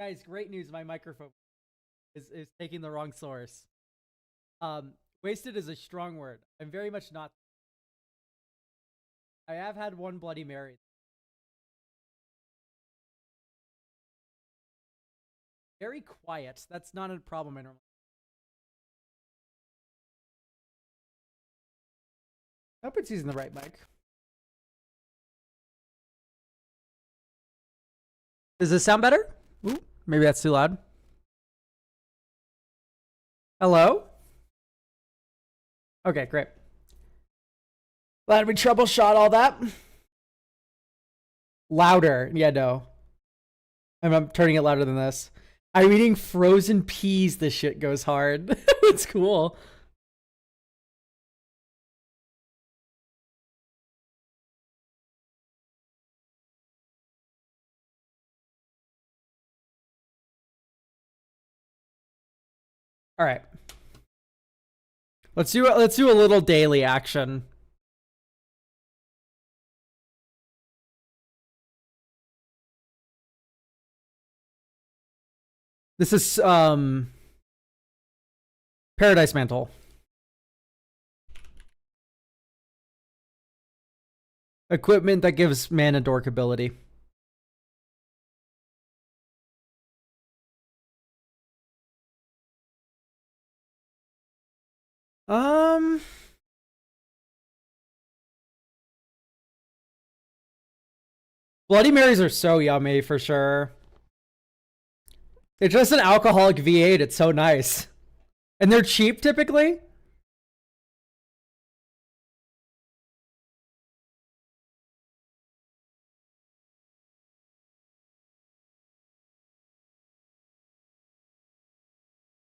Guys, great news. My microphone is taking the wrong source. Wasted is a strong word. I'm very much not. I have had one Bloody Mary. Very quiet. That's not a problem in normal. I hope it's using the right mic. Does this sound better? Ooh, maybe that's too loud. Hello? Okay, great. Glad we troubleshot all that. Louder. Yeah, no. I'm turning it louder than this. I'm eating frozen peas. This shit goes hard. It's cool. All right. Let's do a little daily action. This is Paradise Mantle. Equipment that gives mana dork ability. Bloody Marys are so yummy for sure. It's just an alcoholic V8. It's so nice. And they're cheap typically.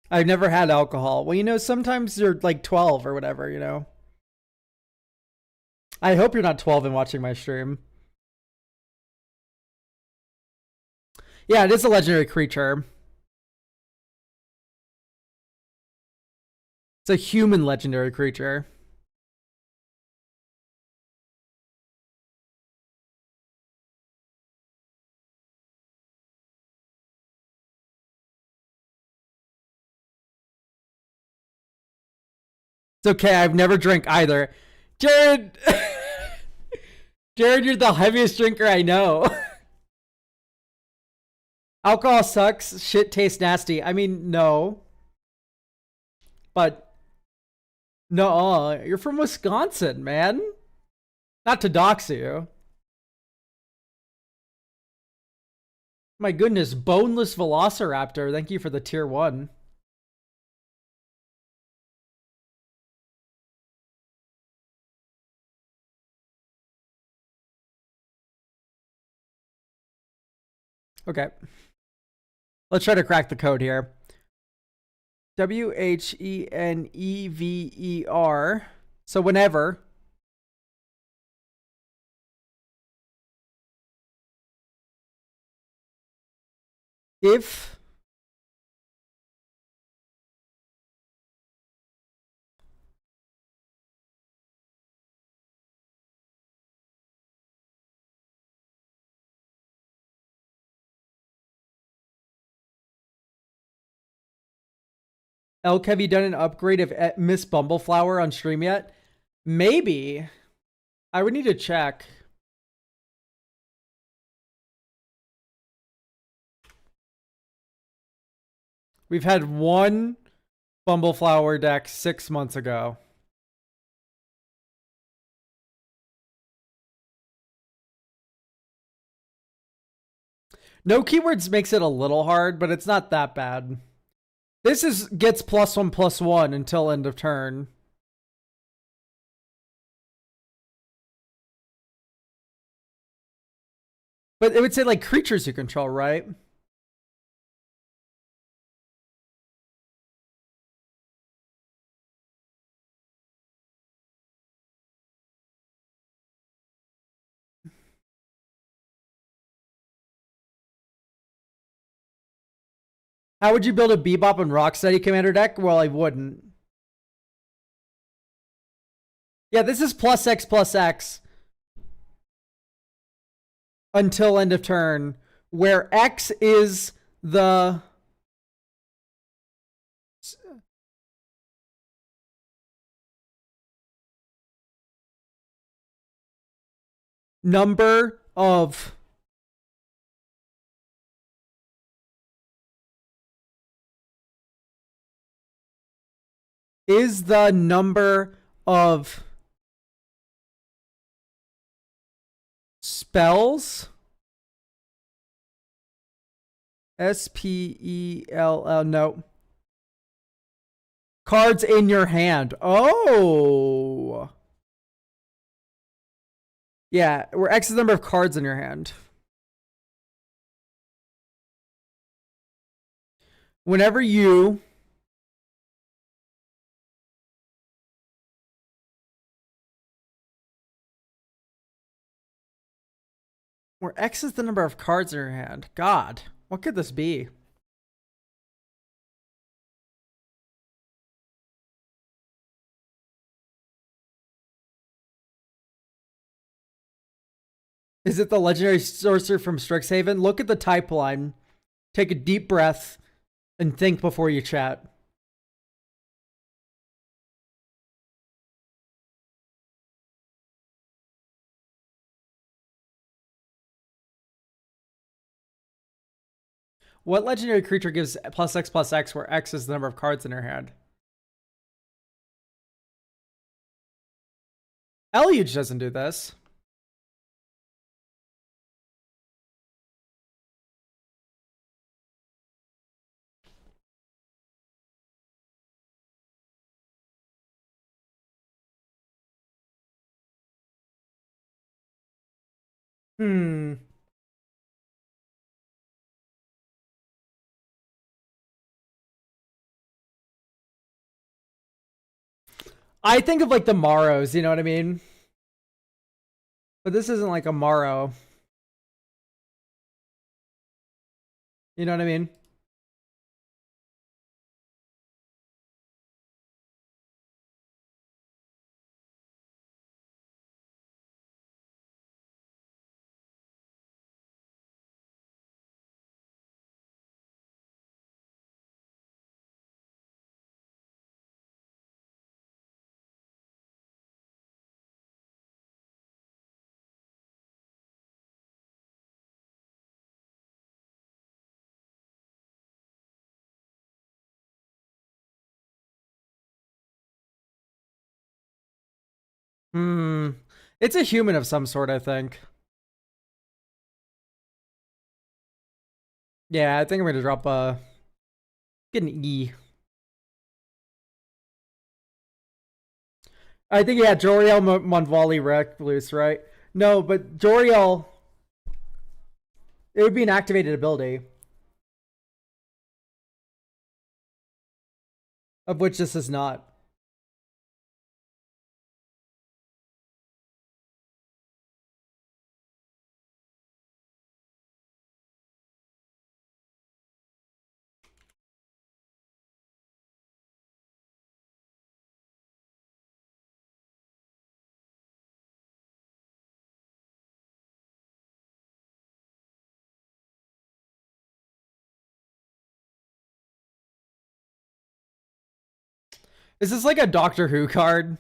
I've never had alcohol. Well, you know, sometimes you're like 12 or whatever, you know. I hope you're not 12 and watching my stream. Yeah, it is a legendary creature. It's a human legendary creature. It's okay, I've never drank either. Jared! Jared, you're the heaviest drinker I know. Alcohol sucks. Shit tastes nasty. I mean, no. But, no, you're from Wisconsin, man. Not to dox you. My goodness, boneless velociraptor. Thank you for the tier 1. Okay. Let's try to crack the code here. WHENEVER. So whenever. If Elk, have you done an upgrade of Miss Bumbleflower on stream yet? Maybe. I would need to check. We've had one Bumbleflower deck 6 months ago. No keywords makes it a little hard, but it's not that bad. This gets +1/+1 until end of turn. But it would say like creatures you control, right? How would you build a Bebop and Rocksteady commander deck? Well, I wouldn't. Yeah, this is +X/+X until end of turn, where X is the number of is the number of spells spell no cards in your hand. Oh. Yeah, where X is the number of cards in your hand. Whenever you where X is the number of cards in your hand. God, what could this be? Is it the legendary sorcerer from Strixhaven? Look at the type line. Take a deep breath and think before you chat. What legendary creature gives +X where X is the number of cards in her hand? Eluge doesn't do this. I think of like the Morrows, you know what I mean? But this isn't like a Morrow. You know what I mean? It's a human of some sort, I think. Yeah, I think I'm gonna drop get an E. I think, yeah, Joriel Monvali Recluse, right? No, but Joriel, it would be an activated ability. Of which this is not. Is this like a Doctor Who card?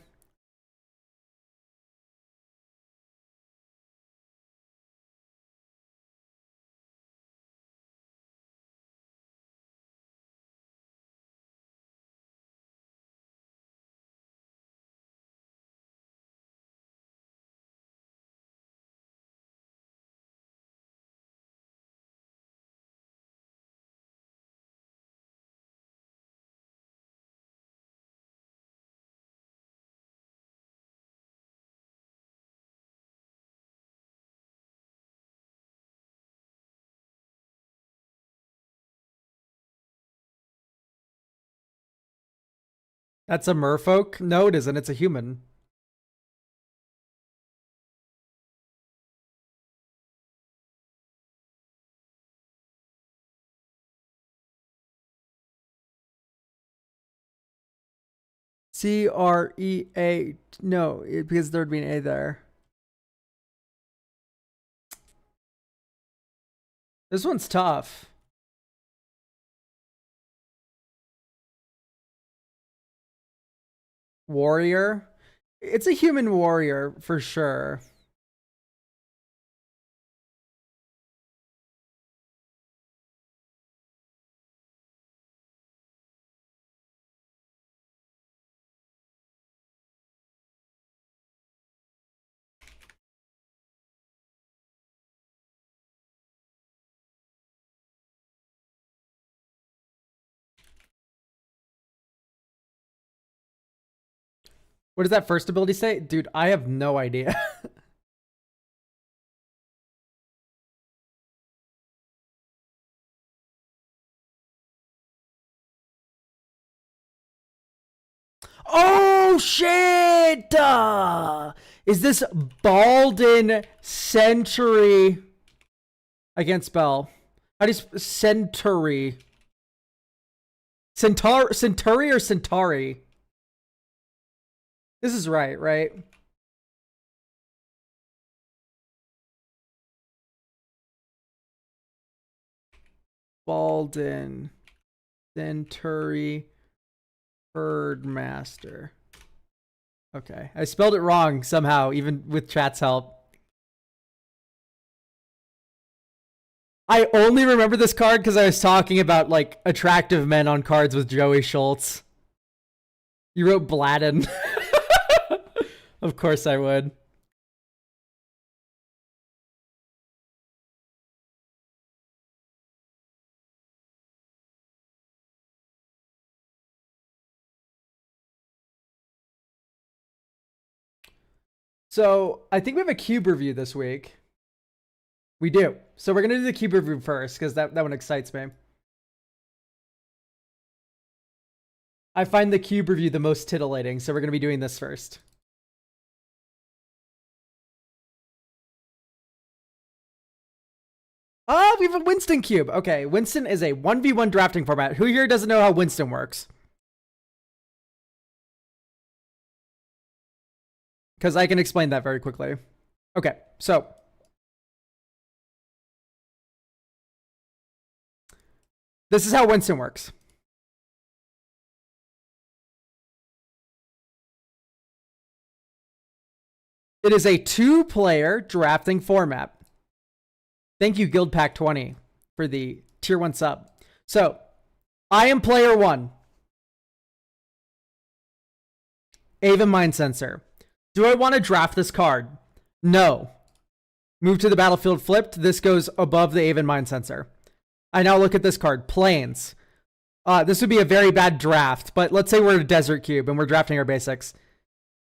That's a merfolk? No, it isn't. It's a human. CREA. No, because there'd be an A there. This one's tough. Warrior. It's a human warrior for sure. What does that first ability say? Dude, I have no idea. Oh shit! Is this Baldin Century? I can't spell. How do you Century? Centauri or Centauri? This is right, right? Baldin Centauri Herdmaster. Okay, I spelled it wrong somehow, even with chat's help. I only remember this card because I was talking about like attractive men on cards with Joey Schultz. You wrote Bladden. Of course I would. So I think we have a cube review this week. We do. So we're going to do the cube review first because that one excites me. I find the cube review the most titillating, so we're going to be doing this first. Oh, we have a Winston cube. Okay, Winston is a 1v1 drafting format. Who here doesn't know how Winston works? Because I can explain that very quickly. Okay, so this is how Winston works. It is a 2-player drafting format. Thank you, Guild Pack 20, for the tier 1 sub. So, I am player 1. Aven Mind Sensor. Do I want to draft this card? No. Move to the battlefield flipped. This goes above the Aven Mind Sensor. I now look at this card. Plains. This would be a very bad draft, but let's say we're a Desert Cube and we're drafting our basics.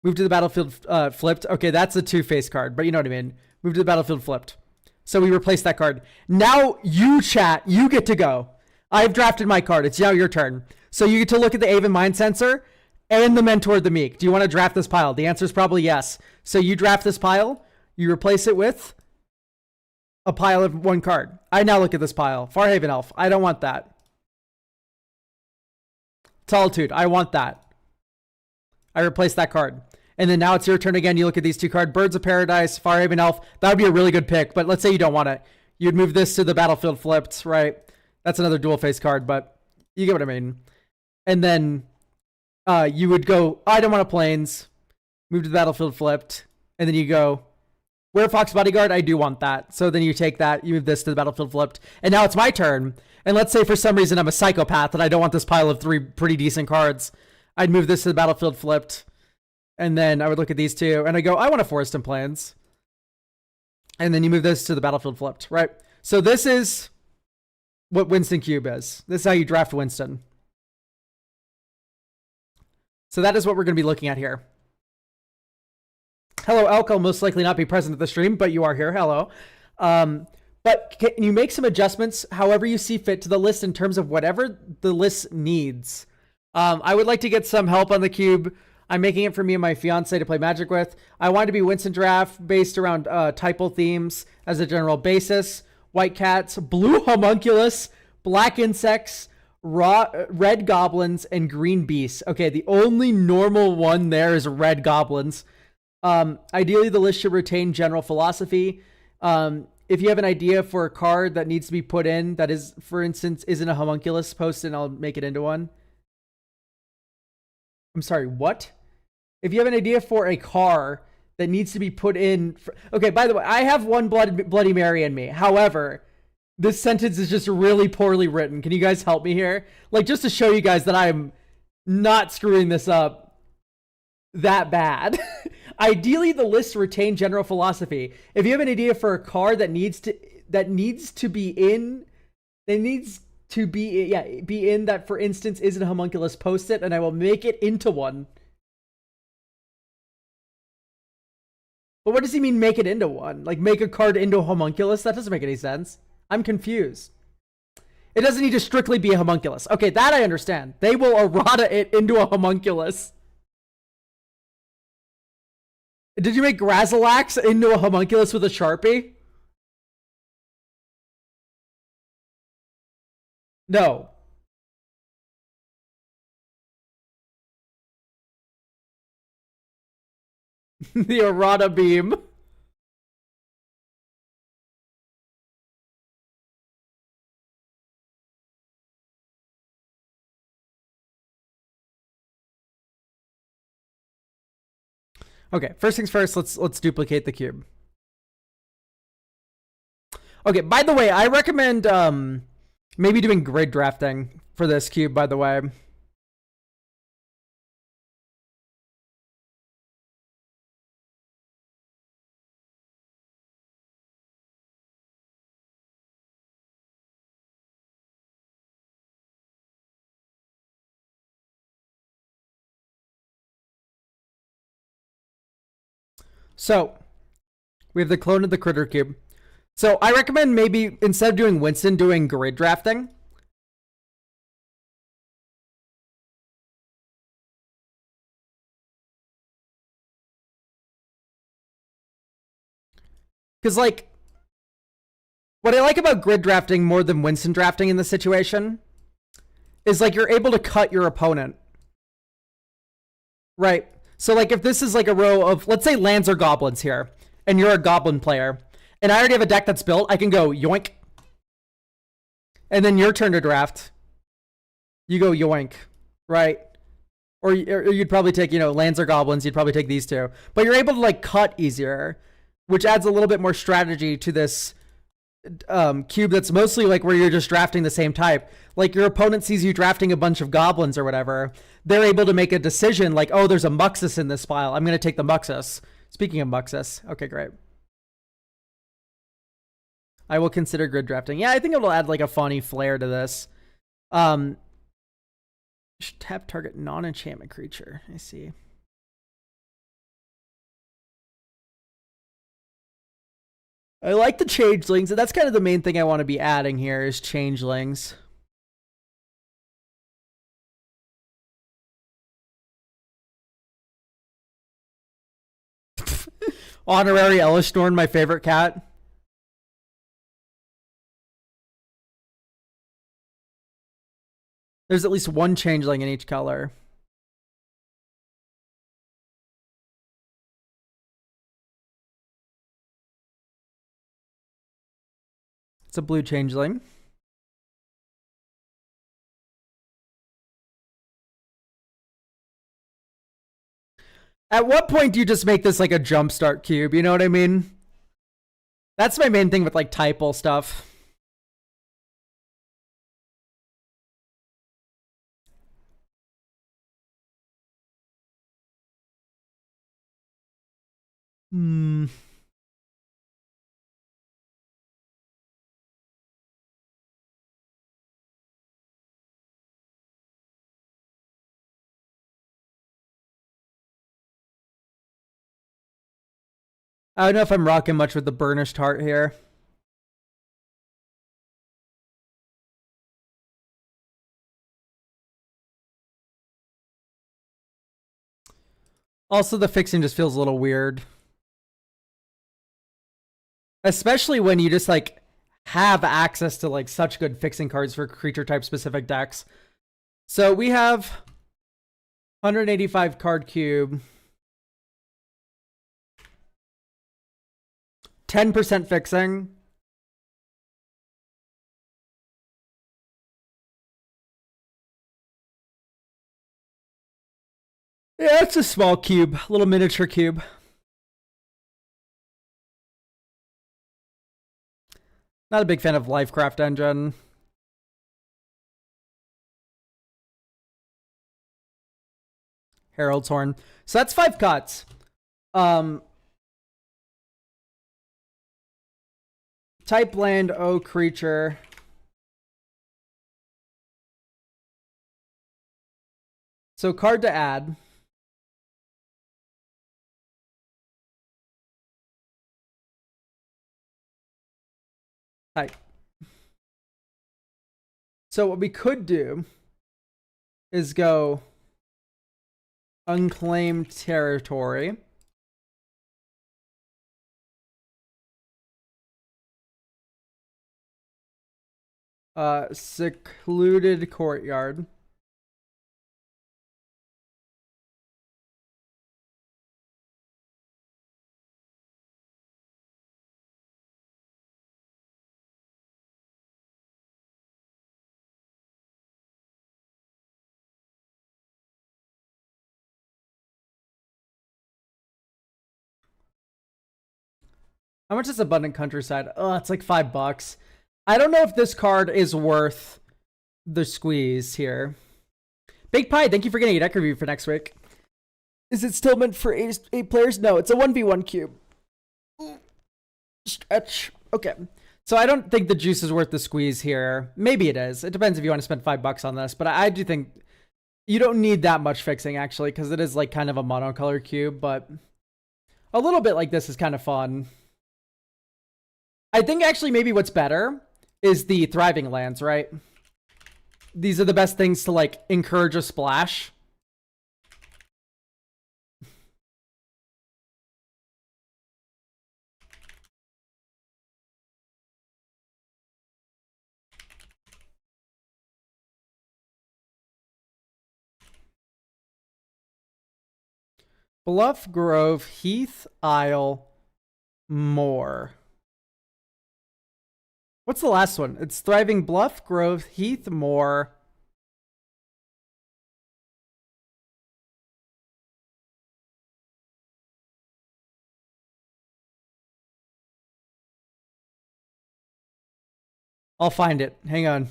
Move to the battlefield flipped. Okay, that's a 2-face card, but you know what I mean. Move to the battlefield flipped. So we replace that card. Now you, chat, you get to go. I've drafted my card. It's now your turn. So you get to look at the Aven Mind Sensor and the Mentor of the Meek. Do you want to draft this pile? The answer is probably yes. So you draft this pile. You replace it with a pile of 1 card. I now look at this pile. Farhaven Elf. I don't want that. Solitude. I want that. I replace that card. And then now it's your turn again. You look at these 2 cards. Birds of Paradise, Farhaven Elf. That would be a really good pick. But let's say you don't want it. You'd move this to the battlefield flipped, right? That's another dual face card, but you get what I mean. And then you would go, I don't want a Plains. Move to the battlefield flipped. And then you go, Werefox Bodyguard, I do want that. So then you take that, you move this to the battlefield flipped. And now it's my turn. And let's say for some reason I'm a psychopath and I don't want this pile of 3 pretty decent cards. I'd move this to the battlefield flipped. And then I would look at these 2 and I go, I want a Forest and Plains. And then you move this to the battlefield flipped, right? So this is what Winston Cube is. This is how you draft Winston. So that is what we're going to be looking at here. Hello, Elk. I'll most likely not be present at the stream, but you are here. Hello. But can you make some adjustments however you see fit to the list in terms of whatever the list needs? I would like to get some help on the cube. I'm making it for me and my fiance to play Magic with. I want it to be Winston draft based around typal themes as a general basis. White cats, blue homunculus, black insects, red goblins, and green beasts. Okay, the only normal one there is red goblins. Ideally, the list should retain general philosophy. If you have an idea for a card that needs to be put in that is, for instance, isn't a homunculus, post it and I'll make it into one. I'm sorry, what? If you have an idea for a car that needs to be put in. Okay, by the way, I have one Bloody Mary in me. However, this sentence is just really poorly written. Can you guys help me here? Like, just to show you guys that I'm not screwing this up that bad. Ideally, the lists retain general philosophy. If you have an idea for a car that needs to be in that, for instance, isn't a homunculus, post it and I will make it into one. But what does he mean, make it into one? Like, make a card into a homunculus? That doesn't make any sense. I'm confused. It doesn't need to strictly be a homunculus. Okay, that I understand. They will errata it into a homunculus. Did you make Grazilax into a homunculus with a Sharpie? No. The errata beam. Okay, first things first, let's duplicate the cube. Okay, by the way, I recommend maybe doing grid drafting for this cube, by the way. So, we have the clone of the critter cube. So, I recommend maybe, instead of doing Winston, doing grid drafting. Because, like, what I like about grid drafting more than Winston drafting in this situation is, like, you're able to cut your opponent. Right. So, like, if this is like a row of, let's say, lands or goblins here, and you're a goblin player, and I already have a deck that's built, I can go yoink. And then your turn to draft. You go yoink, right? Or you'd probably take, lands or goblins, you'd probably take these two. But you're able to, like, cut easier, which adds a little bit more strategy to this cube that's mostly like where you're just drafting the same type. Like, your opponent sees you drafting a bunch of goblins or whatever, they're able to make a decision like, oh, there's a Muxus in this pile, I'm going to take the Muxus. Speaking of Muxus, okay, great. I will consider grid drafting. Yeah, I think it'll add like a funny flair to this. Should tap target non-enchantment creature. I see. I like the changelings. That's kind of the main thing I want to be adding here is changelings. Honorary Ellistorn, my favorite cat. There's at least one changeling in each color. It's a blue changeling. At what point do you just make this like a jumpstart cube? You know what I mean? That's my main thing with like typal stuff. I don't know if I'm rocking much with the burnished heart here. Also, the fixing just feels a little weird. Especially when you just like have access to like such good fixing cards for creature type specific decks. So we have 185 card cube. 10% fixing. Yeah, it's a small cube, a little miniature cube. Not a big fan of Lifecraft Engine. Herald's Horn. So that's 5 cuts. Type land, O creature. So card to add. Type. So what we could do is go unclaimed territory. Secluded courtyard. How much is Abundant Countryside? Oh, it's like $5. I don't know if this card is worth the squeeze here. Big Pie, thank you for getting a deck review for next week. Is it still meant for 8 players? No, it's a 1v1 cube. Stretch. Okay. So I don't think the juice is worth the squeeze here. Maybe it is. It depends if you want to spend $5 on this, but I do think you don't need that much fixing actually, because it is like kind of a monocolor cube, but a little bit like this is kind of fun. I think actually maybe what's better is the Thriving Lands, right? These are the best things to like encourage a splash. Bluff, Grove, Heath, Isle, Moor. What's the last one? It's Thriving Bluff, Grove, Heath, Moor. I'll find it. Hang on.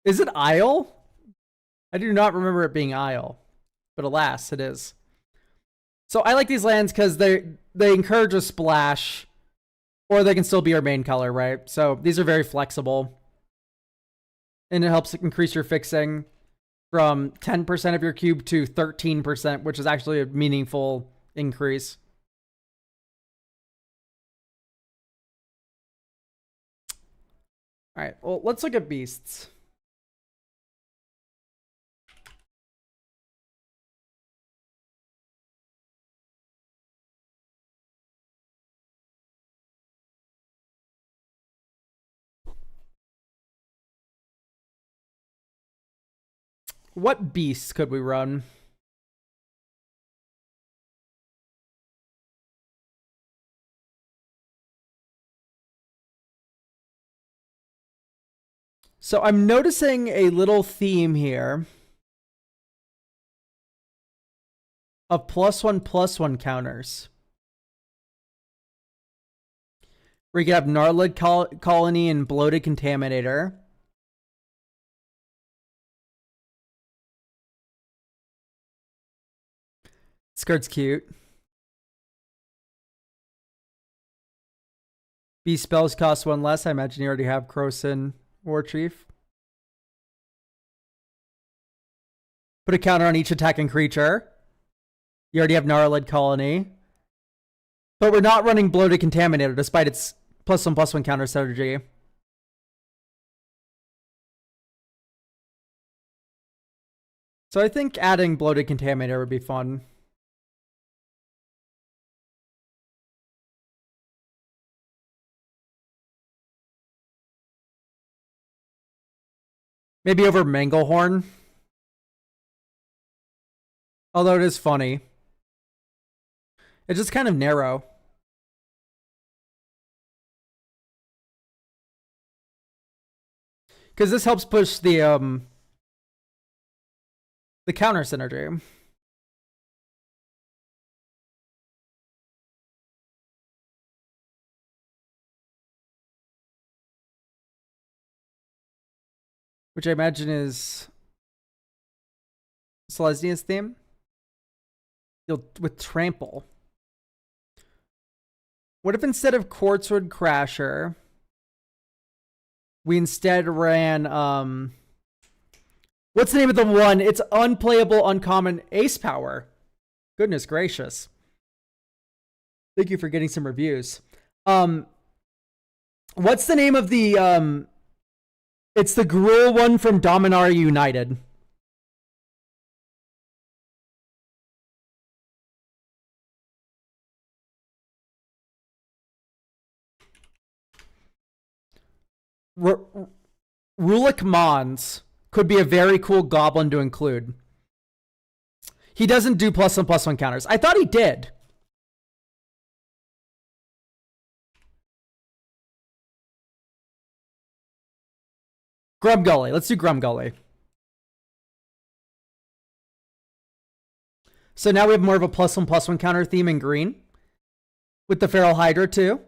Is it Isle? I do not remember it being Isle, but alas, it is. So I like these lands because they encourage a splash, or they can still be our main color, right? So these are very flexible, and it helps increase your fixing from 10% of your cube to 13%, which is actually a meaningful increase. All right, well, let's look at beasts. What beasts could we run? So I'm noticing a little theme here of +1/+1 counters. Where you can have Gnarlid Colony and Bloated Contaminator. This card's cute. Beast spells cost 1 less. I imagine you already have Krosan Warchief. Put a counter on each attacking creature. You already have Gnarlid Colony. But we're not running Bloated Contaminator despite its +1/+1 counter synergy. So I think adding Bloated Contaminator would be fun. Maybe over Manglehorn. Although it is funny. It's just kind of narrow. Because this helps push the counter synergy. Which I imagine is Selesnya's theme. With Trample. What if instead of Quartzwood Crasher, we instead ran what's the name of the one? It's unplayable uncommon Ace Power. Goodness gracious. Thank you for getting some reviews. What's the name of the it's the Gruul one from Dominaria United. Rulik Mons could be a very cool goblin to include. He doesn't do +1/+1 counters. I thought he did. Grumgully. Let's do Grumgully. So now we have more of a +1/+1 counter theme in green. With the Feral Hydra too.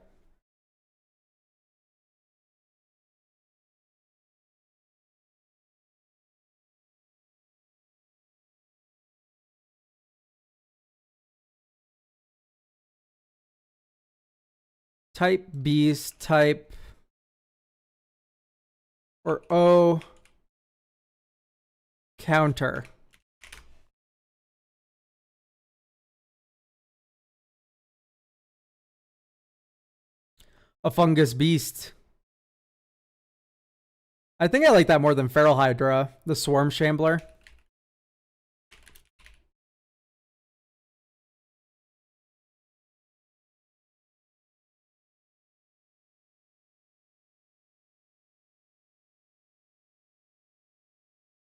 Type Beast, type or O counter. A Fungus Beast. I think I like that more than Feral Hydra, the Swarm Shambler.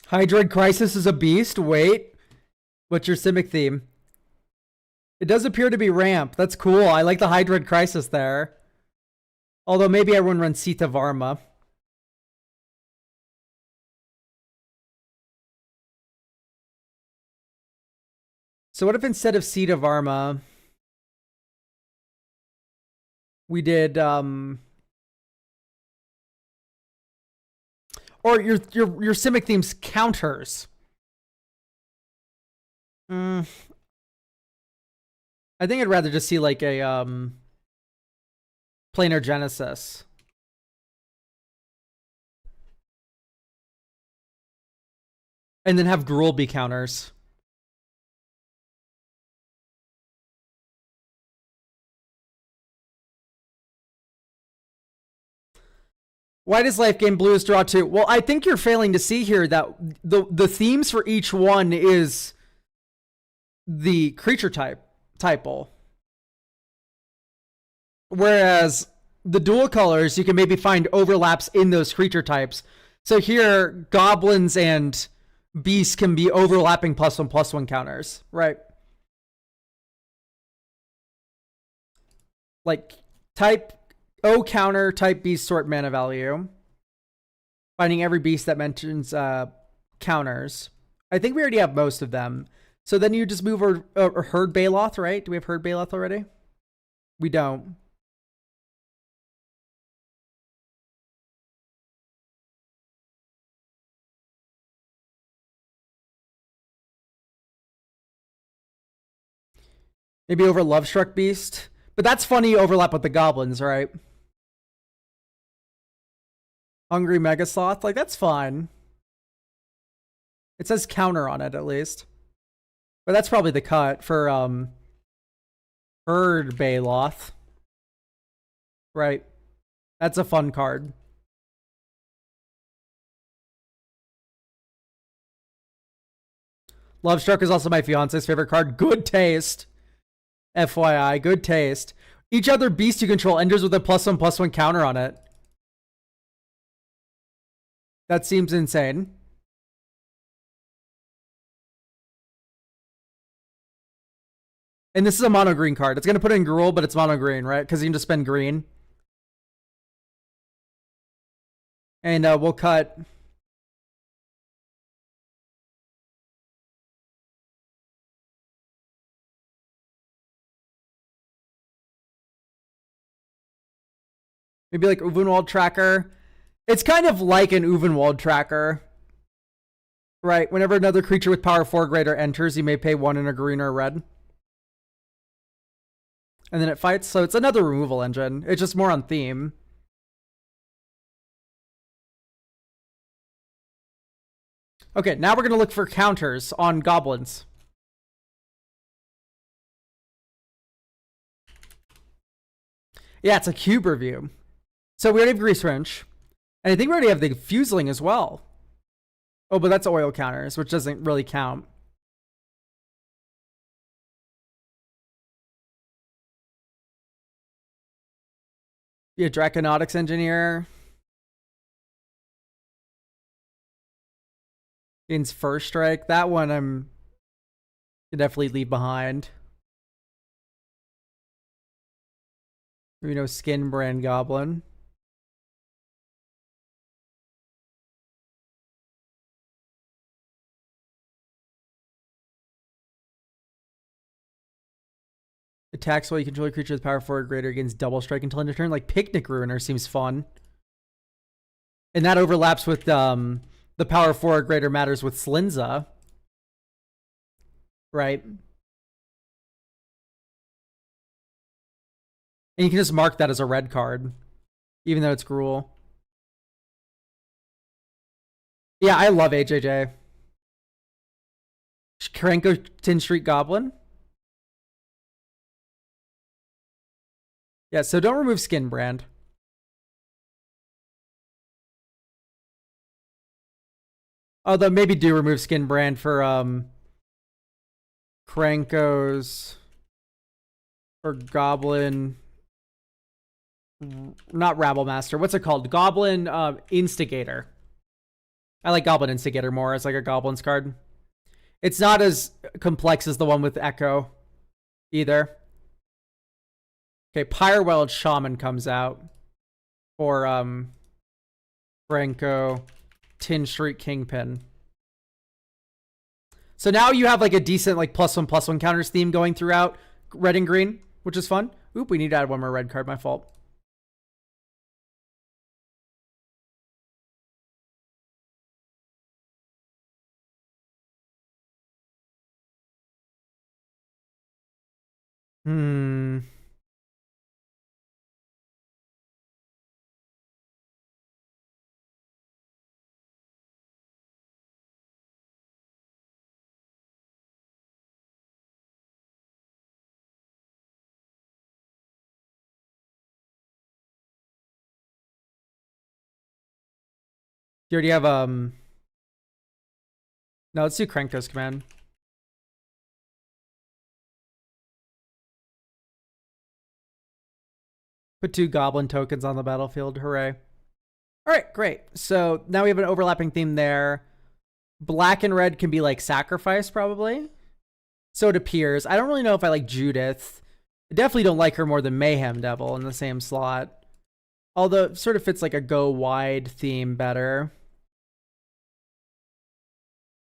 Hydroid Crisis is a beast. Wait. What's your Simic theme? It does appear to be ramp. That's cool. I like the Hydroid Crisis there. Although maybe I wouldn't run Sita Varma. So what if instead of Sita Varma, we did or your Simic themes counters. I think I'd rather just see like a Planar Genesis. And then have Gruul be counters. Why does Life Game Blues draw 2? Well, I think you're failing to see here that the themes for each one is the creature type-able. Whereas the dual colors, you can maybe find overlaps in those creature types. So here, goblins and beasts can be overlapping +1/+1 counters, right? Like type O counter, type beast, sort mana value. Finding every beast that mentions counters. I think we already have most of them. So then you just move or Herd Baloth, right? Do we have Herd Baloth already? We don't. Maybe over Lovestruck Beast. But that's funny overlap with the goblins, right? Hungry Megasloth, like that's fine. It says counter on it at least. But that's probably the cut for Herd Baloth. Right. That's a fun card. Lovestruck is also my fiance's favorite card. Good taste. FYI, good taste. Each other beast you control enters with a +1/+1 counter on it. That seems insane. And this is a mono green card. It's going to put in Gruul, but it's mono green, right? Because you can just spend green. And we'll cut Maybe like Uvenwald Tracker. It's kind of like an Uvenwald Tracker. Right, whenever another creature with power 4 or greater enters, you may pay 1 in a green or a red. And then it fights, so it's another removal engine. It's just more on theme. Okay, now we're going to look for counters on goblins. Yeah, it's a cube review. So we already have Grease Wrench. And I think we already have the Fuseling as well. Oh, but that's oil counters, which doesn't really count. Yeah, Draconautics Engineer. Gains First Strike. That one I'm definitely leave behind. You know, Skin Brand Goblin. Attacks while you control a creature with power 4 or greater against double strike until end of turn. Like Picnic Ruiner seems fun. And that overlaps with the power 4 or greater matters with Slinza. Right? And you can just mark that as a red card. Even though it's Gruul. Yeah, I love HJJ. Krenko Tin Street Goblin. Yeah, so don't remove Skin Brand. Although maybe do remove Skin Brand for Krenko's or Goblin. Not Rabble Master. What's it called? Goblin Instigator. I like Goblin Instigator more as like a Goblins card. It's not as complex as the one with Echo either. Okay, Pyreweld Shaman comes out for Krenko Tin Street Kingpin. So now you have like a decent like +1/+1 counters theme going throughout red and green, which is fun. Oop, we need to add one more red card, my fault. You already have no, let's do Krenko's command. Put 2 goblin tokens on the battlefield. Hooray. Alright, great. So now we have an overlapping theme there. Black and red can be like sacrifice, probably. So it appears. I don't really know if I like Judith. I definitely don't like her more than Mayhem Devil in the same slot. Although it sort of fits like a go wide theme better.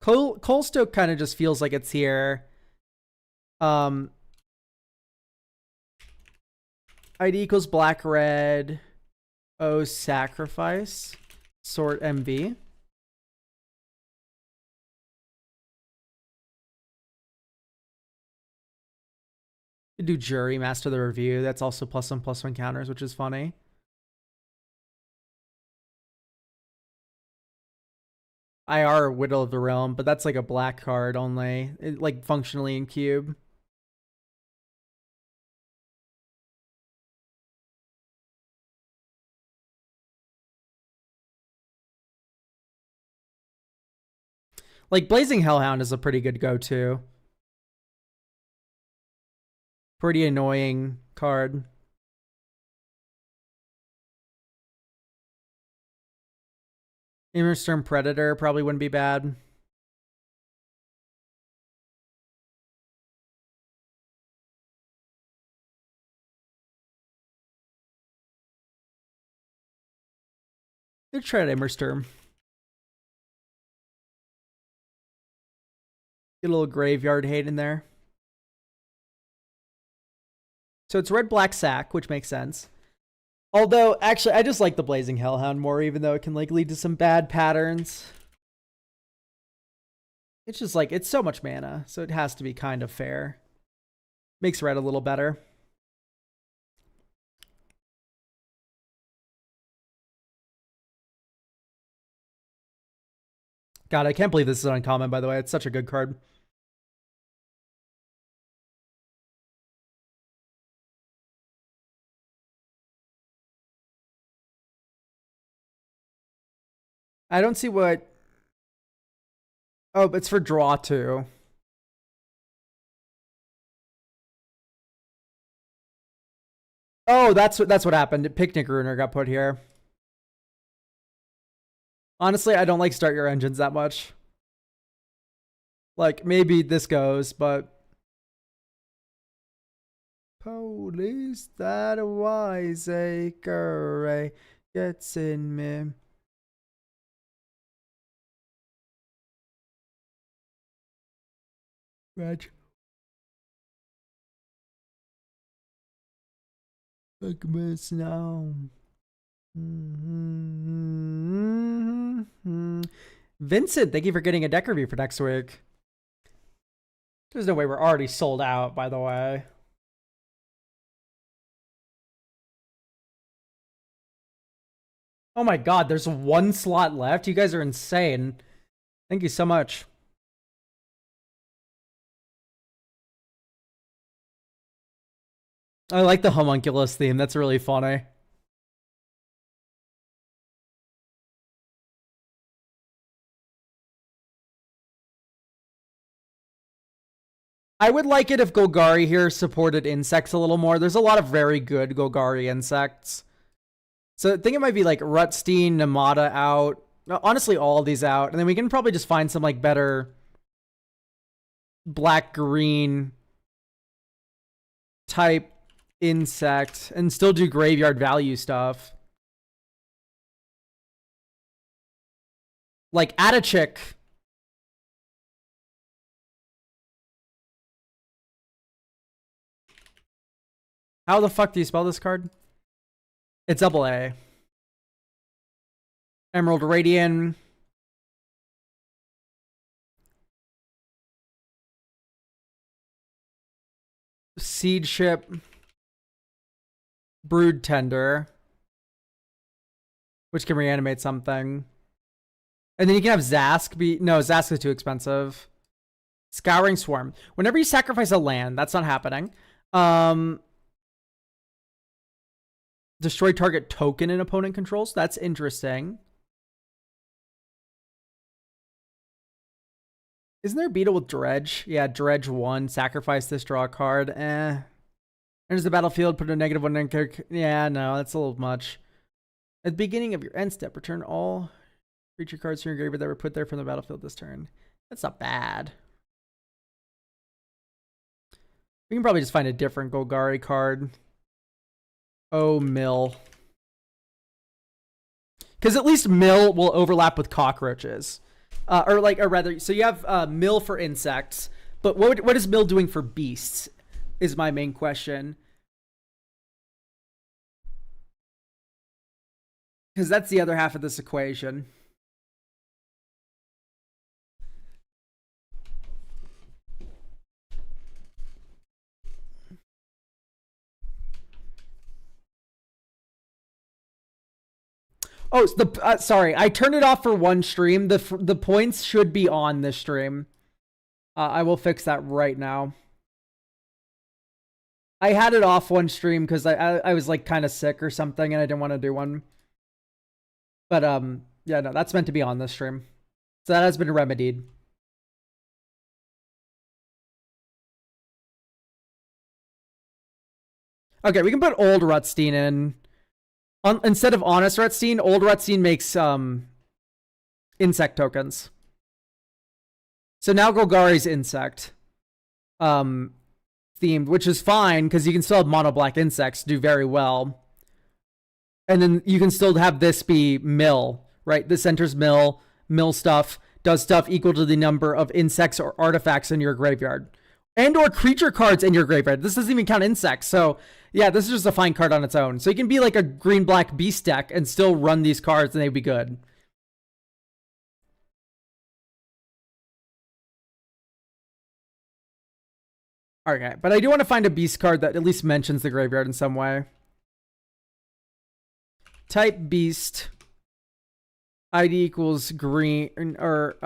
Coalstoke kind of just feels like it's here. ID equals black red. Oh, sacrifice. Sort MV. Do Jury, Master the Review. That's also +1/+1 counters, which is funny. IR Whittle of the Realm, but that's like a black card only. Like functionally in cube. Like Blazing Hellhound is a pretty good go-to. Pretty annoying card. Immersturm Predator probably wouldn't be bad. Let's try Immersturm. Get a little graveyard hate in there. So it's red black sack, which makes sense. Although, actually, I just like the Blazing Hellhound more, even though it can like lead to some bad patterns. It's just like, it's so much mana, so it has to be kind of fair. Makes red a little better. God, I can't believe this is uncommon, by the way. It's such a good card. I don't see what... Oh, but it's for draw too. Oh, that's what happened. Picnic Ruiner got put here. Honestly, I don't like Start Your Engines that much. Like, maybe this goes, but... Police that wiseacre gets in me. Reg. Fuck miss now. Vincent, thank you for getting a deck review for next week. There's no way we're already sold out, by the way. Oh my god, there's one slot left. You guys are insane. Thank you so much. I like the homunculus theme. That's really funny. I would like it if Golgari here supported insects a little more. There's a lot of very good Golgari insects. So I think it might be like Rutstein, Namada out. Honestly, all of these out. And then we can probably just find some like better black-green type insect and still do graveyard value stuff. Like Atachick. How the fuck do you spell this card? It's double A. Emerald Radiant. Seed Ship. Brood Tender. Which can reanimate something. And then you can have Zask be... No, Zask is too expensive. Scouring Swarm. Whenever you sacrifice a land, that's not happening. Destroy target token an opponent controls. That's interesting. Isn't there a Beetle with Dredge? Yeah, Dredge 1. Sacrifice this, draw a card. Enters the battlefield, put a -1 in character. Yeah, no, that's a little much. At the beginning of your end step, return all creature cards from your graveyard that were put there from the battlefield this turn. That's not bad. We can probably just find a different Golgari card. Oh, Mill. Because at least Mill will overlap with cockroaches. Or rather, so you have Mill for insects, but what is Mill doing for beasts is my main question. Because that's the other half of this equation. Oh, sorry, I turned it off for one stream. The points should be on this stream. I will fix that right now. I had it off one stream because I was like kind of sick or something and I didn't want to do one. But yeah, no, that's meant to be on this stream. So that has been remedied. Okay, we can put old Rutstein in. Instead of honest Rutstein, old Rutstein makes insect tokens. So now Golgari's insect themed, which is fine because you can still have mono black insects do very well. And then you can still have this be mill, right? This enters mill stuff, does stuff equal to the number of insects or artifacts in your graveyard. And or creature cards in your graveyard. This doesn't even count insects. So yeah, this is just a fine card on its own. So you can be like a green-black beast deck and still run these cards and they'd be good. Okay, but I do want to find a beast card that at least mentions the graveyard in some way. Type beast. ID equals green or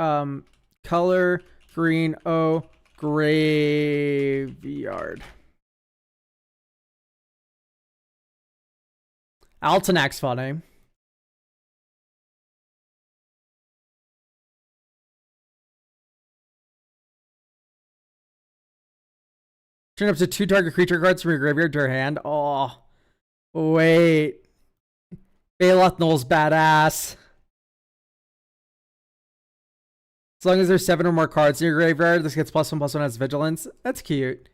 color green O graveyard. Altanac's funny. Turn up to 2 target creature cards from your graveyard to your hand. Oh, wait. Baloth Null's badass. As long as there's 7 or more cards in your graveyard, this gets +1/+1 as vigilance. That's cute.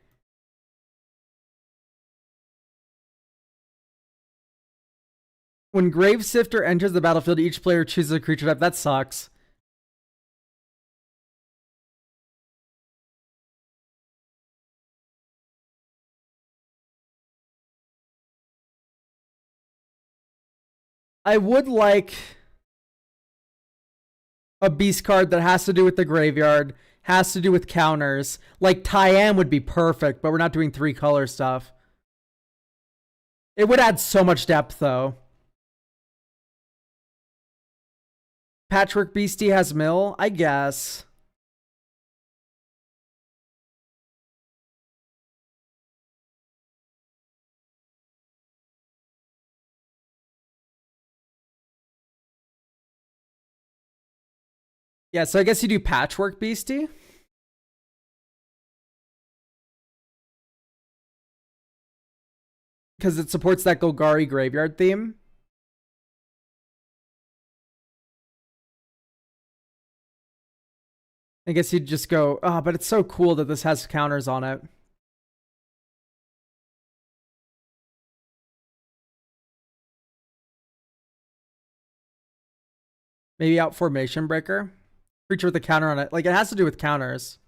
When Gravesifter enters the battlefield, each player chooses a creature type. That sucks. I would like a beast card that has to do with the graveyard, has to do with counters. Like Tayam would be perfect, but we're not doing 3-color stuff. It would add so much depth, though. Patchwork Beastie has mill? I guess. Yeah, so I guess you do Patchwork Beastie. Because it supports that Golgari graveyard theme. I guess you'd just go, oh, but it's so cool that this has counters on it. Maybe out Formation Breaker. Creature with a counter on it. Like, it has to do with counters.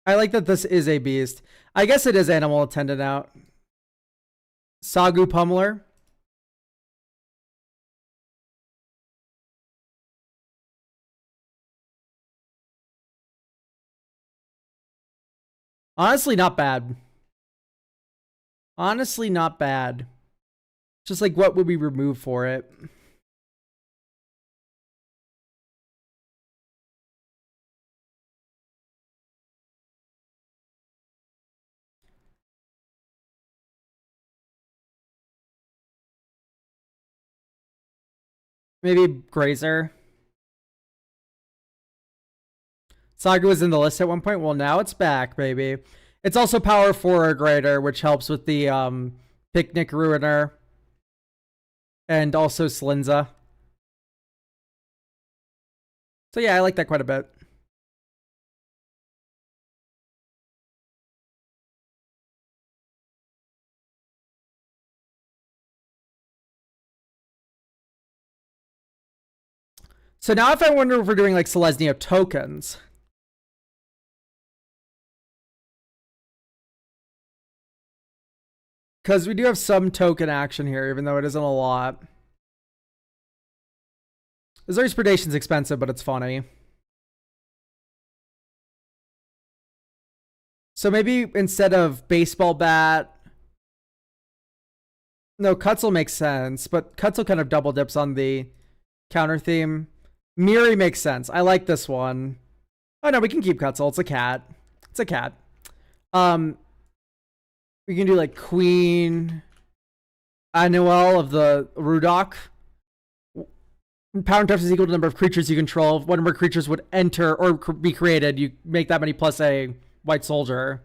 I like that this is a beast. I guess it is Animal Attendant out. Sagu Pummeler. Honestly, not bad. Honestly, not bad. Just like, what would we remove for it? Maybe Grazer. Saga was in the list at one point. Well, now it's back, baby. It's also power 4 or greater, which helps with the Picnic Ruiner. And also Slinza. So yeah, I like that quite a bit. So now if I wonder if we're doing like Selesnya tokens. Because we do have some token action here, even though it isn't a lot. Azorius Predation's expensive, but it's funny. So maybe instead of baseball bat... No, Cutzel makes sense, but Cutzel kind of double dips on the counter theme. Miri makes sense. I like this one. Oh no, we can keep Cutzel. It's a cat. It's a cat. We can do like Queen Annuel of the Rudok. Power and toughness is equal to the number of creatures you control. What number of creatures would enter or be created? You make that many plus a white soldier.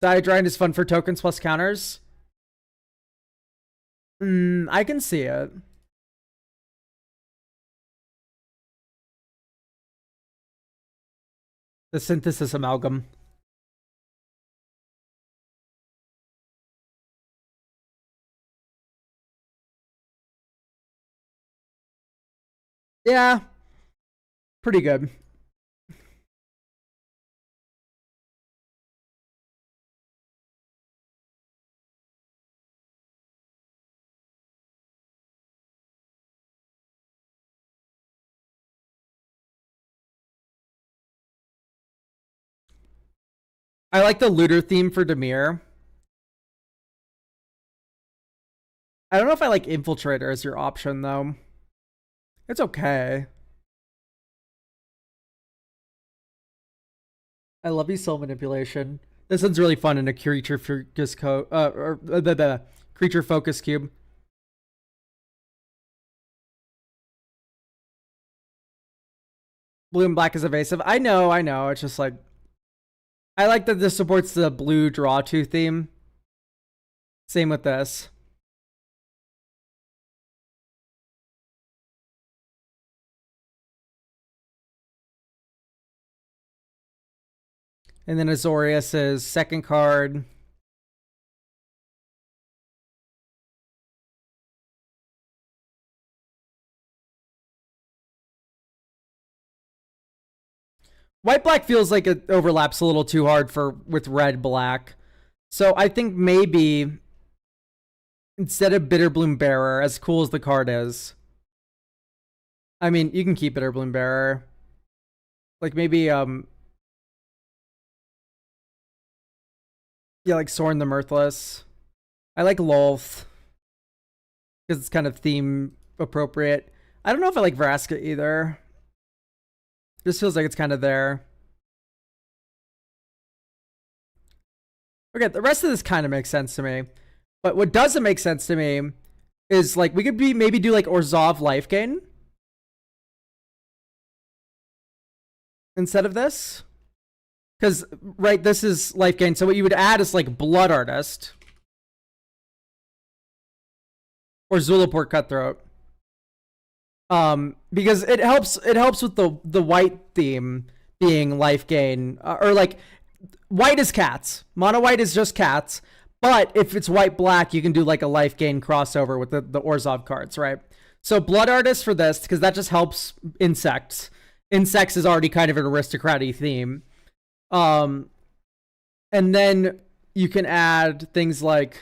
Diadrine is fun for tokens plus counters. I can see it. The synthesis amalgam. Yeah, pretty good. I like the looter theme for Dimir. I don't know if I like Infiltrator as your option, though. It's okay. I love you, soul manipulation. This one's really fun in a creature focus the creature focus cube. Blue and black is evasive. I know. It's just like I like that this supports the blue draw two theme. Same with this. And then Azorius's second card. White black feels like it overlaps a little too hard for with red black. So I think maybe instead of Bitterbloom Bearer, as cool as the card is, I mean, you can keep Bitterbloom Bearer. Like maybe yeah, like Sorin the Mirthless. I like Lolth because it's kind of theme appropriate. I don't know if I like Vraska either. This feels like it's kind of there. Okay, the rest of this kind of makes sense to me. But what doesn't make sense to me is like we could be maybe do like Orzhov life gain instead of this. Because right, this is life gain. So what you would add is like Blood Artist or Zulaport Cutthroat. Because it helps with the white theme being life gain, or like white is cats, mono white is just cats, but if it's white black you can do like a life gain crossover with the Orzhov cards, right? So Blood Artist for this because that just helps insects. Insects is already kind of an aristocratic theme. And then you can add things like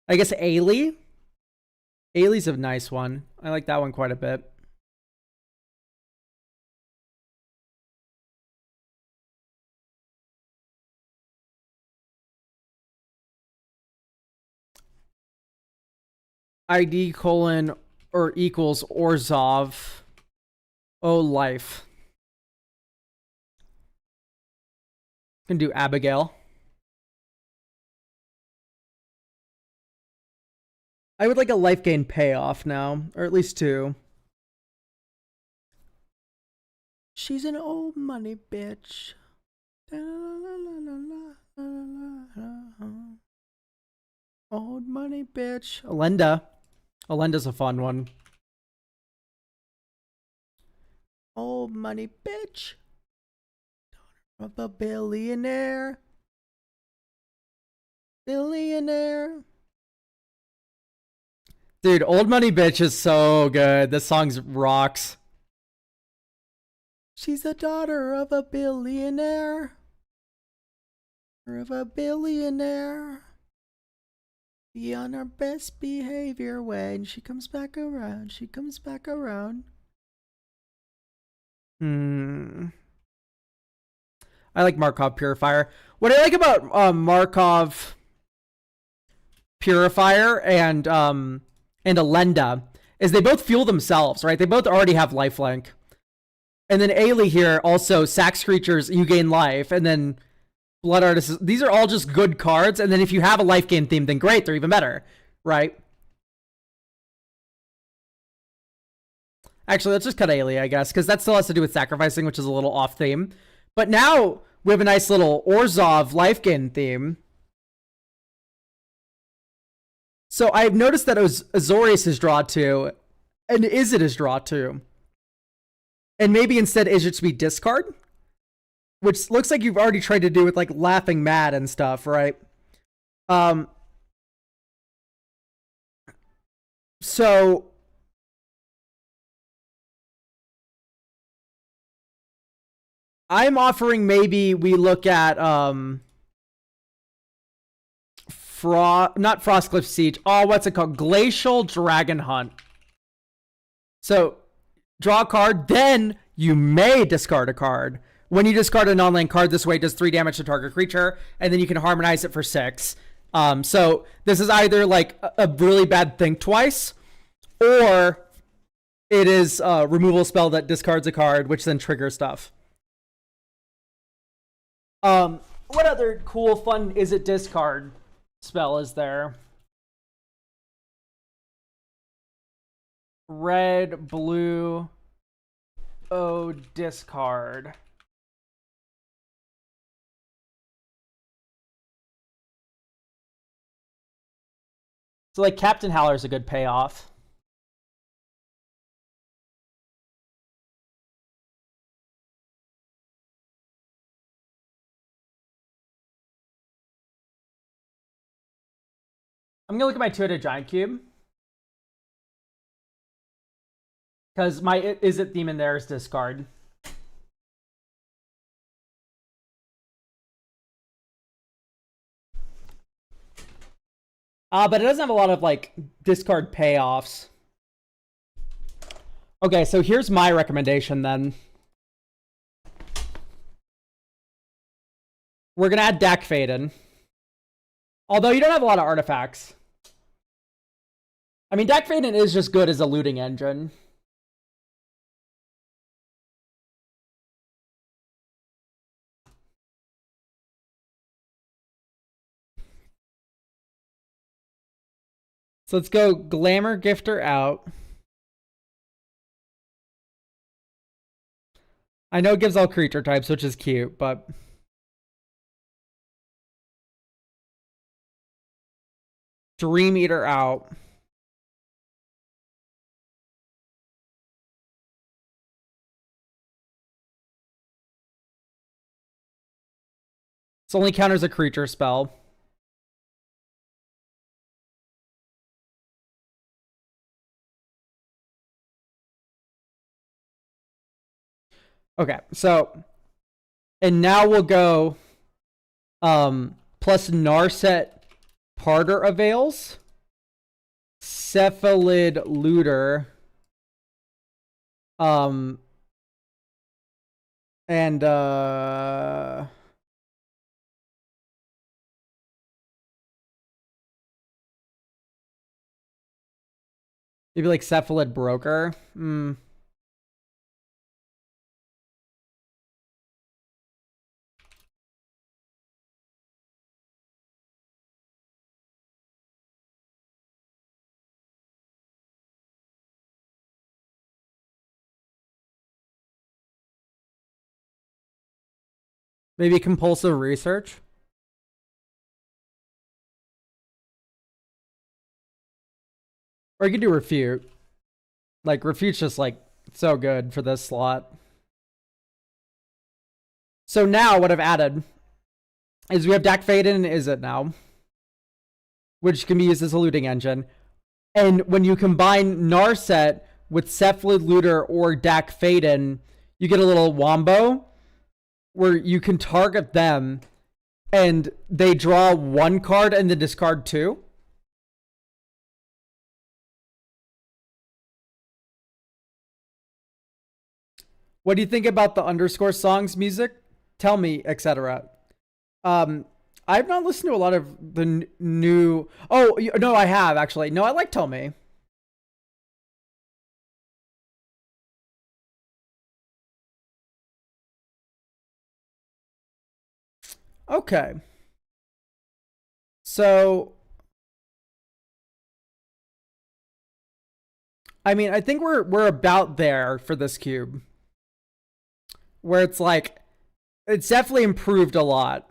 I guess Ailey. Ailey's a nice one. I like that one quite a bit. ID colon or equals Orzhov. Oh, life. Can do Abigail. I would like a life gain payoff now, or at least two. She's an old money bitch. Old money bitch. Alenda. Alenda's a fun one. Old money bitch. Daughter of a billionaire. Billionaire. Dude, Old Money Bitch is so good. This song rocks. She's the daughter of a billionaire. Of a billionaire. Be on her best behavior when she comes back around. She comes back around. I like Markov Purifier. What I like about Markov Purifier and Alenda is they both fuel themselves, right? They both already have lifelink. And then Ailey here also sacks creatures, you gain life, and then Blood Artist. These are all just good cards, and then if you have a life gain theme, then great, they're even better, right? Actually, let's just cut Ailey, I guess, because that still has to do with sacrificing, which is a little off theme. But now we have a nice little Orzhov life gain theme. So I've noticed that Azorius is draw 2, and Izzet is draw 2. And maybe instead it should be discard, which looks like you've already tried to do with like Laughing Mad and stuff, right? So I'm offering maybe we look at not Frostcliff Siege. Oh, what's it called? Glacial Dragon Hunt. So draw a card, then you may discard a card. When you discard a non-land card, this way it does 3 damage to target creature, and then you can harmonize it for 6. So this is either like a really bad Think Twice, or it is a removal spell that discards a card, which then triggers stuff. What other cool, fun is it discard spell is there? Red, blue, discard. So like Captain Howler is a good payoff. I'm gonna look at my 2-headed giant cube. Because my Izzet theme in there is discard. But it doesn't have a lot of like discard payoffs. Okay, so here's my recommendation then. We're gonna add Dack Fayden. Although you don't have a lot of artifacts. I mean, Dack Fayden is just good as a looting engine. So let's go Glamour Gifter out. I know it gives all creature types, which is cute, but... Dream Eater out. This only counters a creature spell. Okay, so... And now we'll go... plus Narset Parter Avails. Cephalid Looter. And maybe like Cephalid Broker. Maybe Compulsive Research. Or you can do Refute. Like, Refute's just, like, so good for this slot. So now what I've added is we have Dack Fayden and Izzet now, which can be used as a looting engine. And when you combine Narset with Cephalid Looter or Dack Fayden, you get a little wombo where you can target them and they draw 1 card and then discard 2. What do you think about the underscore songs music? Tell me, etc. I've not listened to a lot of the new... Oh, no, I have, actually. No, I like Tell Me. Okay. So... I mean, I think we're about there for this cube. Where it's like... It's definitely improved a lot.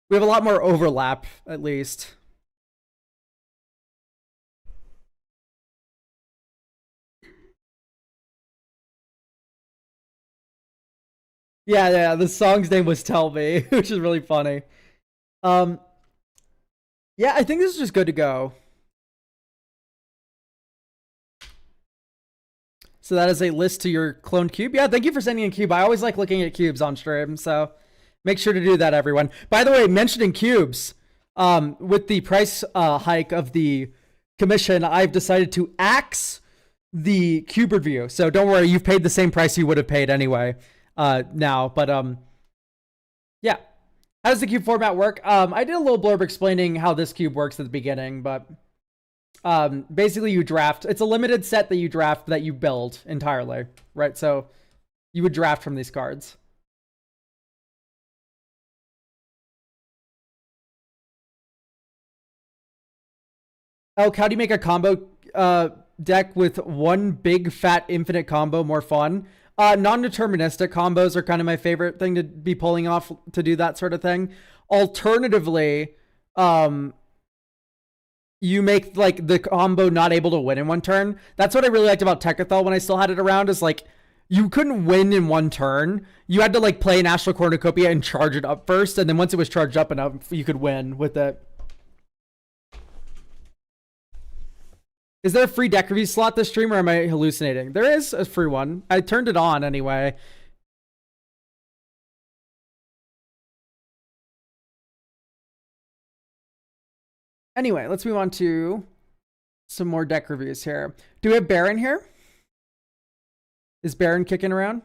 We have a lot more overlap, at least. Yeah, the song's name was Tell Me, which is really funny. Um, yeah, I think this is just good to go. So that is a list to your cloned cube. Yeah, thank you for sending in cube. I always like looking at cubes on stream, so make sure to do that, everyone. By the way, mentioning cubes, with the price hike of the commission, I've decided to axe the cube review. So don't worry, you've paid the same price you would have paid anyway now. But yeah. How does the cube format work? I did a little blurb explaining how this cube works at the beginning, but basically you draft. It's a limited set that you draft that you build entirely, right? So you would draft from these cards. Elk, how do you make a combo deck with one big fat infinite combo more fun? Non-deterministic combos are kind of my favorite thing to be pulling off to do that sort of thing. Alternatively, you make like the combo not able to win in one turn. That's what I really liked about Tekkathel when I still had it around, is like you couldn't win in one turn. You had to like play an Astral Cornucopia and charge it up first, and then once it was charged up enough, you could win with it. Is there a free deck review slot this stream, or am I hallucinating? There is a free one. I turned it on anyway. Anyway, let's move on to some more deck reviews here. Do we have Baron here? Is Baron kicking around?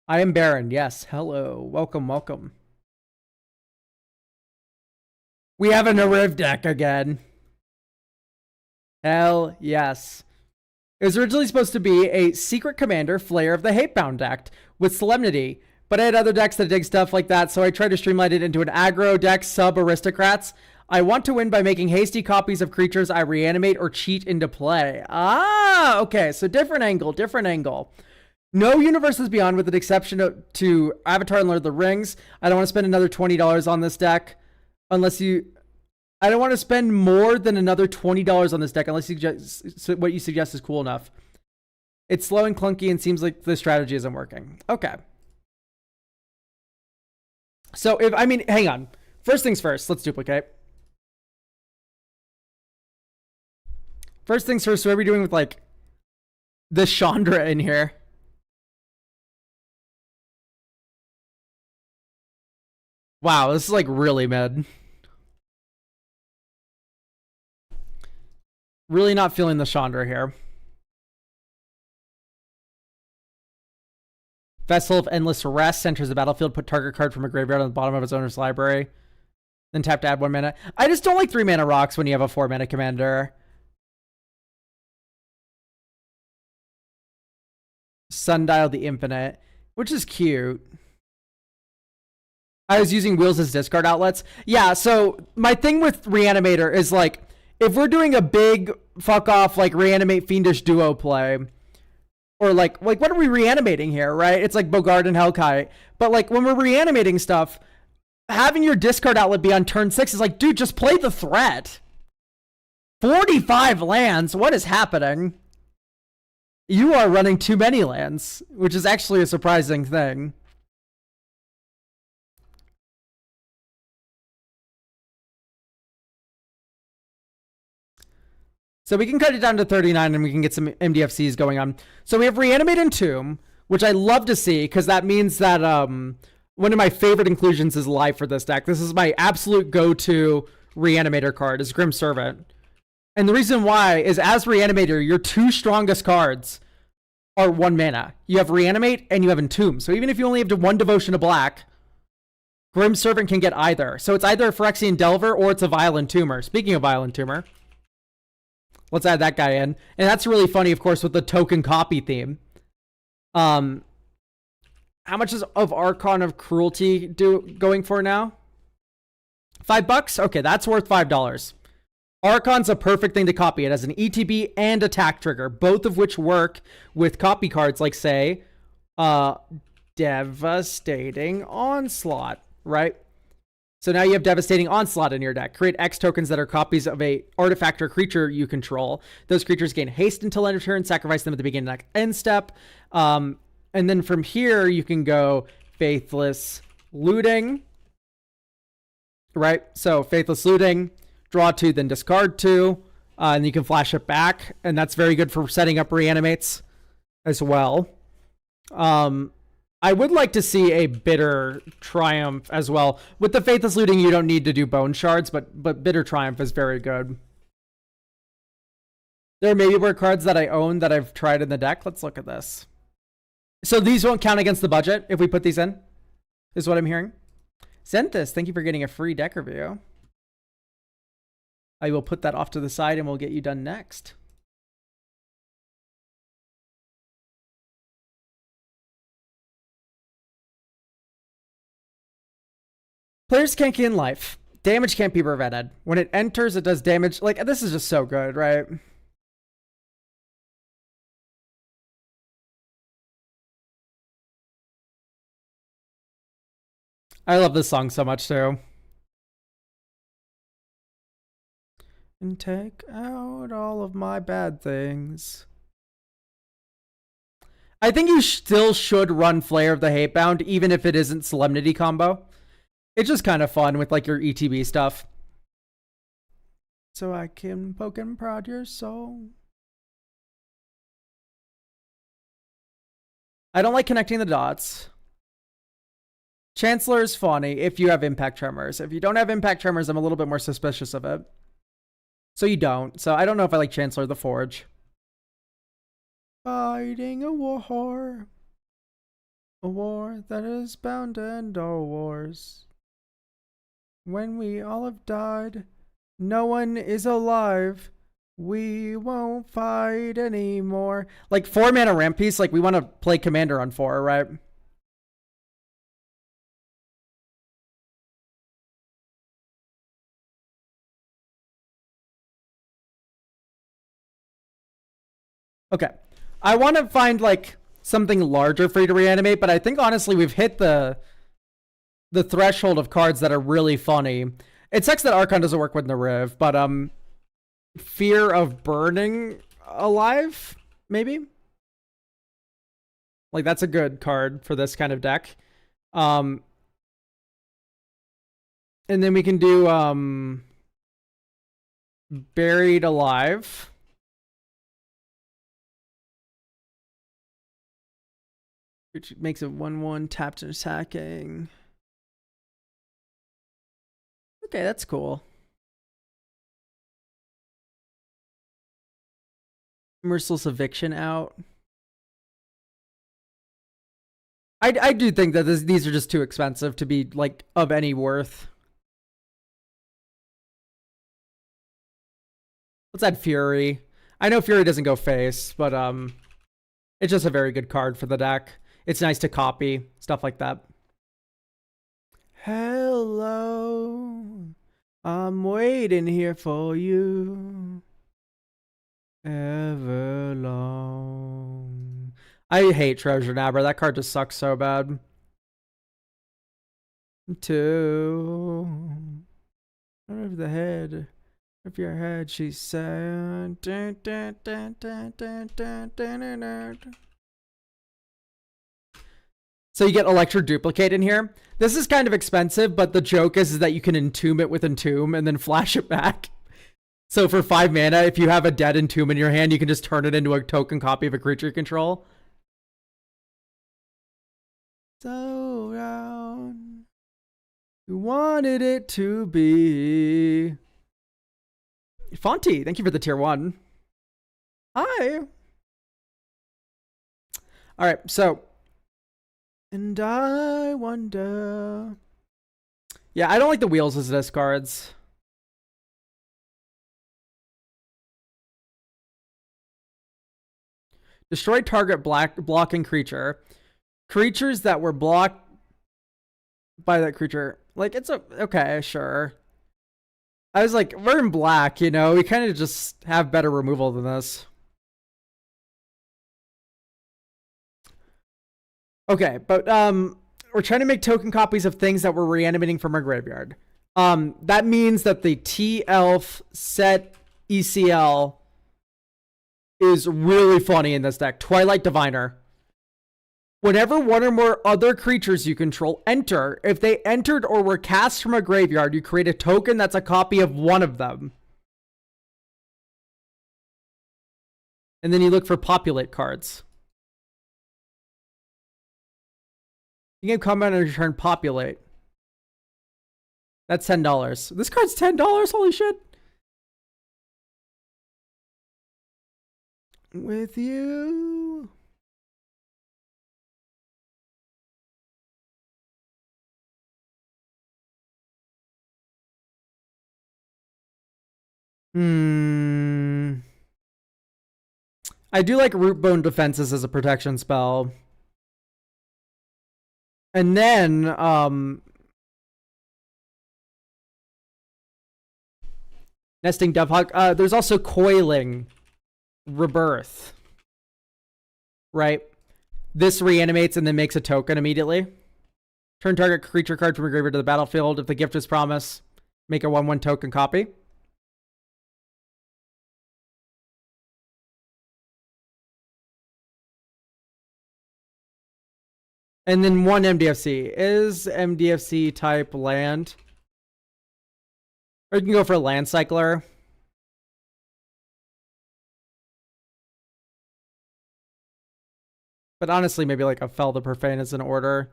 I am Baron. Yes. Hello. Welcome, welcome. We have an Ariv deck again. Hell yes. It was originally supposed to be a Secret Commander Flayer of the Hatebound deck with Solemnity, but I had other decks that dig stuff like that, so I tried to streamline it into an aggro deck sub-aristocrats. I want to win by making hasty copies of creatures I reanimate or cheat into play. Ah, okay, so different angle, different angle. No Universes Beyond, with an exception to Avatar and Lord of the Rings. I don't want to spend another $20 on this deck unless you... I don't want to spend more than another $20 on this deck unless what you suggest is cool enough. It's slow and clunky and seems like the strategy isn't working. Okay. So if, I mean, hang on. First things first, let's duplicate. First things first, what are we doing with like the Chandra in here? Wow, this is like really mid. Really not feeling the Chandra here. Vessel of Endless Rest enters the battlefield. Put target card from a graveyard on the bottom of its owner's library. Then tap to add 1 mana. I just don't like 3 mana rocks when you have a 4 mana commander. Sundial the Infinite, which is cute. I was using wheels as discard outlets. Yeah, so my thing with Reanimator is like, if we're doing a big fuck off like reanimate fiendish duo play, or like what are we reanimating here, right? It's like Bogard and Hellkite. But like when we're reanimating stuff, having your discard outlet be on turn 6 is like, dude, just play the threat. 45 lands, what is happening? You are running too many lands, which is actually a surprising thing. So we can cut it down to 39 and we can get some MDFCs going on. So we have Reanimate and Tomb, which I love to see because that means that one of my favorite inclusions is live for this deck. This is my absolute go-to Reanimator card, is Grim Servant. And the reason why is as Reanimator, your 2 strongest cards are 1 mana. You have Reanimate and you have Entomb. So even if you only have 1 Devotion to Black, Grim Servant can get either. So it's either a Phyrexian Delver or it's a Violent Tumor. Speaking of Violent Tumor, let's add that guy in. And that's really funny, of course, with the token copy theme. How much is of Archon of Cruelty going for now? $5? Okay, that's worth $5. Archon's a perfect thing to copy. It has an ETB and attack trigger, both of which work with copy cards like, say, Devastating Onslaught, right? So now you have Devastating Onslaught in your deck. Create X tokens that are copies of a artifact or creature you control. Those creatures gain haste until end of turn. Sacrifice them at the beginning of the end step. And then from here, you can go Faithless Looting. Right? So Faithless Looting, draw 2, then discard 2. And you can flash it back. And that's very good for setting up Reanimates as well. I would like to see a Bitter Triumph as well. With the Faithless Looting, you don't need to do Bone Shards, but Bitter Triumph is very good. There maybe were cards that I own that I've tried in the deck. Let's look at this. So these won't count against the budget if we put these in, is what I'm hearing. Zenthis, thank you for getting a free deck review. I will put that off to the side and we'll get you done next. Players can't gain life. Damage can't be prevented. When it enters, it does damage. Like, this is just so good, right? I love this song so much, too. And take out all of my bad things. I think you still should run Flare of the Hatebound, even if it isn't Solemnity combo. It's just kind of fun with like your ETB stuff. So I can poke and prod your soul. I don't like connecting the dots. Chancellor is funny if you have Impact Tremors. If you don't have Impact Tremors, I'm a little bit more suspicious of it. So you don't. So I don't know if I like Chancellor of the Forge. Fighting a war. A war that is bound to end all wars. When we all have died, no one is alive. We won't fight anymore. Like 4 mana ramp piece, like we want to play Commander on 4, right? Okay. I want to find like something larger for you to reanimate, but I think honestly we've hit the threshold of cards that are really funny. It sucks that Archon doesn't work with Nariv, but Fear of Burning Alive, maybe? Like that's a good card for this kind of deck. And then we can do Buried Alive. Which makes it 1/1 tapped and attacking. Okay, that's cool. Merciless Eviction out. I do think that these are just too expensive to be like of any worth. Let's add Fury. I know Fury doesn't go face, but it's just a very good card for the deck. It's nice to copy, stuff like that. Hello, I'm waiting here for you. Everlong. I hate Treasure Nabber. That card just sucks so bad. 2. Over the head of your head, she said. Dun, dun, dun, dun, dun, dun, dun, dun, dun. So you get Electro Duplicate in here. This is kind of expensive, but the joke is that you can entomb it with Entomb and then flash it back. So for 5 mana, if you have a dead Entomb in your hand, you can just turn it into a token copy of a creature you control. So round, you wanted it to be. Fonty, thank you for the tier 1. Hi. All right, so. And I wonder. Yeah, I don't like the wheels as discards. Destroy target blocking creature. Creatures that were blocked by that creature. Like, it's okay, sure. I was like, we're in black, you know? We kind of just have better removal than this. Okay, but we're trying to make token copies of things that we're reanimating from our graveyard. That means that the T-Elf set ECL is really funny in this deck. Twilight Diviner. Whenever one or more other creatures you control enter, if they entered or were cast from a graveyard, you create a token that's a copy of one of them. And then you look for populate cards. You can comment on your turn, populate. That's $10. This card's $10? Holy shit. With you. I do like Root Bone Defenses as a protection spell. And then, Nesting Dovehawk. There's also Coiling Rebirth. Right? This reanimates and then makes a token immediately. Turn target creature card from your graveyard to the battlefield. If the gift is promise, make a 1/1 token copy. And then 1 MDFC. Is MDFC type land? Or you can go for a land cycler. But honestly, maybe like a Fel the Profane is in order.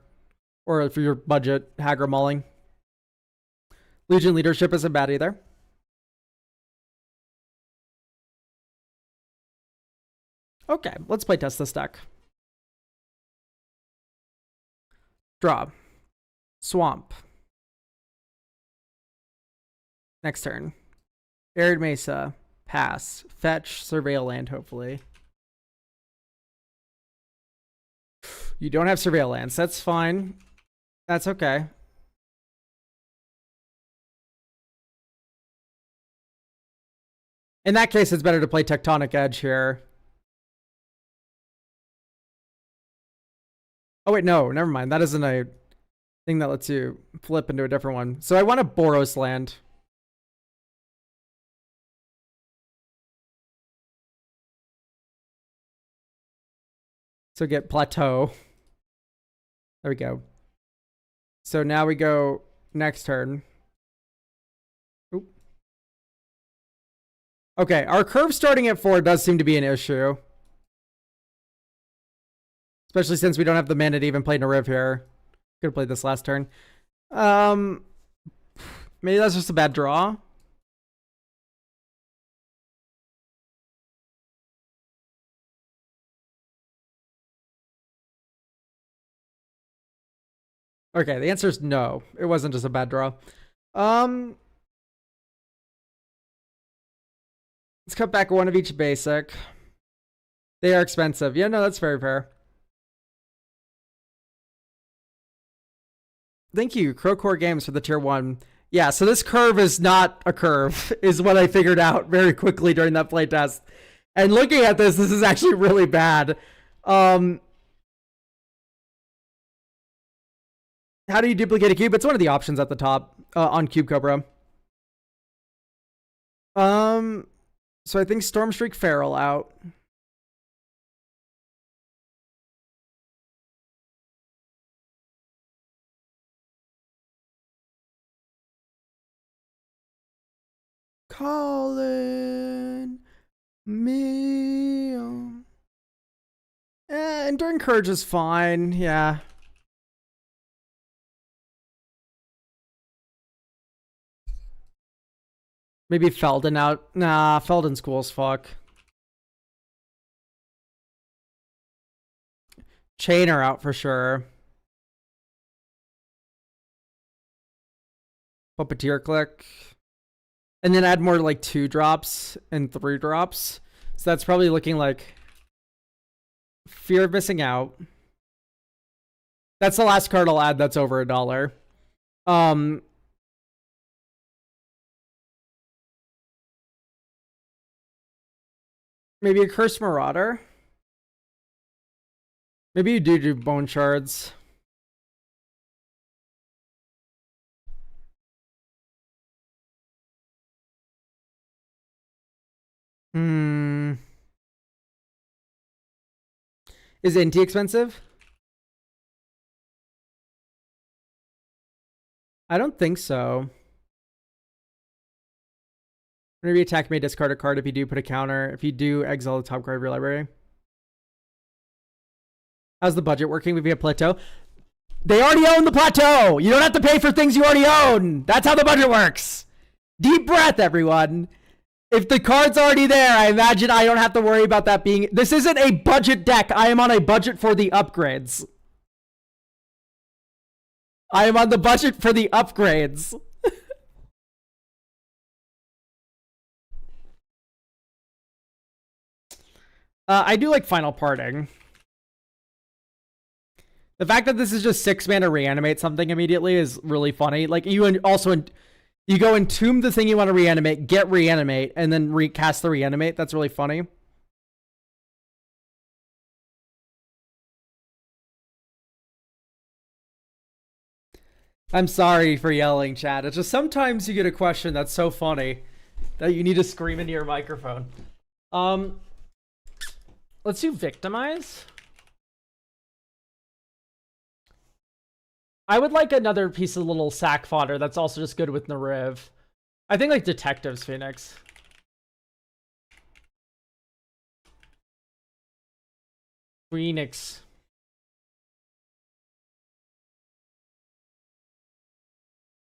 Or for your budget, Hagra Mulling. Legion Leadership isn't bad either. Okay, let's play test this deck. Draw. Swamp. Next turn. Arid Mesa. Pass. Fetch. Surveil land, hopefully. You don't have Surveil lands. That's fine. That's okay. In that case, it's better to play Tectonic Edge here. Oh, wait, no. Never mind. That isn't a thing that lets you flip into a different one. So I want a Boros land. So get Plateau. There we go. So now we go next turn. Oop. Okay, our curve starting at 4 does seem to be an issue. Especially since we don't have the mana to even play Nariv here. Could have played this last turn. Maybe that's just a bad draw. Okay, the answer is no. It wasn't just a bad draw. Let's cut back one of each basic. They are expensive. Yeah, no, that's very fair. Thank you, Crowcore Games, for the tier 1. Yeah, so this curve is not a curve, is what I figured out very quickly during that playtest. And looking at this is actually really bad. How do you duplicate a cube? It's one of the options at the top on Cube Cobra. So I think Stormstreak Feral out. Calling me. Enduring Courage is fine. Yeah. Maybe Felden out. Nah, Felden's cool as fuck. Chainer out for sure. Puppeteer click. And then add more like 2 drops and 3 drops. So that's probably looking like Fear of Missing Out. That's the last card I'll add that's over $1. Maybe a Curse Marauder. Maybe you do Bone Shards. Hmm. Is NT expensive? I don't think so. Whenever you attack, may discard a card if you do put a counter. If you do, exile the top card of your library. How's the budget working with a plateau? They already own the plateau. You don't have to pay for things you already own. That's how the budget works. Deep breath, everyone. If the card's already there, I imagine I don't have to worry about that being... This isn't a budget deck. I am on a budget for the upgrades. I am on the budget for the upgrades. I do like Final Parting. The fact that this is just 6 mana reanimate something immediately is really funny. Like, you also... You go entomb the thing you want to reanimate, get reanimate, and then recast the reanimate. That's really funny. I'm sorry for yelling, chat. It's just sometimes you get a question that's so funny that you need to scream into your microphone. Let's do Victimize. I would like another piece of little sack fodder that's also just good with Nariv. I think like Detectives Phoenix. Phoenix.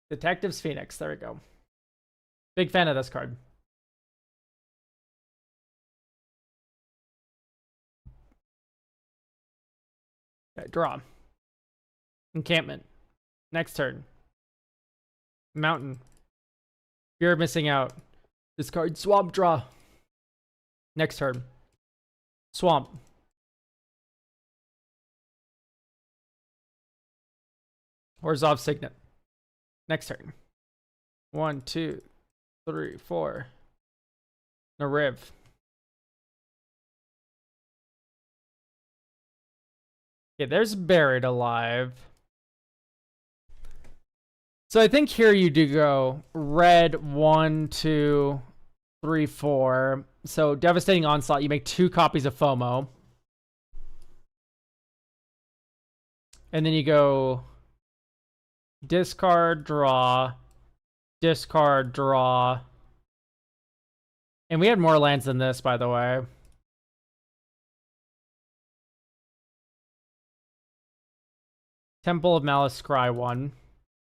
Detectives Phoenix. There we go. Big fan of this card. Okay, draw. Encampment. Next turn. Mountain. You're missing out. Discard Swamp, draw. Next turn. Swamp. Orzhov Signet. Next turn. 1, 2, 3, 4. Nariv. Okay, there's Buried Alive. So I think here you do go red 1, 2, 3, 4. So Devastating Onslaught, you make 2 copies of FOMO. And then you go discard, draw, discard, draw. And we had more lands than this, by the way. Temple of Malice Scry 1.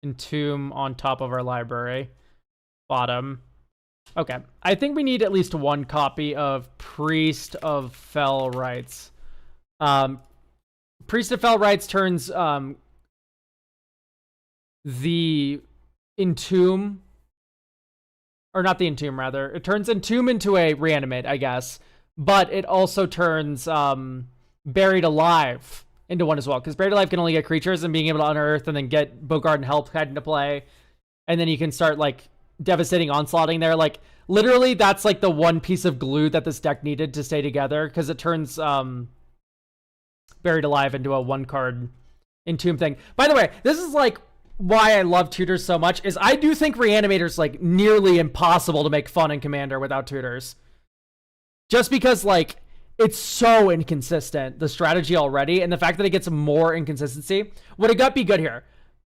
Entomb on top of our library. Bottom. Okay. I think we need at least 1 copy of Priest of Fell Rites. Priest of Fell Rites turns the Entomb, or not the Entomb, rather. It turns Entomb into a Reanimate, I guess. But it also turns Buried Alive into one as well, because Buried Alive can only get creatures, and being able to unearth and then get Bogard and Help head into play, and then you can start like Devastating Onslaughting there. Like literally, that's like the one piece of glue that this deck needed to stay together, because it turns Buried Alive into a 1-card Entomb thing. By the way, this is like why I love tutors so much. Is I do think Reanimator's like nearly impossible to make fun in Commander without tutors, just because like it's so inconsistent, the strategy already, and the fact that it gets more inconsistency. Would a gut be good here?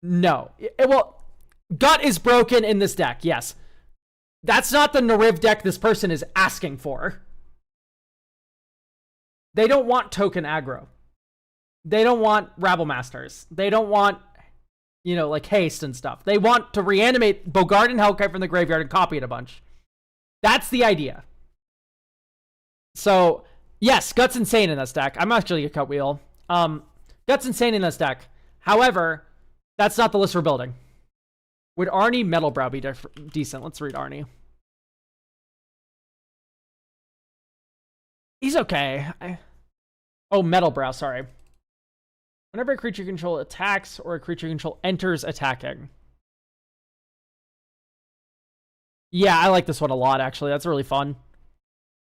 No. Well, gut is broken in this deck, yes. That's not the Nariv deck this person is asking for. They don't want token aggro. They don't want Rabble Masters. They don't want, you know, like haste and stuff. They want to reanimate Bogard and Hellkite from the graveyard and copy it a bunch. That's the idea. So... yes, Gut's insane in this deck. I'm actually a cut wheel. Gut's insane in this deck. However, that's not the list we're building. Would Arnie Metalbrow be decent? Let's read Arnie. He's okay. Oh, Metalbrow, sorry. Whenever a creature you control attacks or a creature you control enters attacking. Yeah, I like this one a lot, actually. That's really fun.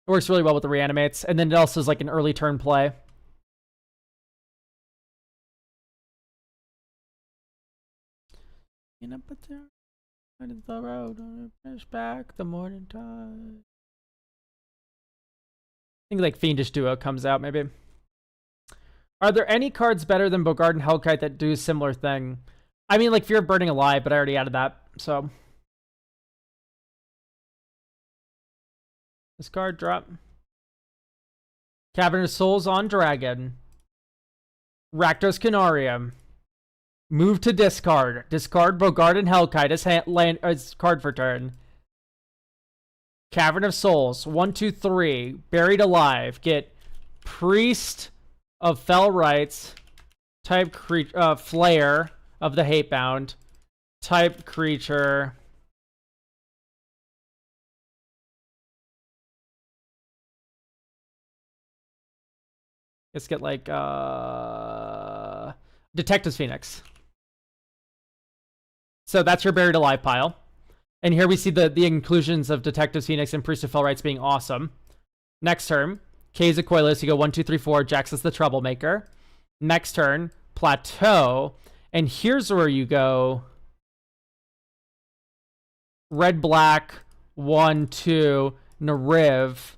It works really well with the reanimates, and then it also is like an early turn play. In up there, the road on a back the morning tide. think like Fiendish Duo comes out maybe. Are there any cards better than Boggart and Hellkite that do a similar thing? I mean, like Fear of Burning Alive, but I already added that, so. This card drop. Cavern of Souls on Dragon. Rakdos Canarium. Move to discard. Discard Boggart and Hellkite as card for turn. Cavern of Souls. 1, 2, 3. Buried Alive. Get Priest of Fell Rites. Type Flare of the Hatebound. Type creature. Let's get like Detectives Phoenix. So that's your Buried Alive pile. And here we see the inclusions of Detectives Phoenix and Priest of Fell Rites being awesome. Next turn, Kays of Koilos. You go 1, 2, 3, 4. Jaxus the Troublemaker. Next turn, Plateau. And here's where you go red, black, 1, 2, Nariv.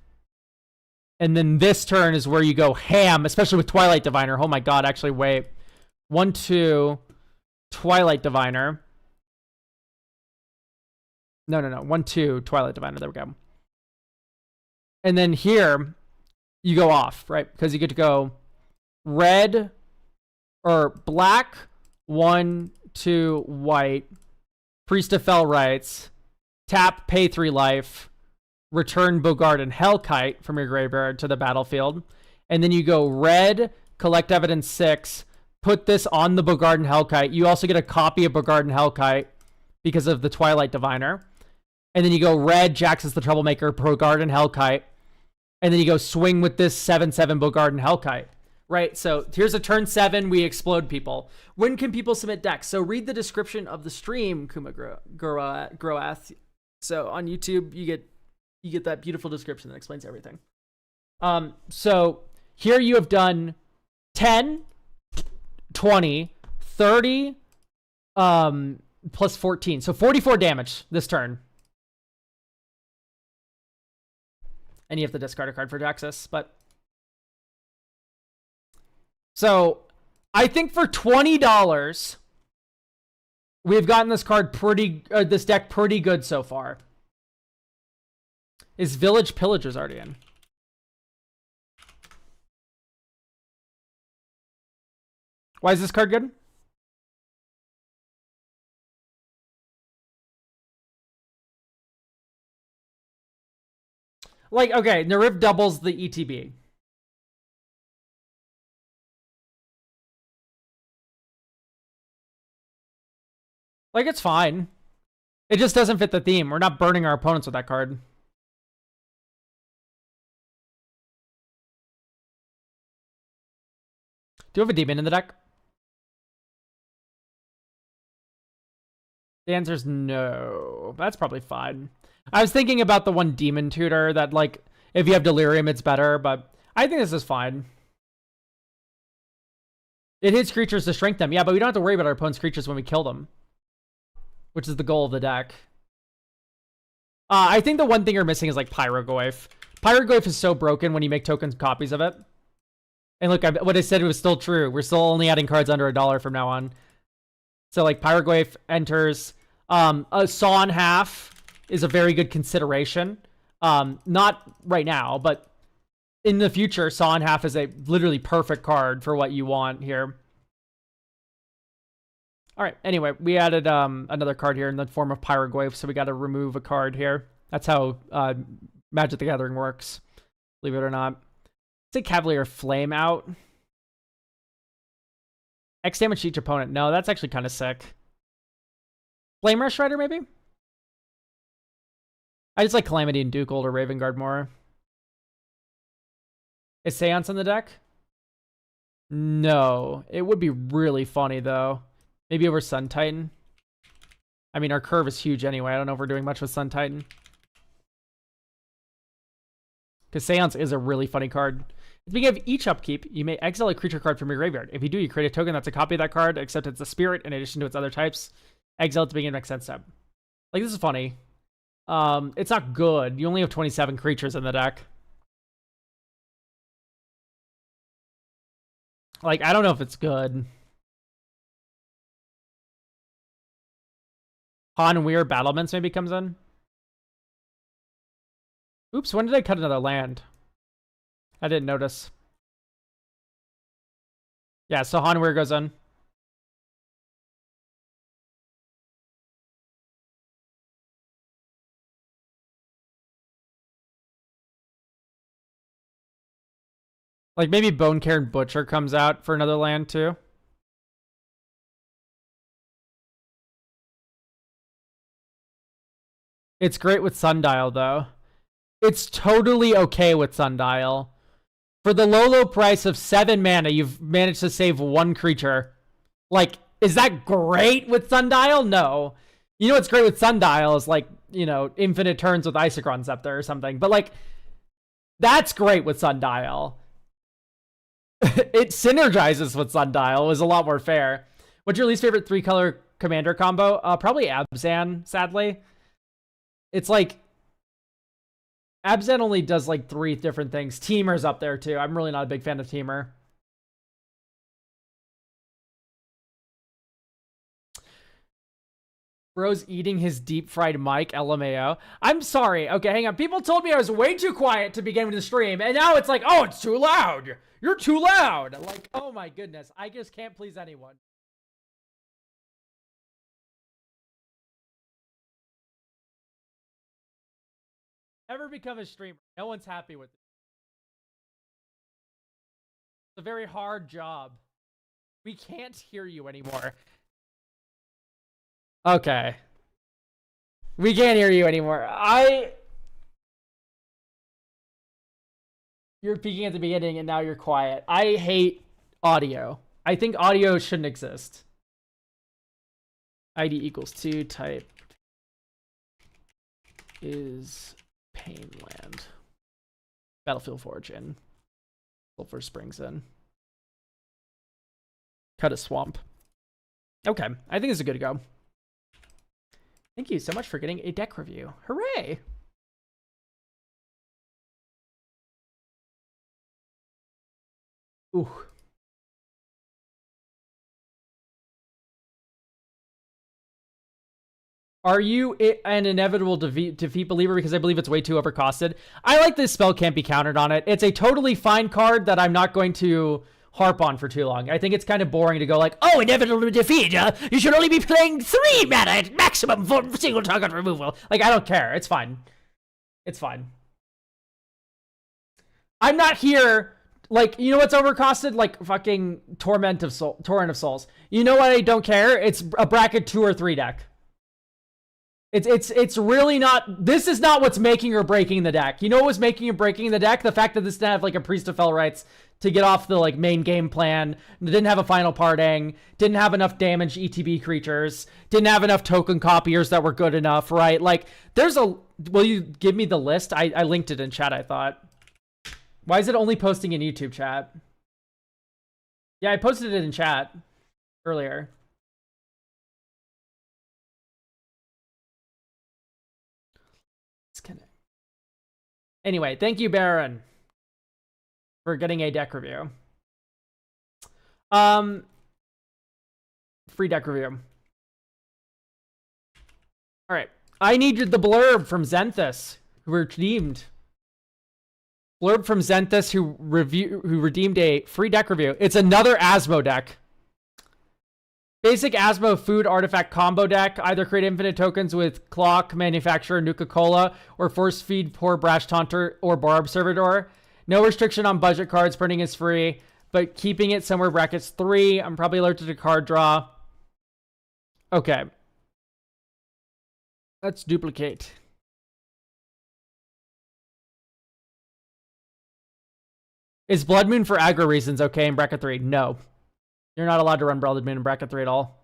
And then this turn is where you go ham, especially with Twilight Diviner. Oh my god, actually, wait. 1, 2, Twilight Diviner. No. 1, 2, Twilight Diviner. There we go. And then here, you go off, right? Because you get to go red or black, 1, 2, white, Priest of Fell Rites, tap, pay 3 life, return Boggart and Hellkite from your graveyard to the battlefield. And then you go red, collect evidence 6, put this on the Boggart and Hellkite. You also get a copy of Boggart and Hellkite because of the Twilight Diviner. And then you go red, Jaxus the Troublemaker, Boggart and Hellkite. And then you go swing with this 7/7 Boggart and Hellkite. Right, so here's a turn 7, we explode people. When can people submit decks? So read the description of the stream, Kuma Groath. So on YouTube, you get that beautiful description that explains everything. So here you have done 10, 20, 30, plus 14. So 44 damage this turn. And you have to discard a card for Jaxus, but... So, I think for $20, we've gotten this this deck pretty good so far. Is Village Pillagers already in? Why is this card good? Like, okay, Nariv doubles the ETB. Like, it's fine. It just doesn't fit the theme. We're not burning our opponents with that card. Do you have a demon in the deck? The answer is no. That's probably fine. I was thinking about the one demon tutor that, like, if you have delirium, it's better, but I think this is fine. It hits creatures to shrink them. Yeah, but we don't have to worry about our opponent's creatures when we kill them, which is the goal of the deck. I think the one thing you're missing is, like, Pyrogoyf. Pyrogoyf is so broken when you make token copies of it. And look, what I said was still true. We're still only adding cards under $1 from now on. So, like, Pyrogoyf enters. A Saw in Half is a very good consideration. Not right now, but in the future, Saw in Half is a literally perfect card for what you want here. All right, anyway, we added another card here in the form of Pyrogoyf, so we got to remove a card here. That's how Magic the Gathering works, believe it or not. Say Cavalier Flame out. X damage each opponent. No, that's actually kind of sick. Flame Rush Rider, maybe? I just like Calamity and Duke or Raven Guard more. Is Seance in the deck? No. It would be really funny, though. Maybe over Sun Titan. I mean, our curve is huge anyway. I don't know if we're doing much with Sun Titan. Because Seance is a really funny card. At the beginning of each upkeep, you may exile a creature card from your graveyard. If you do, you create a token that's a copy of that card, except it's a spirit in addition to its other types. Exile at the beginning of next end step. Like, this is funny. It's not good. You only have 27 creatures in the deck. Like, I don't know if it's good. Han Weir Battlements maybe comes in. Oops, when did I cut another land? I didn't notice. Yeah, so Han Weir goes in. Like, maybe Bone Cairn Butcher comes out for another land, too. It's great with Sundial, though. It's totally okay with Sundial. For the low price of 7 mana, you've managed to save 1 creature. Like, is that great with Sundial? No. You know what's great with Sundial is, like, you know, infinite turns with Isochron Scepter or something. But, like, that's great with Sundial. It synergizes with Sundial. Is a lot more fair. What's your least favorite 3-color commander combo? Probably Abzan, sadly. It's like Abzan only does like 3 different things. Teamer's up there too. I'm really not a big fan of Teamer. Bro's eating his deep fried mic, LMAO. I'm sorry. Okay, hang on. People told me I was way too quiet to begin with the stream, and now it's like, oh, it's too loud. You're too loud. Like, oh my goodness. I just can't please anyone. Never become a streamer. No one's happy with it. It's a very hard job. We can't hear you anymore. Okay. We can't hear you anymore. You're peeking at the beginning and now you're quiet. I hate audio. I think audio shouldn't exist. ID equals 2, type is Painland. Battlefield Forge in. Sulfur Springs in. Cut a swamp. Okay, I think it's a good to go. Thank you so much for getting a deck review. Hooray! Ooh. Are you an inevitable defeat believer because I believe it's way too overcosted? I like this spell can't be countered on it. It's a totally fine card that I'm not going to harp on for too long. I think it's kind of boring to go like, oh, inevitable defeat. You should only be playing 3 mana at maximum for single target removal. Like, I don't care. It's fine. It's fine. I'm not here. Like, you know what's overcosted? Like fucking Torrent of Souls. You know what? I don't care. It's a bracket 2 or 3 deck. It's really not. This is not what's making or breaking the deck. You know what was making or breaking the deck? The fact that this didn't have like a Priest of Felrites to get off the like main game plan. Didn't have a final parting. Didn't have enough damage ETB creatures. Didn't have enough token copiers that were good enough, right? Like there's a. Will you give me the list? I linked it in chat. I thought. Why is it only posting in YouTube chat? Yeah, I posted it in chat earlier. Anyway, thank you, Baron, for getting a deck review. Free deck review. All right. I needed the blurb from Zenthus, who redeemed. Blurb from Zenthus, who redeemed a free deck review. It's another Asmo deck. Basic Asmo food artifact combo deck. Either create infinite tokens with Clock, Manufacturer, Nuka-Cola, or force feed Poor Brash Taunter or Barb Servitor. No restriction on budget cards. Printing is free, but keeping it somewhere brackets 3. I'm probably allergic to card draw. Okay. Let's duplicate. Is Blood Moon for aggro reasons okay in bracket 3? No. You're not allowed to run Blood Moon in bracket 3 at all.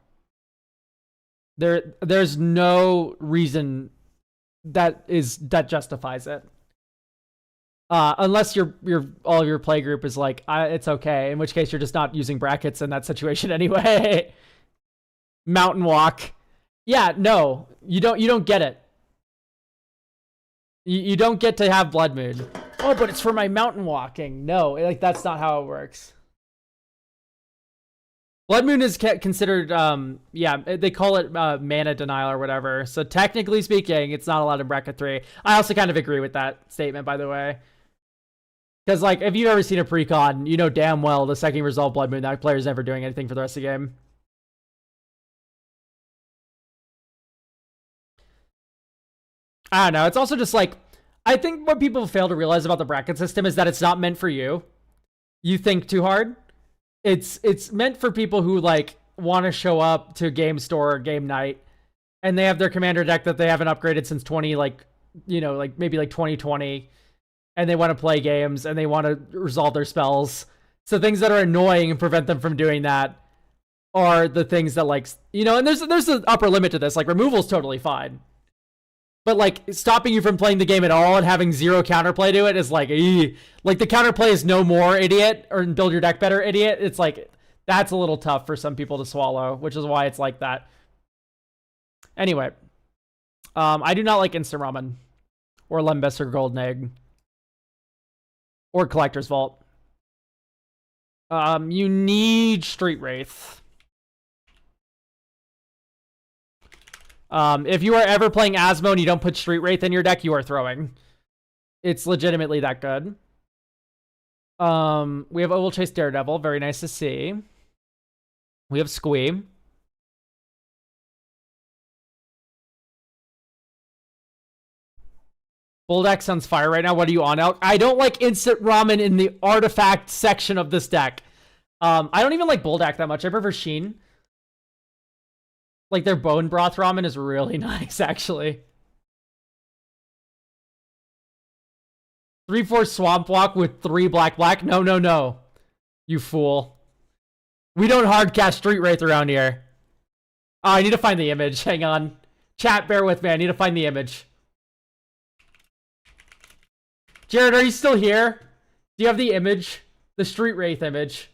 There's no reason that justifies it. Unless all of your play group is like, it's okay, in which case you're just not using brackets in that situation anyway. Mountain Walk. Yeah, no. You don't get it. You don't get to have Blood Moon. Oh, but it's for my mountain walking. No, like that's not how it works. Blood Moon is considered, yeah, they call it mana denial or whatever. So technically speaking, it's not allowed in bracket 3. I also kind of agree with that statement, by the way. Because, like, if you've ever seen a precon, you know damn well the second you resolve Blood Moon, that player's never doing anything for the rest of the game. I don't know. It's also just like, I think what people fail to realize about the bracket system is that it's not meant for you. You think too hard. It's meant for people who like want to show up to game store or game night and they have their commander deck that they haven't upgraded since 20 like, you know, like maybe like 2020, and they want to play games and they want to resolve their spells. So things that are annoying and prevent them from doing that are the things that, like, you know, and there's an upper limit to this. Like, removal's totally fine. But, like, stopping you from playing the game at all and having zero counterplay to it is like, like, the counterplay is no more, idiot, or build your deck better, idiot. It's like, that's a little tough for some people to swallow, which is why it's like that. Anyway, I do not like Instant Ramen, or Lembas, or Golden Egg, or Collector's Vault. You need Street Wraith. If you are ever playing Asmo and you don't put Street Wraith in your deck, you are throwing. It's legitimately that good. We have Oval Chase Daredevil. Very nice to see. We have Squee. Buldak sounds fire right now. What are you on out? I don't like Instant Ramen in the artifact section of this deck. I don't even like Buldak that much. I prefer Sheen. Like, their bone broth ramen is really nice, actually. 3/4 Swamp Walk with 3 black. No, no, no. You fool. We don't hardcast Street Wraith around here. Oh, I need to find the image. Hang on. Chat, bear with me. I need to find the image. Jared, are you still here? Do you have the image? The Street Wraith image.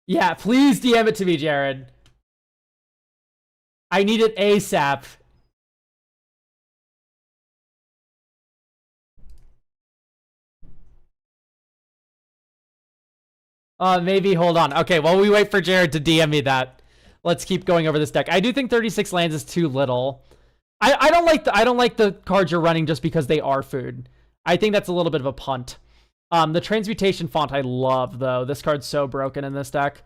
Yeah, please DM it to me, Jared. I need it ASAP. Maybe hold on. Okay, while we wait for Jared to DM me that, let's keep going over this deck. I do think 36 lands is too little. I don't like the cards you're running just because they are food. I think that's a little bit of a punt. The Transmutation Font I love, though. This card's so broken in this deck.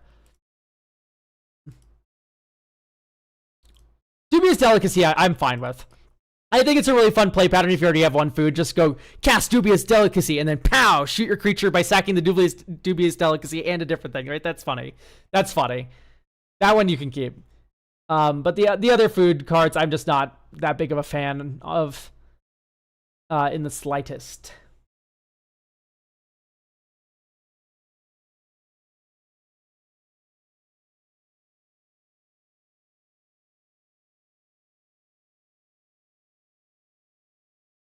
Dubious Delicacy, I'm fine with. I think it's a really fun play pattern if you already have one food. Just go cast Dubious Delicacy and then pow! Shoot your creature by sacking the Dubious Delicacy and a different thing, right? That's funny. That's funny. That one you can keep. But the other food cards, I'm just not that big of a fan of in the slightest.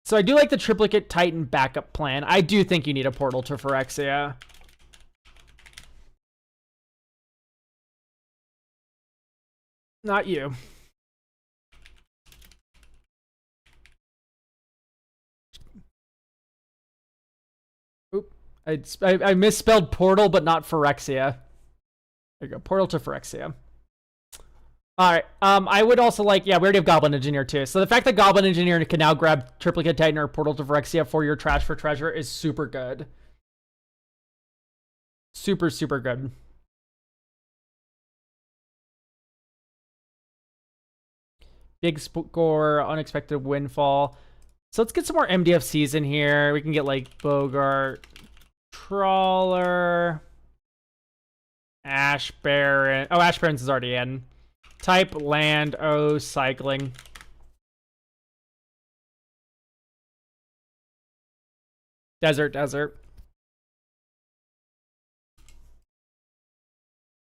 So I do like the Triplicate Titan backup plan. I do think you need a Portal to Phyrexia. Not you. Oop. I misspelled Portal, but not Phyrexia. There you go. Portal to Phyrexia. Alright, I would also like, yeah, we already have Goblin Engineer too. So the fact that Goblin Engineer can now grab Triplicate Titan or Portal to Phyrexia for your Trash for Treasure is super good. Super, super good. Big score, Unexpected Windfall. So let's get some more MDFCs in here. We can get like Bogart, Trawler, Ash Baron. Oh, Ash Barons is already in. Type land, cycling. Desert. There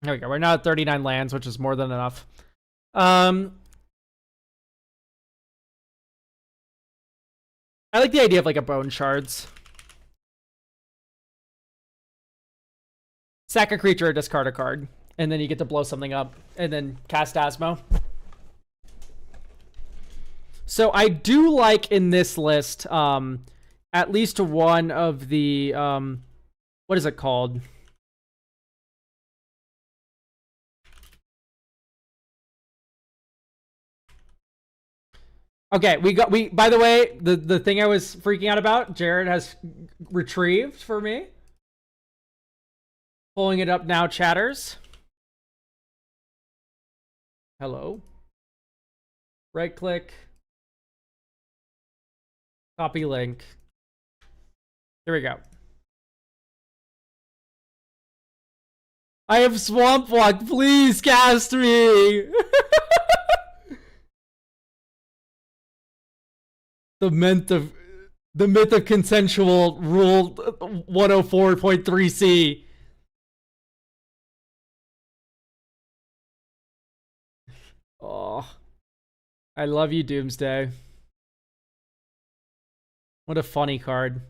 we go. We're now at 39 lands, which is more than enough. I like the idea of like a Bone Shards. Sack a creature or discard a card. And then you get to blow something up and then cast Asmo. So I do like in this list, at least one of the, what is it called? Okay, by the way, the thing I was freaking out about, Jared has retrieved for me. Pulling it up now, chatters. Hello. Right click. Copy link. Here we go. I have Swamp Walk. Please cast me. The myth of consensual rule 104.3c. Oh, I love you, Doomsday. What a funny card.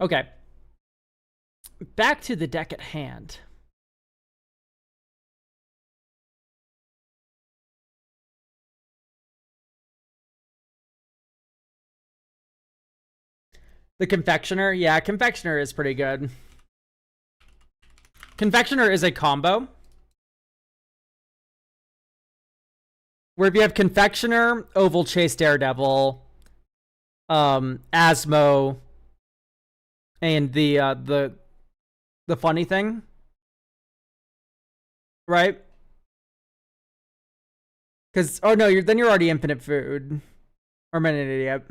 Okay. Back to the deck at hand. The Confectioner? Yeah, Confectioner is pretty good. Confectioner is a combo where if you have Confectioner, Oval Chase Daredevil, Asmo, and the funny thing, right? Because no, you're already infinite food, or I'm an idiot.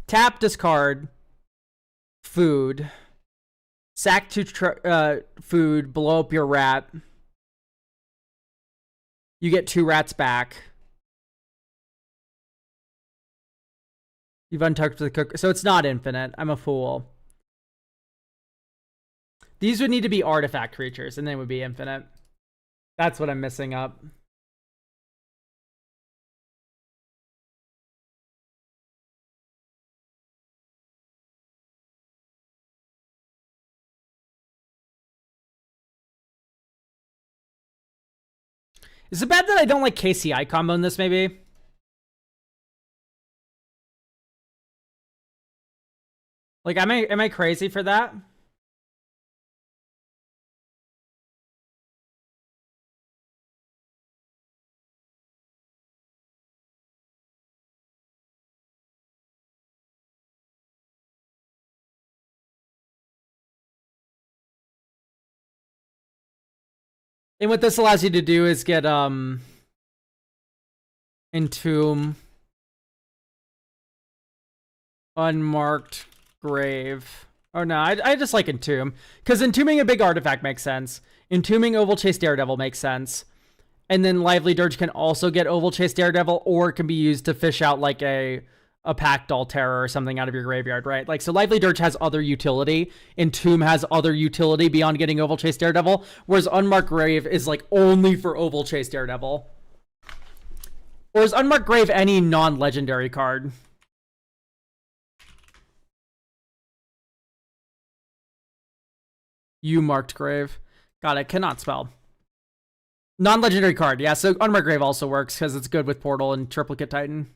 Tap, discard, food, sack to food, blow up your rat. You get 2 rats back. You've untucked the cook, so it's not infinite. I'm a fool. These would need to be artifact creatures, and they would be infinite. That's what I'm missing up. Is it bad that I don't like KCI combo in this, maybe? Like, am I crazy for that? And what this allows you to do is get Entomb, Unmarked Grave. Oh no, I just like Entomb. Because Entombing a big artifact makes sense. Entombing Oval Chase Daredevil makes sense. And then Lively Dirge can also get Oval Chase Daredevil, or it can be used to fish out like a Packdoll Terror or something out of your graveyard, right? Like, so Lively Dirge has other utility. Entomb has other utility beyond getting Oval Chase Daredevil, whereas Unmarked Grave is like only for Oval Chase Daredevil. Or is Unmarked Grave any non-legendary card? You marked Grave. God, I cannot spell. Non-legendary card, yeah, so Unmarked Grave also works because it's good with Portal and Triplicate Titan.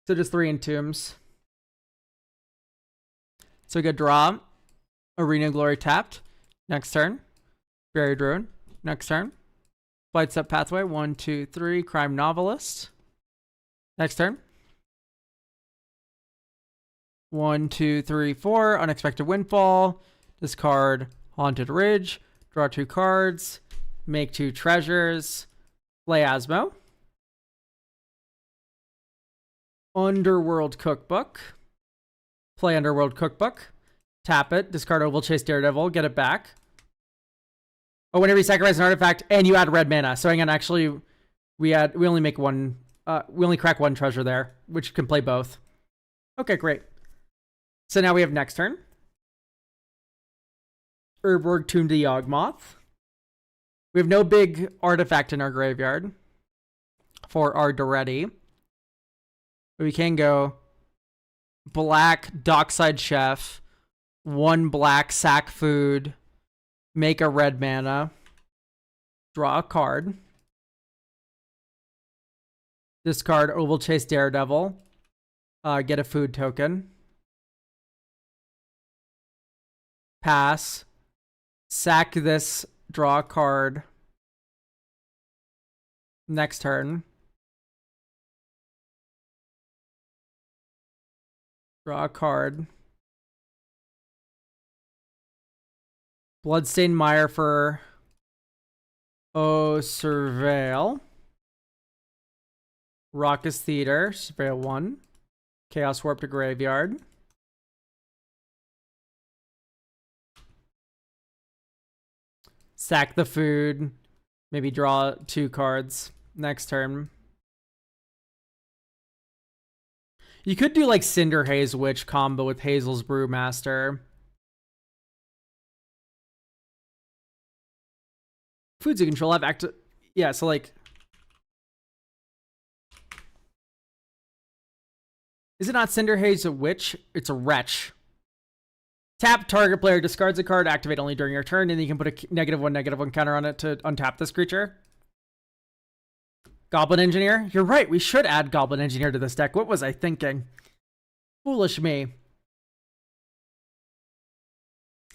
So just 3 Entombs. So we get draw. Arena Glory tapped. Next turn. Buried Ruin. Next turn. Flight Step Pathway. 1, 2, 3. Crime Novelist. Next turn. 1, 2, 3, 4. Unexpected Windfall. Discard Haunted Ridge. Draw 2 cards. Make 2 treasures. Play Asmo. Underworld Cookbook. Play Underworld Cookbook. Tap it. Discard Oval Chase Daredevil. Get it back. Oh, whenever you sacrifice an artifact and you add red mana. So hang on, actually, we only make one. We only crack 1 treasure there, which can play both. Okay, great. So now we have next turn. Urborg Tomb to Yawgmoth. We have no big artifact in our graveyard for our Doretti. But we can go black Dockside Chef, 1 black sack food, make a red mana, draw a card, Discard Oval Chase Daredevil. Get a food token. Pass. Sack this. Draw a card. Next turn. Draw a card. Bloodstained Mire for Surveil. Raucous Theater, Surveil 1. Chaos Warp to Graveyard. Sack the food. Maybe draw 2 cards next turn. You could do like Cinder Haze Witch combo with Hazel's Brewmaster. Foods you control have active. Yeah, so like. Is it not Cinder Haze a Witch? It's a Wretch. Tap, target player discards a card, activate only during your turn, and then you can put a -1/-1 counter on it to untap this creature. Goblin Engineer? You're right, we should add Goblin Engineer to this deck. What was I thinking? Foolish me.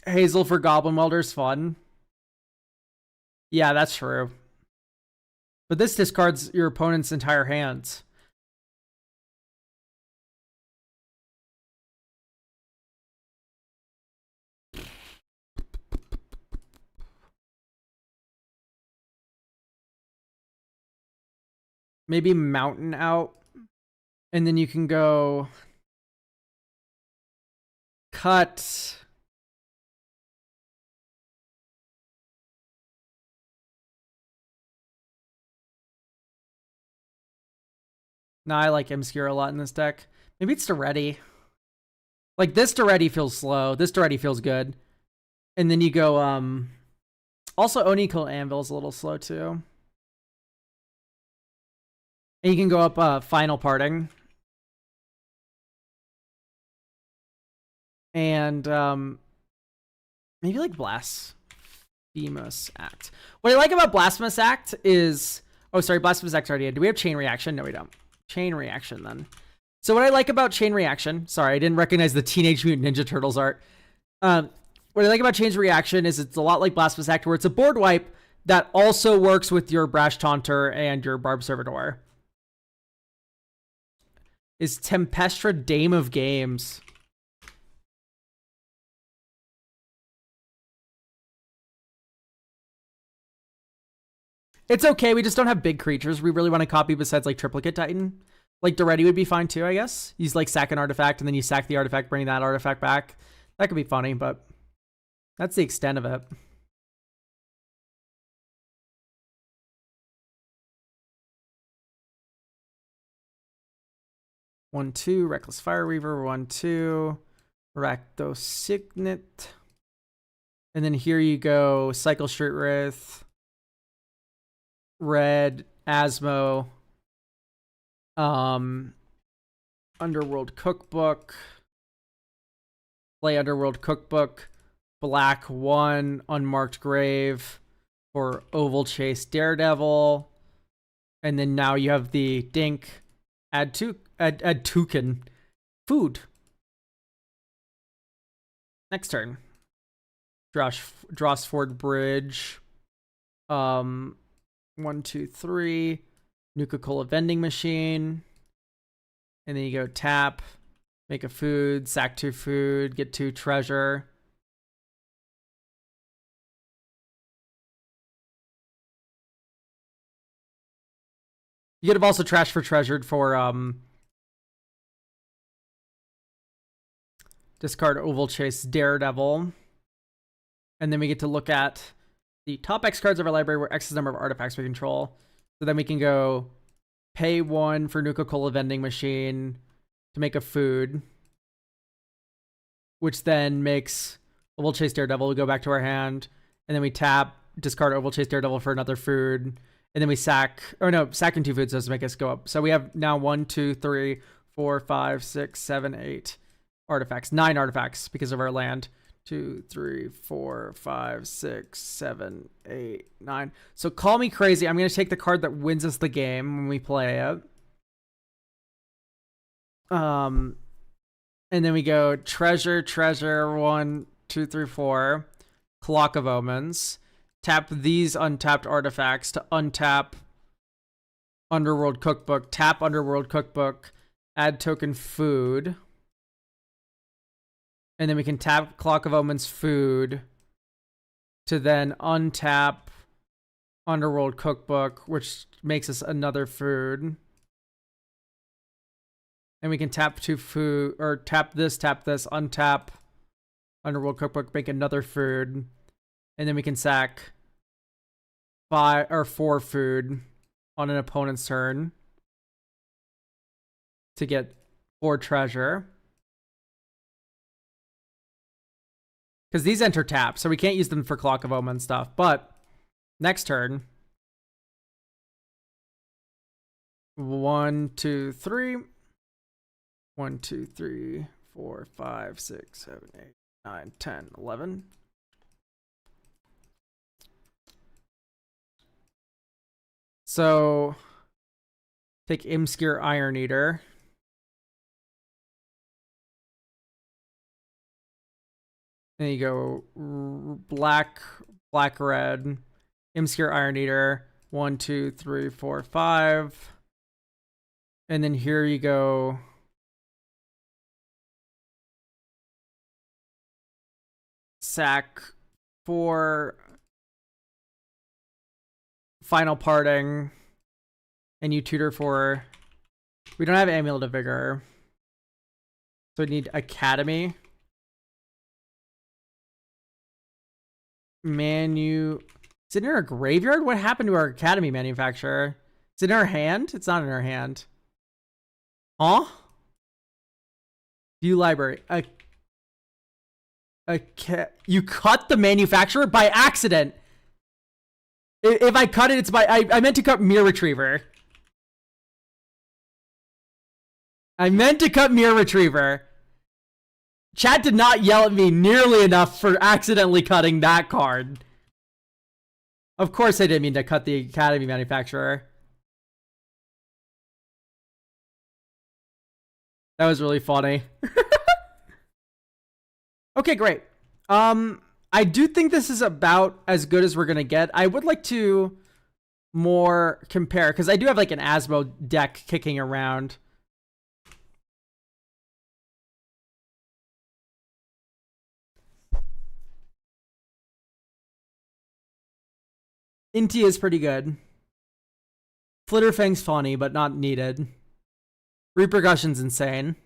Hazel for Goblin Welder's fun. Yeah, that's true. But this discards your opponent's entire hands. Maybe Mountain out. And then you can go cut. Nah, I like Imscure a lot in this deck. Maybe it's Daretti. Like this Daretti feels slow. This Daretti feels good. And then you go also Onico Anvil's a little slow too. And you can go up Final Parting. And maybe like Blasphemous Act. What I like about Blasphemous Act is... Oh, sorry, Blasphemous Act already. Do we have Chain Reaction? No, we don't. Chain Reaction then. So what I like about Chain Reaction... Sorry, I didn't recognize the Teenage Mutant Ninja Turtles art. What I like about Chain Reaction is it's a lot like Blasphemous Act, where it's a board wipe that also works with your Brash Taunter and your Barb Servitor. Is Tempestra Dame of Games. It's okay, we just don't have big creatures we really want to copy besides like Triplicate Titan. Like Daretti would be fine too, I guess. You like sack an artifact and then you sack the artifact, bring that artifact back. That could be funny, but that's the extent of it. One, two, Reckless Fire Weaver, 1/2, Rakdos Signet. And then here you go, Cycle Street Wraith, red, Asmo, Underworld Cookbook, play Underworld Cookbook, black 1, Unmarked Grave for Oval Chase Daredevil. And then now you have the Dink, add token, food. Next turn. Drossford Bridge. 1, 2, 3. Nuka-Cola Vending Machine. And then you go tap, make a food, sack 2 food, get 2 treasure. You could have also trash for treasured for discard Oval Chase Daredevil. And then we get to look at the top X cards of our library where X is the number of artifacts we control. So then we can go pay 1 for Nuka-Cola Vending Machine to make a food, which then makes Oval Chase Daredevil. We go back to our hand, and then we tap, discard Oval Chase Daredevil for another food, and then we sack, or no, sacking 2 foods does make us go up. So we have now 1, 2, 3, 4, 5, 6, 7, 8 artifacts. 9 artifacts because of our land. 2, 3, 4, 5, 6, 7, 8, 9. So call me crazy. I'm going to take the card that wins us the game when we play it. And then we go treasure, 1, 2, 3, 4. Clock of Omens. Tap these untapped artifacts to untap Underworld Cookbook. Tap Underworld Cookbook. Add token food. And then we can tap Clock of Omens food to then untap Underworld Cookbook, which makes us another food. And we can tap 2 food, or tap this, untap Underworld Cookbook, make another food. And then we can sack 5 or 4 food on an opponent's turn to get 4 treasure. Because these enter tap, so we can't use them for Clock of Omen stuff. But next turn, 1, 2, 3. 1, 2, 3, 4, 5, 6, 7, 8, 9, 10, 11. So take Imskir Iron Eater. And you go black, red, Imskir Iron Eater, 1, 2, 3, 4, 5. And then here you go sack 4 Final Parting, and you tutor for. We don't have Amulet of Vigor, so we need Academy. Is it in our graveyard? What happened to our Academy manufacturer? Is it in our hand? It's not in our hand. Huh? View library. You cut the manufacturer by accident. If I cut it, it's by I meant to cut Mirror Retriever. Chat did not yell at me nearly enough for accidentally cutting that card. Of course I didn't mean to cut the Academy manufacturer. That was really funny. Okay, great. I do think this is about as good as we're gonna get. I would like to more compare, because I do have like an Asmo deck kicking around. Inti is pretty good. Flitterfang's funny, but not needed. Repercussion's insane.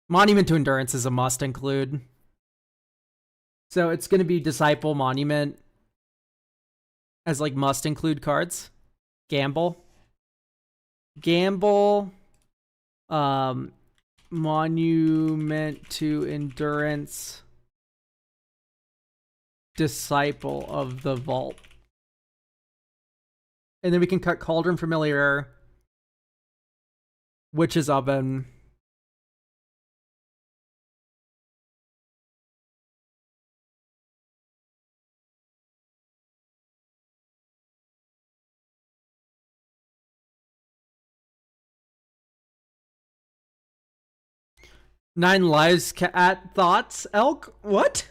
Monument to Endurance is a must include. So it's going to be Disciple, Monument as like must include cards. Gamble, Monument to Endurance, Disciple of the Vault. And then we can cut Cauldron Familiar, Witch's Oven. Nine Lives Cat Thoughts Elk? What?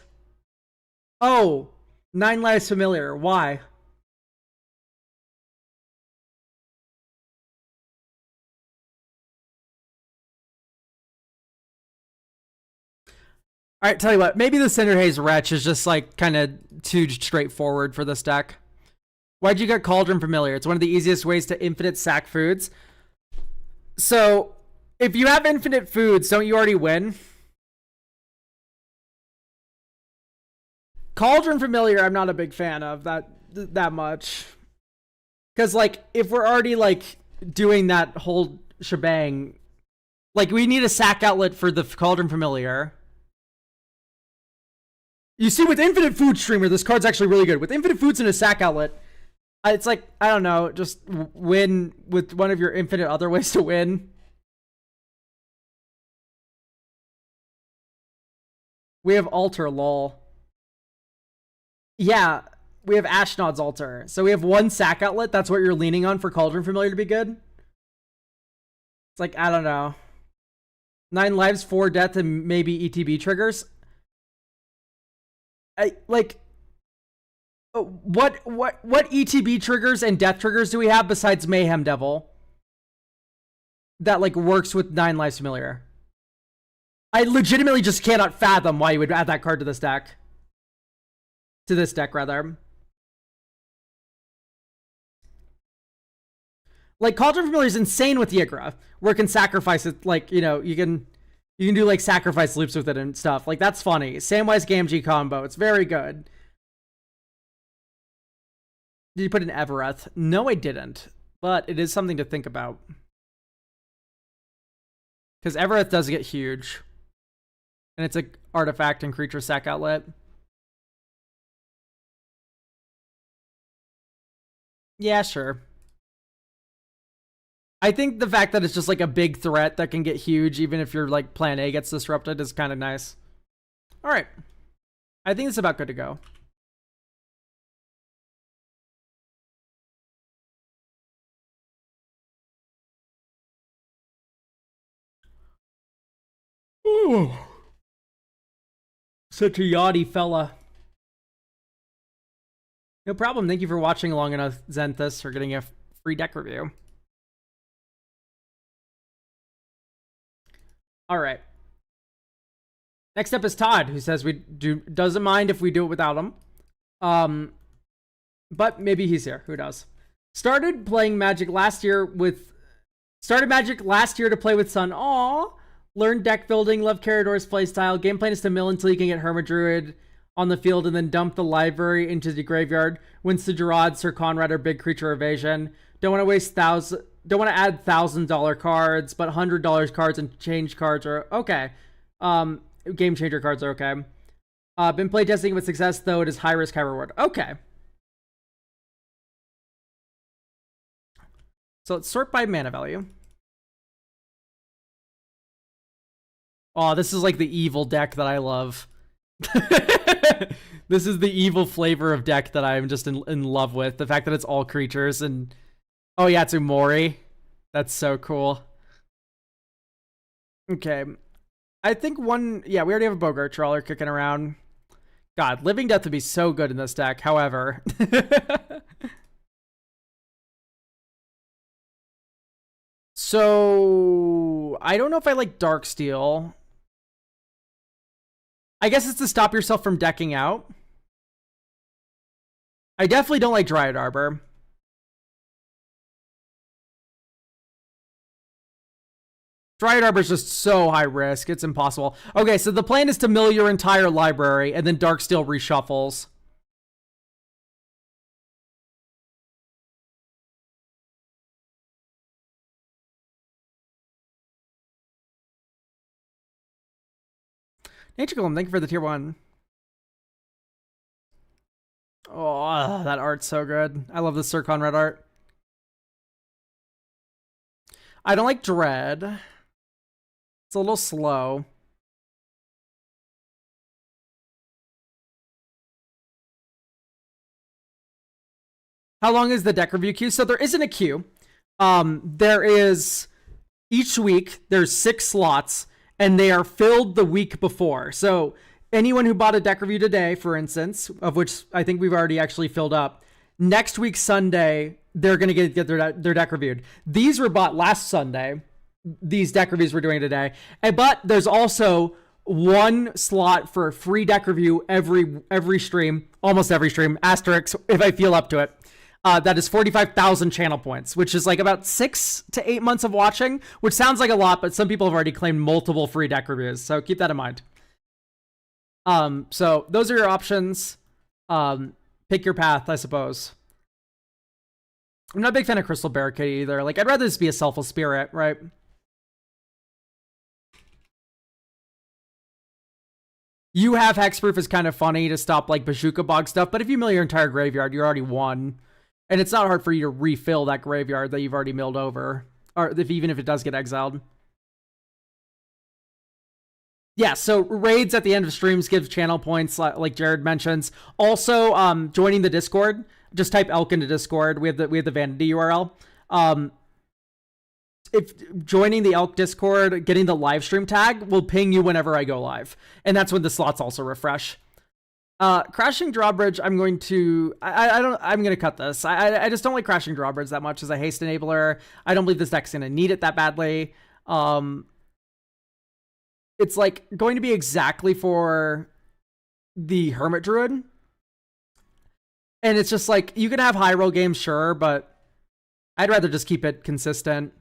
Oh, Nine Lives Familiar. Why? Alright, tell you what, maybe the Cinderhaze Wretch is just like kind of too straightforward for this deck. Why'd you get Cauldron Familiar? It's one of the easiest ways to infinite sack foods. So, if you have infinite foods, don't you already win? Cauldron Familiar, I'm not a big fan of that much. Because, like, if we're already, like, doing that whole shebang, like, we need a sack outlet for the Cauldron Familiar. You see, with Infinite Food Streamer, this card's actually really good. With Infinite Foods and a sack outlet, it's like, I don't know, just win with one of your infinite other ways to win. We have Altar, lol. Yeah, we have Ashnod's Altar. So we have one sack outlet. That's what you're leaning on for Cauldron Familiar to be good. like, I don't know. 9 lives, 4 death, and maybe ETB triggers. What ETB triggers and death triggers do we have besides Mayhem Devil that like works with 9 lives familiar? I legitimately just cannot fathom why you would add that card to this deck. To this deck, rather. Like, Cauldron Familiar is insane with Yigra, where it can sacrifice it, like, you know, you can do, like, sacrifice loops with it and stuff. Like, that's funny. Samwise Gamgee combo. It's very good. Did you put in Evereth? No, I didn't. But it is something to think about. Because Evereth does get huge. And it's an artifact and creature sack outlet. Yeah, sure. I think the fact that it's just like a big threat that can get huge even if your like plan A gets disrupted is kind of nice. All right. I think it's about good to go. Ooh. Such a yachty fella. No problem. Thank you for watching long enough, Zenthus, for getting a free deck review. All right. Next up is Todd, who says doesn't mind if we do it without him. But maybe he's here. Who knows? Started Magic last year to play with Sun. Aww. Learned deck building. Love Carador's playstyle. Game plan is to mill until you can get Hermit Druid on the field and then dump the library into the graveyard. Wins to Gerard, Sir Conrad, or Big Creature Evasion. Don't want to waste don't want to add $1,000 cards, but $100 cards and change cards are okay. Game changer cards are okay. Been playtesting with success, though it is high risk, high reward. Okay. So let's sort by mana value. Oh, this is like the evil deck that I love. This is the evil flavor of deck that I'm just in love with. The fact that it's all creatures and... Oh yeah, it's Umori. That's so cool. Okay. I think yeah, we already have a Bogart Trawler kicking around. God, Living Death would be so good in this deck, however. So, I don't know if I like Darksteel. I guess it's to stop yourself from decking out. I definitely don't like Dryad Arbor. Dryad Arbor is just so high risk. It's impossible. Okay, so the plan is to mill your entire library and then Darksteel reshuffles. Nature Golem, thank you for the tier 1. Oh, that art's so good. I love the Sir Conrad art. I don't like Dread. It's a little slow. How long is the deck review queue? So there isn't a queue. There is... Each week, there's 6 slots, and they are filled the week before. So anyone who bought a deck review today, for instance, of which I think we've already actually filled up, next week Sunday, they're going to get their deck reviewed. These were bought last Sunday. These deck reviews we're doing today. But there's also 1 slot for a free deck review every stream, almost every stream, asterisk, if I feel up to it. That is 45,000 channel points, which is like about 6 to 8 months of watching, which sounds like a lot, but some people have already claimed multiple free deck reviews, so keep that in mind. So those are your options. Pick your path, I suppose. I'm not a big fan of Crystal Barricade either. Like, I'd rather this be a Selfless Spirit, right? You have Hexproof is kind of funny to stop like Bazooka Bog stuff, but if you mill your entire graveyard, you're already won. And it's not hard for you to refill that graveyard that you've already milled over. Or even if it does get exiled. Yeah, so raids at the end of streams gives channel points, like Jared mentions. Also, joining the Discord. Just type Elk into Discord. We have the Vanity URL. if joining the Elk Discord, getting the live stream tag will ping you whenever I go live, and that's when the slots also refresh. Crashing Drawbridge, I'm going to I'm gonna cut this. I just don't like Crashing Drawbridge that much as a haste enabler. I don't believe this deck's gonna need it that badly. It's like going to be exactly for the Hermit Druid. And it's just like, you can have high roll games, sure, but I'd rather just keep it consistent.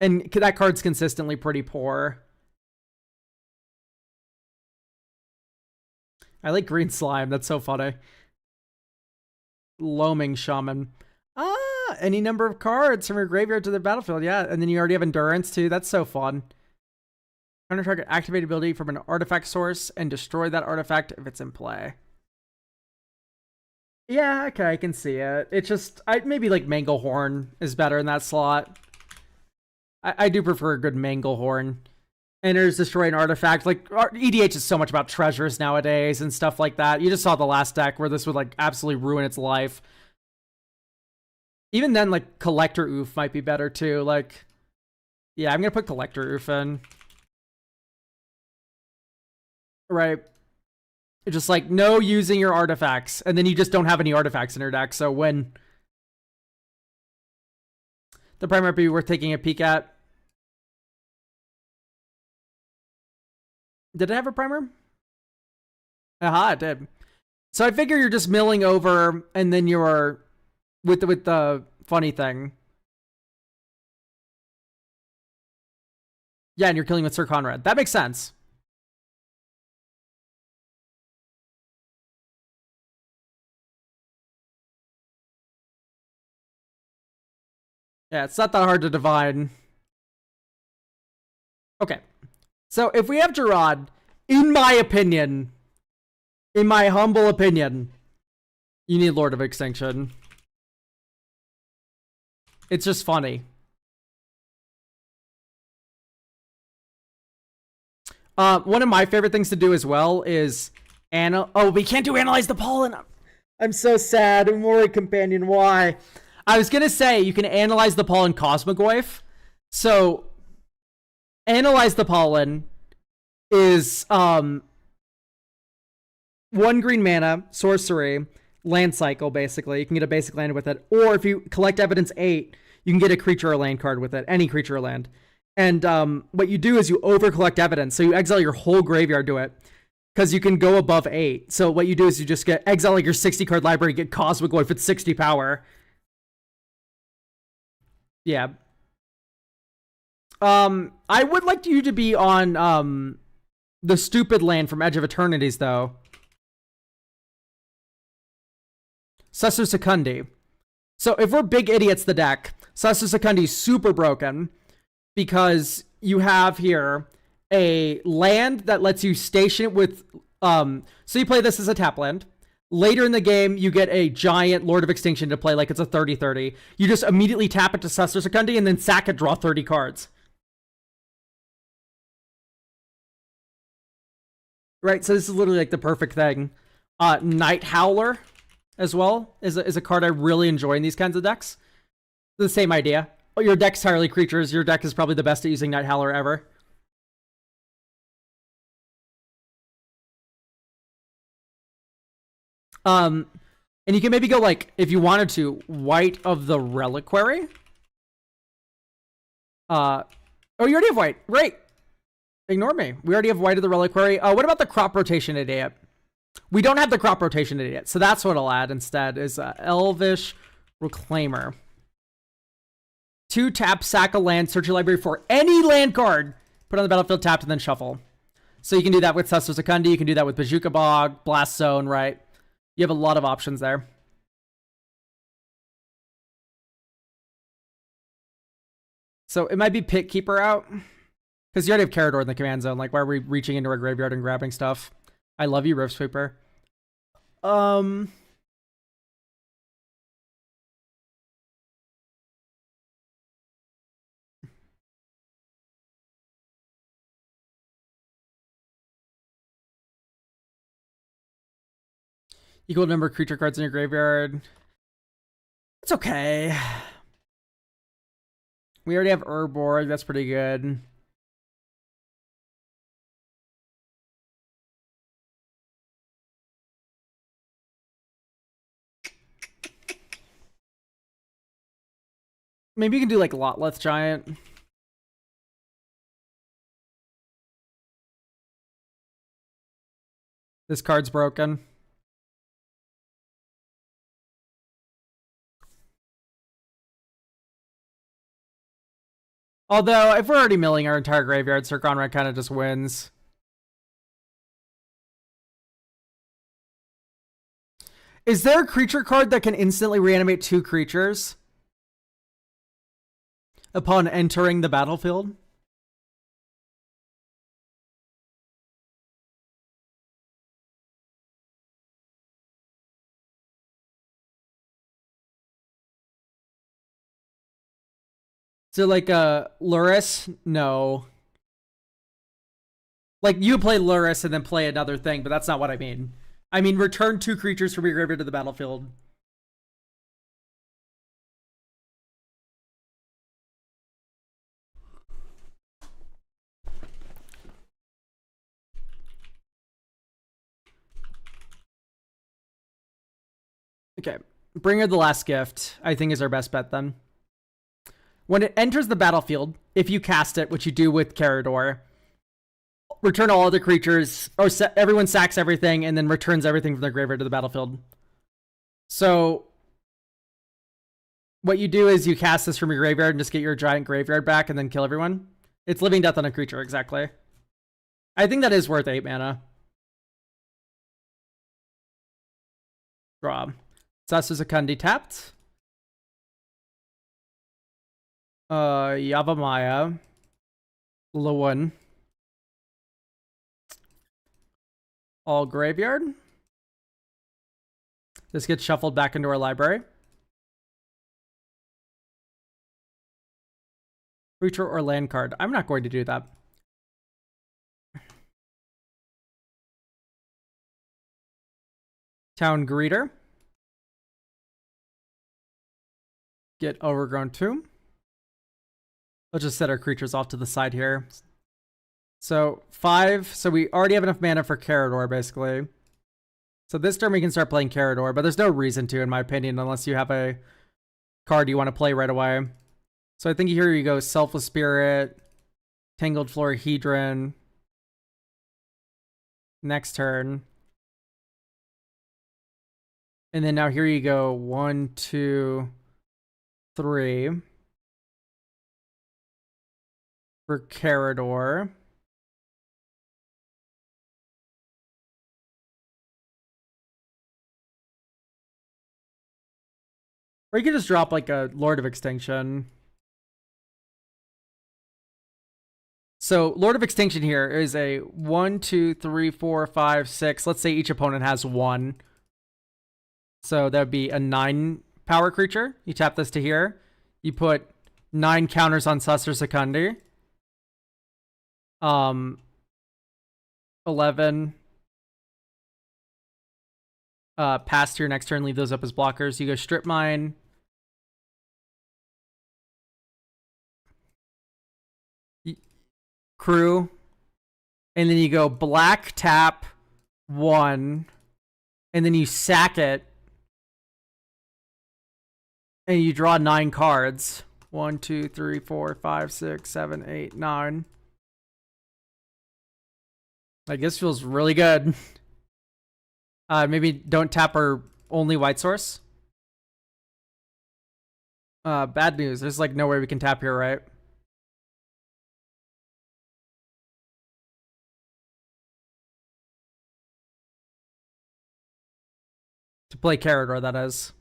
And that card's consistently pretty poor. I like Green Slime. That's so funny. Loaming Shaman. Any number of cards from your graveyard to the battlefield. Yeah, and then you already have Endurance too. That's so fun. Counter target activate ability from an artifact source and destroy that artifact if it's in play. Yeah, okay, I can see it. It's just, maybe like Manglehorn is better in that slot. I do prefer a good Manglehorn. Enters, destroy an artifact. Like, EDH is so much about treasures nowadays and stuff like that. You just saw the last deck where this would like absolutely ruin its life. Even then, like, Collector Oof might be better too. Like, yeah, I'm gonna put Collector Oof in. Right. Just like, no using your artifacts. And then you just don't have any artifacts in your deck, so win. The primer might be worth taking a peek at. Did it have a primer? Aha, it did. So I figure you're just milling over, and then you're with the funny thing. Yeah, and you're killing with Sir Conrad. That makes sense. Yeah, it's not that hard to divine. Okay. So if we have Gerard, in my opinion, in my humble opinion, you need Lord of Extinction. It's just funny. One of my favorite things to do as well is oh, we can't do Analyze the Pollen. I'm so sad. Mori Companion, why? I was gonna say you can Analyze the Pollen Cosmogoyf. So Analyze the Pollen is 1 green mana, sorcery, land cycle, basically. You can get a basic land with it. Or if you collect evidence 8, you can get a creature or land card with it. Any creature or land. And what you do is you over collect evidence. So you exile your whole graveyard to it. Because you can go above 8. So what you do is you just get exile like your 60 card library, get Cosmogoyf with 60 power. Yeah. I would like you to be on the stupid land from Edge of Eternities, though. Sussu Secundi. So if we're big idiots, the deck, Sussu Secundi is super broken because you have here a land that lets you station it with so you play this as a tap land. Later in the game, you get a giant Lord of Extinction to play like it's a 30-30. You just immediately tap it to Sussu Secundi and then sack it, draw 30 cards. Right, so this is literally like the perfect thing. Night Howler as well is a card I really enjoy in these kinds of decks. The same idea. Oh, your deck's entirely creatures. Your deck is probably the best at using Night Howler ever. And you can maybe go like, if you wanted to, White of the Reliquary. Oh, you already have White. Great. Ignore me. We already have White of the Reliquary. What about the crop rotation idiot? We don't have the crop rotation idiot, so that's what I'll add instead is Elvish Reclaimer. 2 tap, sack a land, search your library for any land card, put on the battlefield, tapped, and then shuffle. So you can do that with Sussu Secundi, you can do that with Bojuka Bog, Blast Zone, right? You have a lot of options there. So it might be Pit Keeper out. Because you already have Carador in the command zone. Like, why are we reaching into our graveyard and grabbing stuff? I love you, Rift Sweeper. Equal number of creature cards in your graveyard. It's okay. We already have Urborg. That's pretty good. Maybe you can do like Lotleth Giant. This card's broken. Although, if we're already milling our entire graveyard, Sir Conrad kind of just wins. Is there a creature card that can instantly reanimate 2 creatures upon entering the battlefield? So like Lurrus? No. Like you play Lurrus and then play another thing, but that's not what I mean. I mean return 2 creatures from your graveyard to the battlefield. Okay. Bringer the Last Gift, I think, is our best bet then. When it enters the battlefield, if you cast it, which you do with Carador, return all other creatures, or everyone sacks everything, and then returns everything from their graveyard to the battlefield. So, what you do is you cast this from your graveyard and just get your giant graveyard back and then kill everyone. It's living death on a creature, exactly. I think that is worth 8 mana. Draw. Sasuzakundi tapped. Yavimaya. Lewin. All graveyard. This gets shuffled back into our library. Creature or land card. I'm not going to do that. Town Greeter. Get Overgrown Tomb. Let's just set our creatures off to the side here. So 5. So we already have enough mana for Carador, basically. So this turn we can start playing Carador, but there's no reason to, in my opinion, unless you have a card you want to play right away. So I think here you go, Selfless Spirit, Tangled Florahedron. Next turn. And then now here you go, 1, 2, 3. For Carador. Or you could just drop like a Lord of Extinction. So Lord of Extinction here is a 1, 2, 3, 4, 5, 6. Let's say each opponent has 1. So that would be a 9 power creature. You tap this to here. You put 9 counters on Sasuzakundi. 11. Pass to your next turn, leave those up as blockers. You go Strip Mine. Crew. And then you go black tap 1. And then you sack it. And you draw 9 cards. 1, 2, 3, 4, 5, 6, 7, 8, 9. Like, this feels really good. Maybe don't tap our only white source. Bad news. There's like no way we can tap here, right? To play Carador, that is.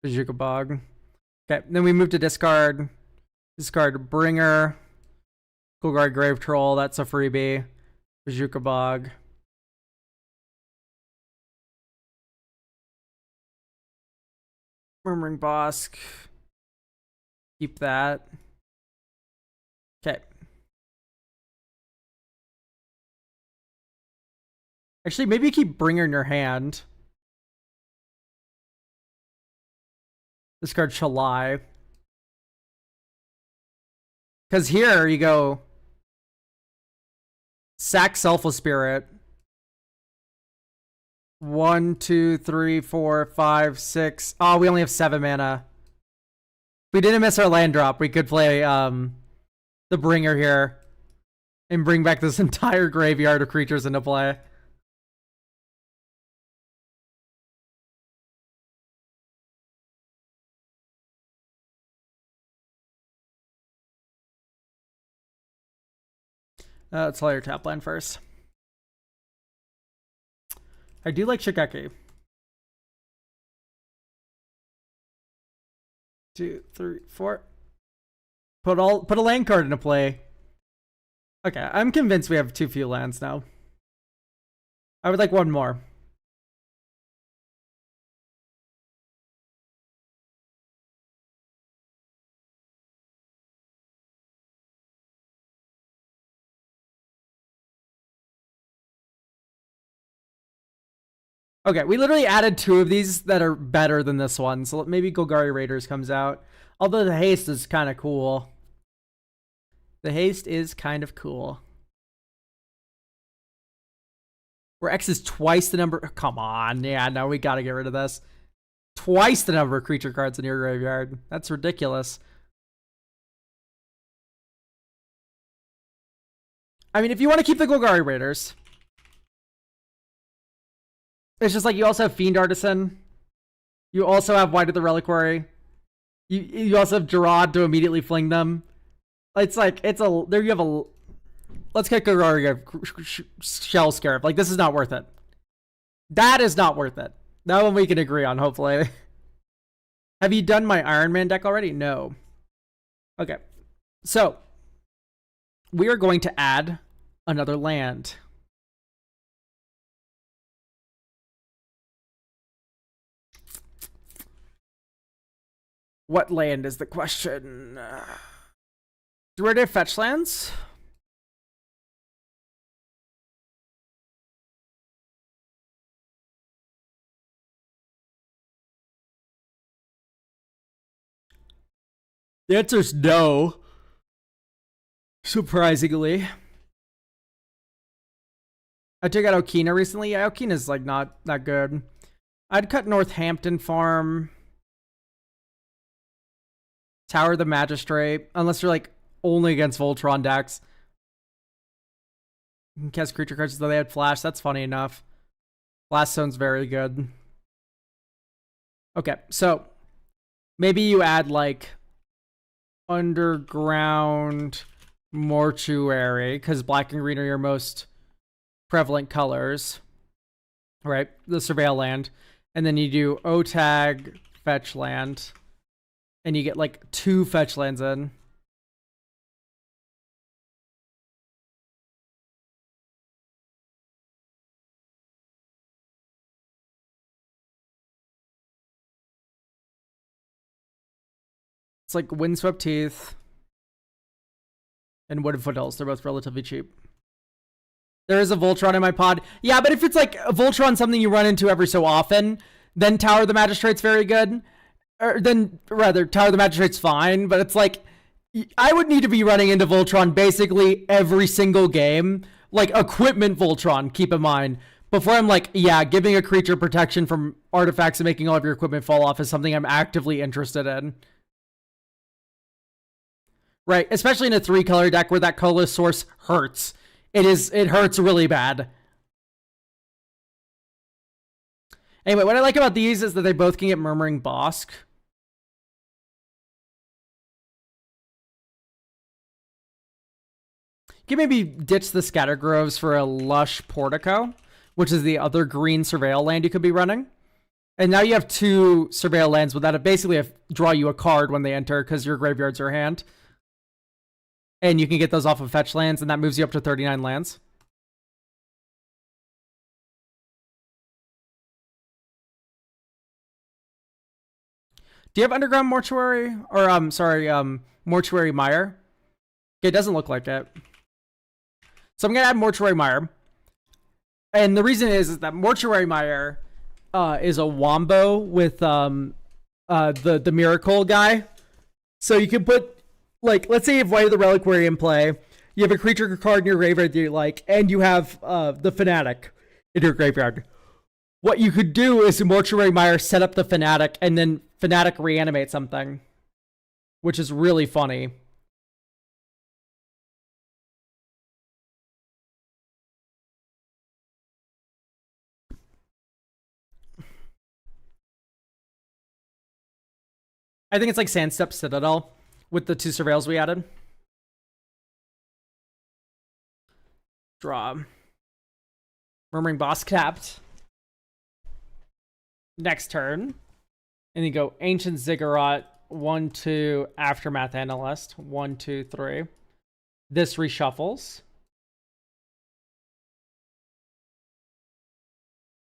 Bojuka Bog. Okay, then we move to discard. Discard Bringer. Golgari Grave Troll, that's a freebie. Bojuka Bog. Murmuring Bosk. Keep that. Okay. Actually, maybe keep Bringer in your hand. Discard Shalai. Because here you go. Sack Selfless Spirit. 1, 2, 3, 4, 5, 6. Oh, we only have 7 mana. If we didn't miss our land drop, we could play the Bringer here and bring back this entire graveyard of creatures into play. Let's play your tap line first. I do like Shigeki. 2, 3, 4. Put a land card into play. Okay, I'm convinced we have too few lands now. I would like one more. Okay, we literally added 2 of these that are better than this one. So maybe Golgari Raiders comes out. Although the haste is kind of cool. The haste is kind of cool. Where X is twice the number. Come on. Yeah, no, we got to get rid of this. Twice the number of creature cards in your graveyard. That's ridiculous. I mean, if you want to keep the Golgari Raiders, it's just like you also have Fiend Artisan. You also have White of the Reliquary. You also have Gerard to immediately fling them. It's like, it's a, there you have a, let's get Golgari Shell Scarab. Like, this is not worth it. That is not worth it. That one we can agree on, hopefully. Have you done my Iron Man deck already? No. Okay. So, we are going to add another land. What land is the question? Do we already fetch lands? The answer is no. Surprisingly. I took out Okina recently. Yeah, Okina's like not that good. I'd cut Northampton Farm. Tower the Magistrate. Unless you're like only against Voltron decks. You can cast creature cards though they had flash. That's funny enough. Blast Zone's very good. Okay, so maybe you add like Underground Mortuary, because black and green are your most prevalent colors. Right? The Surveil land. And then you do Otag fetch land. And you get like 2 fetch lands in. It's like Windswept Teeth and Wooded Foothills. They're both relatively cheap. There is a Voltron in my pod. Yeah, but if it's like a Voltron, something you run into every so often, then Tower of the Magistrate's very good. Or then, rather, Tower of the Magistrate's fine, but it's like, I would need to be running into Voltron basically every single game. Like, equipment Voltron, keep in mind. Before I'm like, yeah, giving a creature protection from artifacts and making all of your equipment fall off is something I'm actively interested in. Right, especially in a 3-color deck where that colorless source hurts. It hurts really bad. Anyway, what I like about these is that they both can get Murmuring Bosk. You can maybe ditch the Scatter Groves for a Lush Portico, which is the other green Surveil land you could be running. And now you have 2 Surveil lands with that basically draw you a card when they enter because your graveyard's your hand. And you can get those off of fetch lands, and that moves you up to 39 lands. Do you have Underground Mortuary? Or, sorry, Mortuary Mire? It doesn't look like it. So I'm going to add Mortuary Mire. And the reason is that Mortuary Mire is a Wombo with the miracle guy. So you can put, like, let's say you have White of the Reliquary in play. You have a creature card in your graveyard that you like, and you have the Fanatic in your graveyard. What you could do is Mortuary Mire, set up the Fanatic, and then Fanatic reanimate something, which is really funny. I think it's like Sandstep Citadel with the 2 surveils we added. Draw. Murmuring Boss capped. Next turn. And you go Ancient Ziggurat, 1/2 Aftermath Analyst, 1, 2, 3. This reshuffles.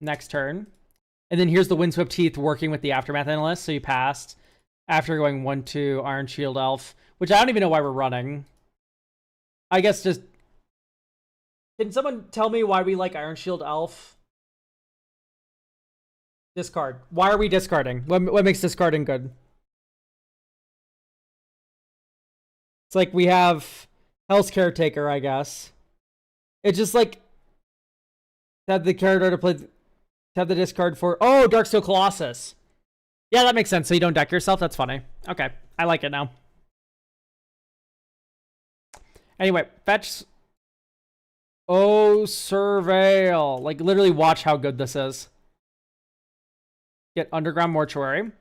Next turn. And then here's the Windswept Teeth working with the Aftermath Analyst. So you passed after going 1, 2 Iron Shield Elf, which I don't even know why we're running. I guess just... Can someone tell me why we like Iron Shield Elf? Discard. Why are we discarding? What makes discarding good? It's like we have Hell's Caretaker, I guess. It's just like have the character to play, have the discard for... Oh, Darksteel Colossus. Yeah, that makes sense. So you don't deck yourself? That's funny. Okay, I like it now. Anyway, fetch... Oh, Surveil. Like, literally watch how good this is. Get Underground Mortuary.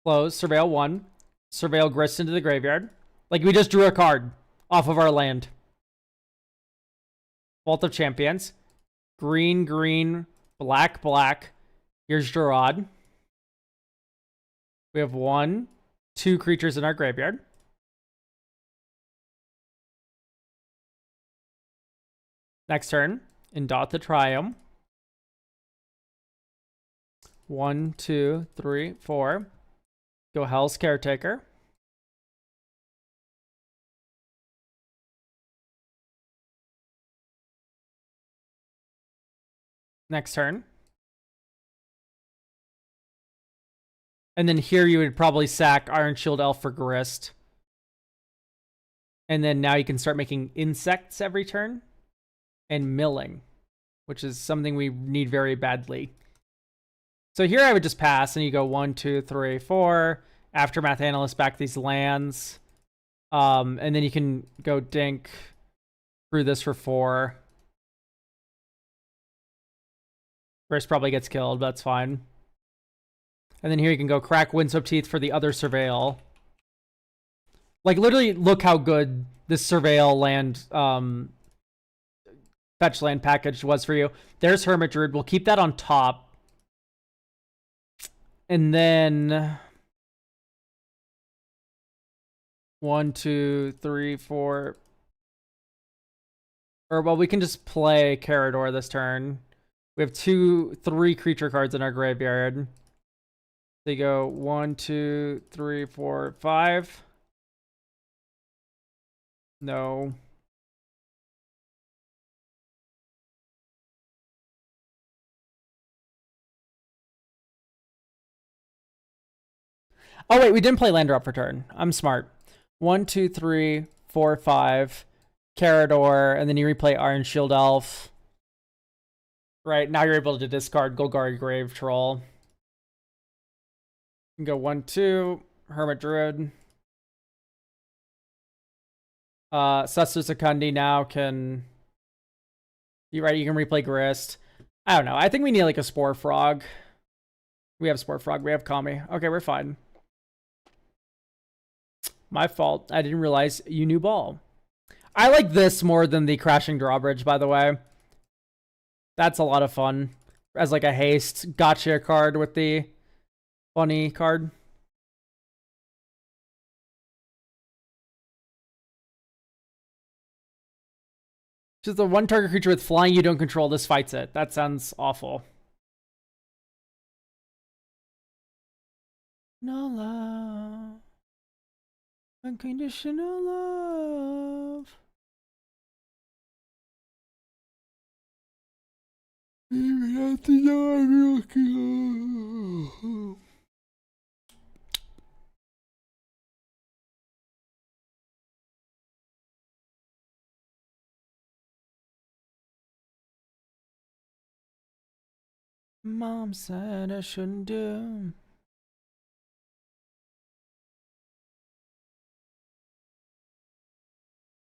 Close. Surveil 1. Surveil Grist into the graveyard. Like, we just drew a card off of our land. Vault of Champions. Green, green, black, black. Here's Gerard. We have 1, 2 creatures in our graveyard. Next turn, Indot the Triumph. 1, 2, 3, 4. Go Hell's Caretaker. Next turn. And then here you would probably sack Iron Shield Elf for Grist. And then now you can start making insects every turn. And milling, which is something we need very badly. So here I would just pass, and you go 1, 2, 3, 4. Aftermath Analyst back these lands. And then you can go dink through this for 4. Grist probably gets killed, but that's fine. And then here you can go crack Windswept Teeth for the other Surveil. Like, literally, look how good this Surveil land, fetch land package was for you. There's Hermit Druid. We'll keep that on top. And then 1, 2, 3, 4. Or, well, we can just play Carador this turn. We have 2, 3 creature cards in our graveyard. They go 1, 2, 3, 4, 5. No. Oh, wait, we didn't play land drop for turn. I'm smart. 1, 2, 3, 4, 5. Carador, and then you replay Iron Shield Elf. Right, now you're able to discard Golgari Grave Troll. You can go 1, 2, Hermit Druid. Suster Secundi now can... You're right, you can replay Grist. I don't know. I think we need like a Spore Frog. We have Spore Frog. We have Kami. Okay, we're fine. My fault. I didn't realize you knew ball. I like this more than the Crashing Drawbridge, by the way. That's a lot of fun. As like a haste gotcha card with the funny card. Just the 1 target creature with flying you don't control. This fights it. That sounds awful. No love. Unconditional love. Maybe that's the I'm looking. Mom said I shouldn't do.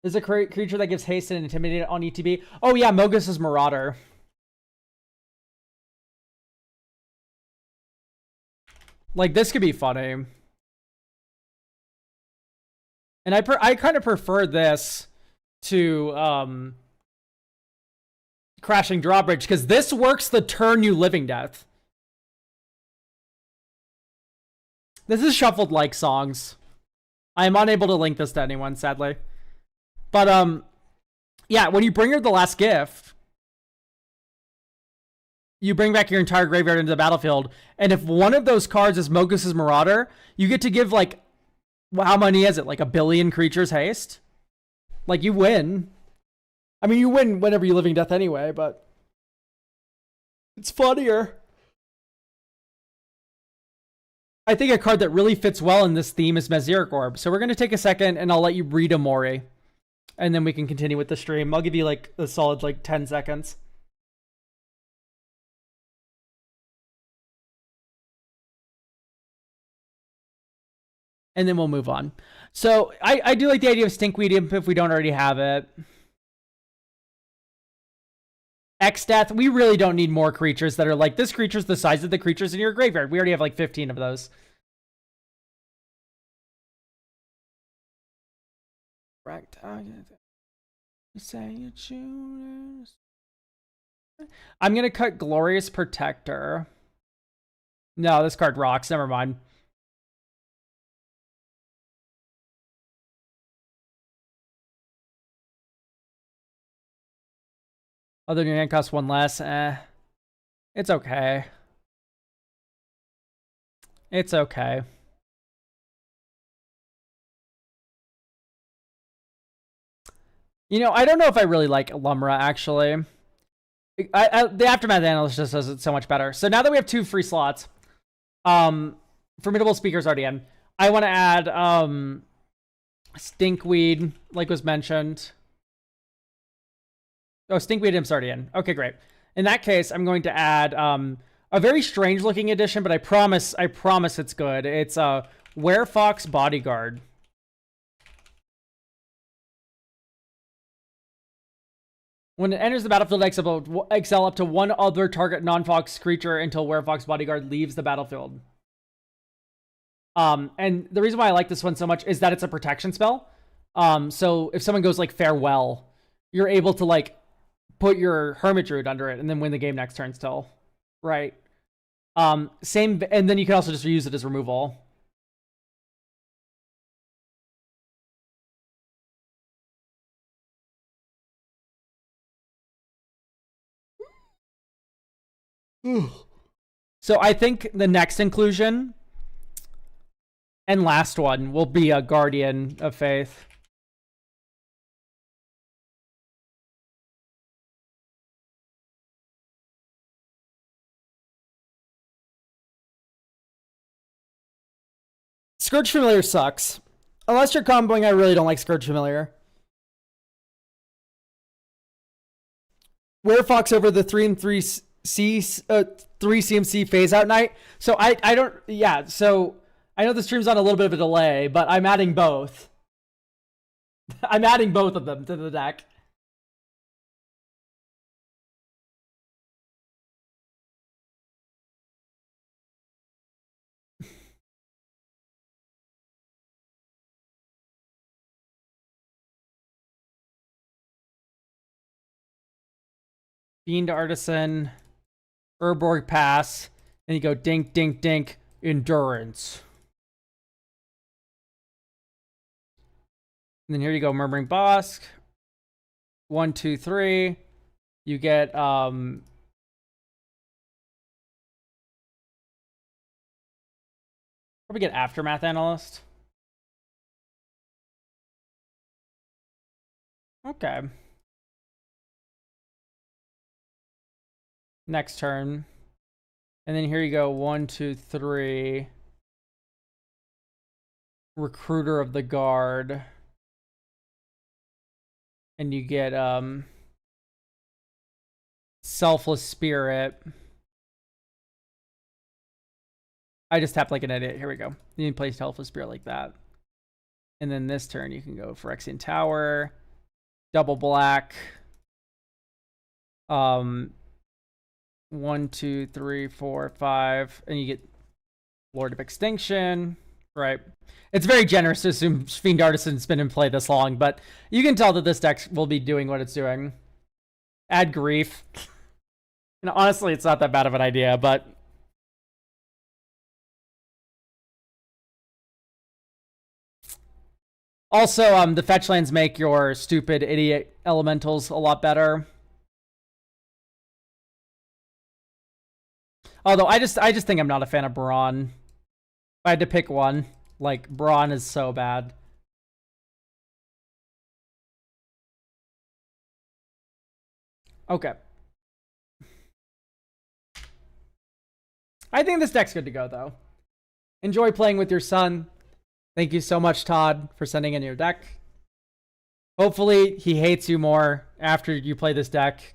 Is a creature that gives haste and intimidate on ETB. Oh yeah, Mogus's Marauder. Like this could be funny. And I kind of prefer this to Crashing Drawbridge, because this works the turn you Living Death. This is shuffled like songs. I am unable to link this to anyone, sadly. But yeah, when you bring her the last gift, you bring back your entire graveyard into the battlefield, and if one of those cards is Mogus's Marauder, you get to give like, how many is it? Like 1 billion creatures haste? Like you win. I mean, you win whenever you Living Death anyway, but it's funnier. I think a card that really fits well in this theme is Meseric Orb. So we're going to take a second and I'll let you read Amori. And then we can continue with the stream. I'll give you like a solid like 10 seconds. And then we'll move on. So I do like the idea of Stinkweed Imp if we don't already have it. X-Death, we really don't need more creatures that are like, this creature's the size of the creatures in your graveyard. We already have like 15 of those. Right. I'm gonna cut Glorious Protector. No, this card rocks. Never mind. Other than your hand costs 1 less. It's okay. It's okay. You know, I don't know if I really like Lumra, actually. The Aftermath Analyst just does it so much better. So now that we have 2 free slots, Formidable Speaker's already in. I want to add Stinkweed, like was mentioned. Oh, Stinkweed Imp's already in. Okay, great. In that case, I'm going to add a very strange looking edition, but I promise it's good. It's Werefox Bodyguard. When it enters the battlefield, exile up to 1 other target non-fox creature until Werefox Bodyguard leaves the battlefield. And the reason why I like this one so much is that it's a protection spell. So if someone goes like Farewell, you're able to like put your Hermit Druid under it and then win the game next turn still. Right. Same, and then you can also just use it as removal. So I think the next inclusion and last one will be a Guardian of Faith. Scourge Familiar sucks. Unless you're comboing, I really don't like Scourge Familiar. Werefox over the 3 and 3 3 CMC phase out night. So I don't, yeah, so I know the stream's on a little bit of a delay, but I'm adding both. I'm adding both of them to the deck. Fiend Artisan, Urborg Pass, and you go dink, dink, dink, Endurance. And then here you go, Murmuring Bosk. 1, 2, 3. You get probably get Aftermath Analyst. Okay. Next turn. And then here you go, 1, 2, 3. Recruiter of the Guard. And you get Selfless Spirit. I just tapped like an idiot. Here we go. You can play Telephoto Spirit like that. And then this turn, you can go Phyrexian Tower, double black. 1, 2, 3, 4, 5, and you get Lord of Extinction. Right. It's very generous to assume Fiend Artisan's been in play this long, but you can tell that this deck will be doing what it's doing. Add Grief. And honestly, it's not that bad of an idea, but also, the fetch lands make your stupid idiot elementals a lot better. Although I just think I'm not a fan of Brawn. If I had to pick one, like Brawn is so bad. Okay. I think this deck's good to go though. Enjoy playing with your son. Thank you so much, Todd, for sending in your deck. Hopefully he hates you more after you play this deck.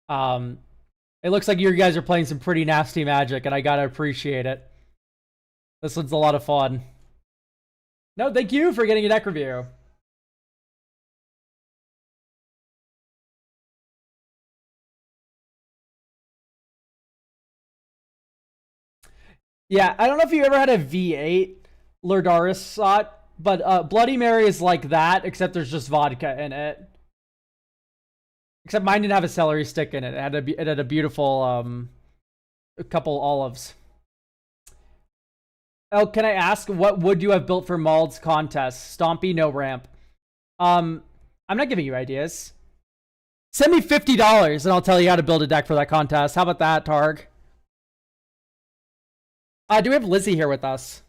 It looks like you guys are playing some pretty nasty Magic, and I gotta appreciate it. This one's a lot of fun. No, thank you for getting a deck review. Yeah, I don't know if you ever had a V8 Lurdaris slot, but Bloody Mary is like that, except there's just vodka in it. Except mine didn't have a celery stick in it. It had a beautiful a couple olives. Oh, can I ask, what would you have built for Mald's contest? Stompy, no ramp. I'm not giving you ideas. Send me $50 and I'll tell you how to build a deck for that contest. How about that, Targ? Do we have Lizzie here with us?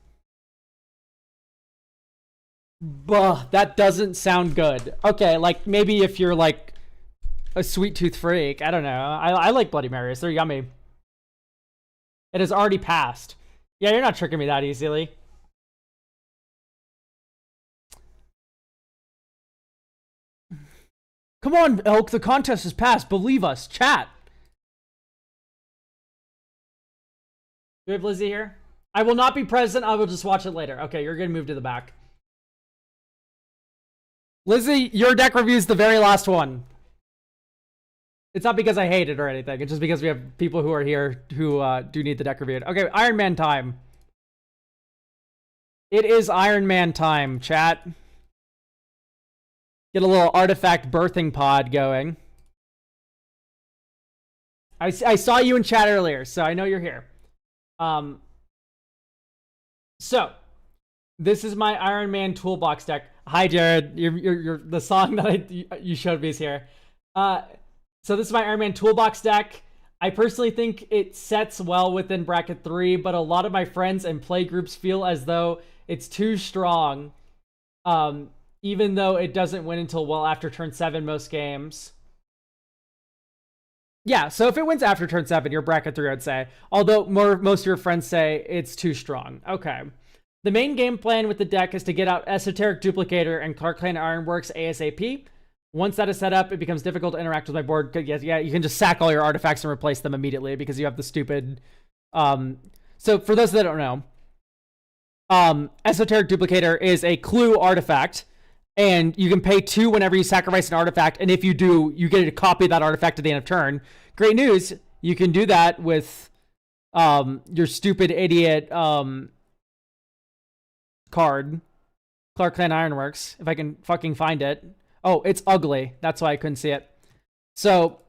Buh, that doesn't sound good. Okay, like maybe if you're like a sweet tooth freak. I don't know. I like Bloody Marys. They're yummy. It has already passed. Yeah, you're not tricking me that easily. Come on, Elk. The contest has passed. Believe us. Chat. Do we have Lizzie here? I will not be present. I will just watch it later. Okay, you're going to move to the back. Lizzie, your deck review is the very last one. It's not because I hate it or anything. It's just because we have people who are here who do need the deck reviewed. Okay, Iron Man time. It is Iron Man time, chat. Get a little artifact birthing pod going. I saw you in chat earlier, so I know you're here. So this is my Iron Man toolbox deck. Hi, Jared. You're the song that you showed me is here. So this is my Iron Man toolbox deck. I personally think it sets well within bracket 3, but a lot of my friends and play groups feel as though it's too strong, even though it doesn't win until well after turn 7 most games. Yeah, so if it wins after turn 7, you're bracket 3, I'd say. Although most of your friends say it's too strong. Okay. The main game plan with the deck is to get out Esoteric Duplicator and Clark Clan Ironworks ASAP. Once that is set up, it becomes difficult to interact with my board. Yeah, you can just sack all your artifacts and replace them immediately because you have the stupid... So for those that don't know, Esoteric Duplicator is a clue artifact, and you can pay 2 whenever you sacrifice an artifact, and if you do, you get to copy that artifact at the end of turn. Great news, you can do that with your stupid idiot card, Clark Clan Ironworks, if I can fucking find it. Oh, it's ugly. That's why I couldn't see it. So,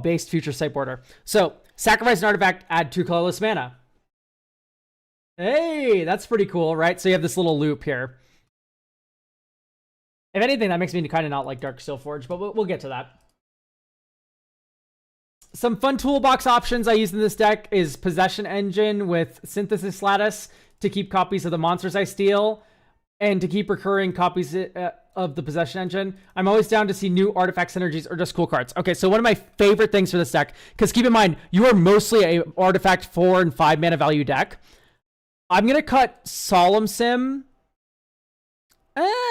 based future site border. So, sacrifice an artifact, add 2 colorless mana. Hey, that's pretty cool, right? So you have this little loop here. If anything, that makes me kind of not like Darksteel Forge, but we'll get to that. Some fun toolbox options I use in this deck is Possession Engine with Synthesis Lattice to keep copies of the monsters I steal, and to keep recurring copies of the Possession Engine. I'm always down to see new artifact synergies or just cool cards. Okay, so one of my favorite things for this deck, because keep in mind, you are mostly a artifact 4 and 5 mana value deck. I'm going to cut Solemn Sim.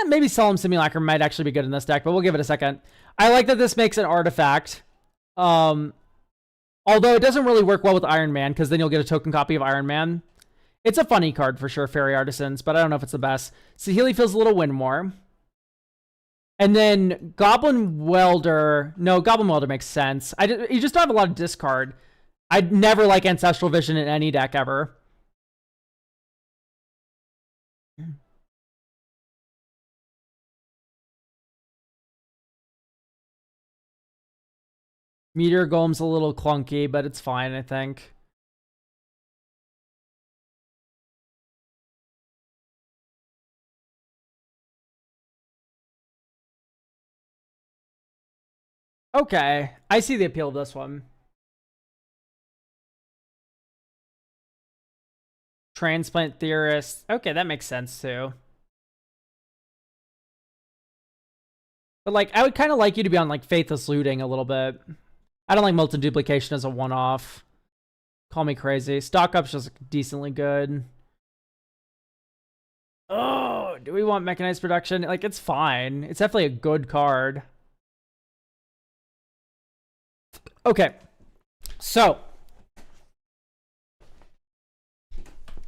Maybe Solemn Simulacrum might actually be good in this deck, but we'll give it a second. I like that this makes an artifact. Although it doesn't really work well with Iron Man, because then you'll get a token copy of Iron Man. It's a funny card for sure, Fairy Artisans, but I don't know if it's the best. Saheeli feels a little win more. And then Goblin Welder. No, Goblin Welder makes sense. You just don't have a lot of discard. I'd never like Ancestral Vision in any deck ever. Meteor Golem's a little clunky, but it's fine, I think. Okay, I see the appeal of this one. Transplant Theorist. Okay, that makes sense too. But like, I would kind of like you to be on like Faithless Looting a little bit. I don't like Molten Duplication as a one-off. Call me crazy. Stock Up's just decently good. Oh, do we want Mechanized Production? Like, it's fine. It's definitely a good card. Okay. So,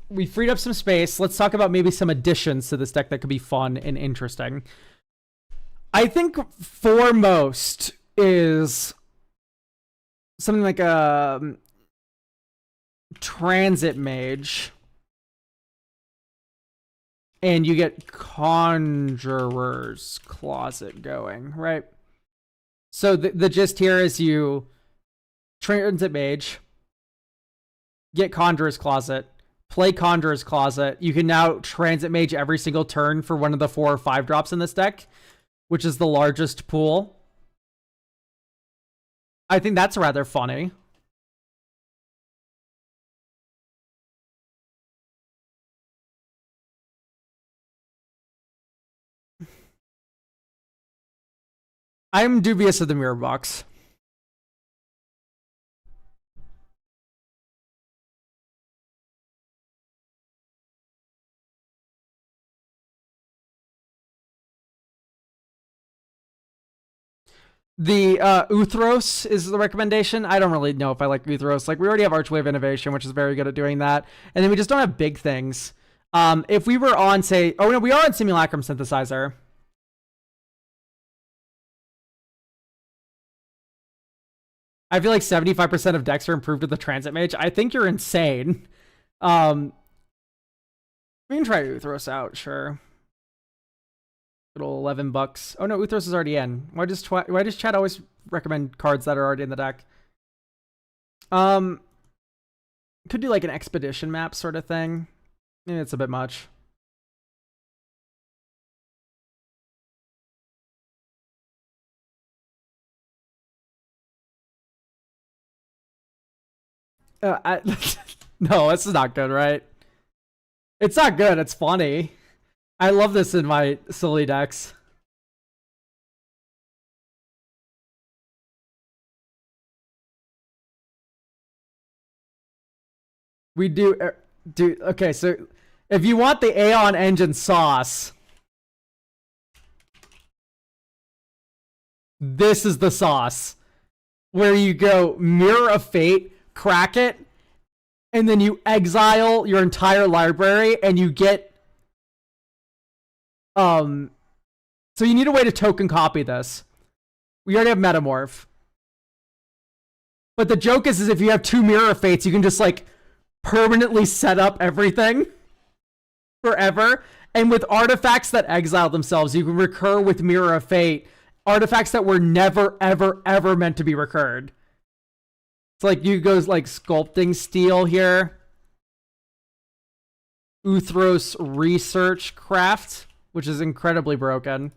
we freed up some space. Let's talk about maybe some additions to this deck that could be fun and interesting. I think foremost is something like a Transit Mage. And you get Conjurer's Closet going, right? So the gist here is you Transit Mage, get Conjurer's Closet, play Conjurer's Closet. You can now Transit Mage every single turn for one of the 4 or 5 drops in this deck, which is the largest pool. I think that's rather funny. I'm dubious of the Mirror Box. The Uthros is the recommendation. I don't really know if I like Uthros. Like, we already have Archway of Innovation, which is very good at doing that. And then we just don't have big things. If we were on, say... Oh, no, we are on Simulacrum Synthesizer. I feel like 75% of decks are improved with the Transit Mage. I think you're insane. We can try Uthros out, sure. Little $11. Oh no, Uthros is already in. Why does Chad always recommend cards that are already in the deck? Could do like an expedition map sort of thing. Maybe it's a bit much. No, this is not good, right? It's not good. It's funny. I love this in my silly decks. We do okay, so if you want the Aeon Engine sauce, this is the sauce. Where you go Mirror of Fate, crack it, and then you exile your entire library and you get so you need a way to token copy this. We already have Metamorph. But the joke is if you have 2 Mirror of Fates, you can just like permanently set up everything forever. And with artifacts that exile themselves, you can recur with Mirror of Fate. Artifacts that were never, ever, ever meant to be recurred. It's like you go like Sculpting Steel here. Uthros Research Craft, which is incredibly broken.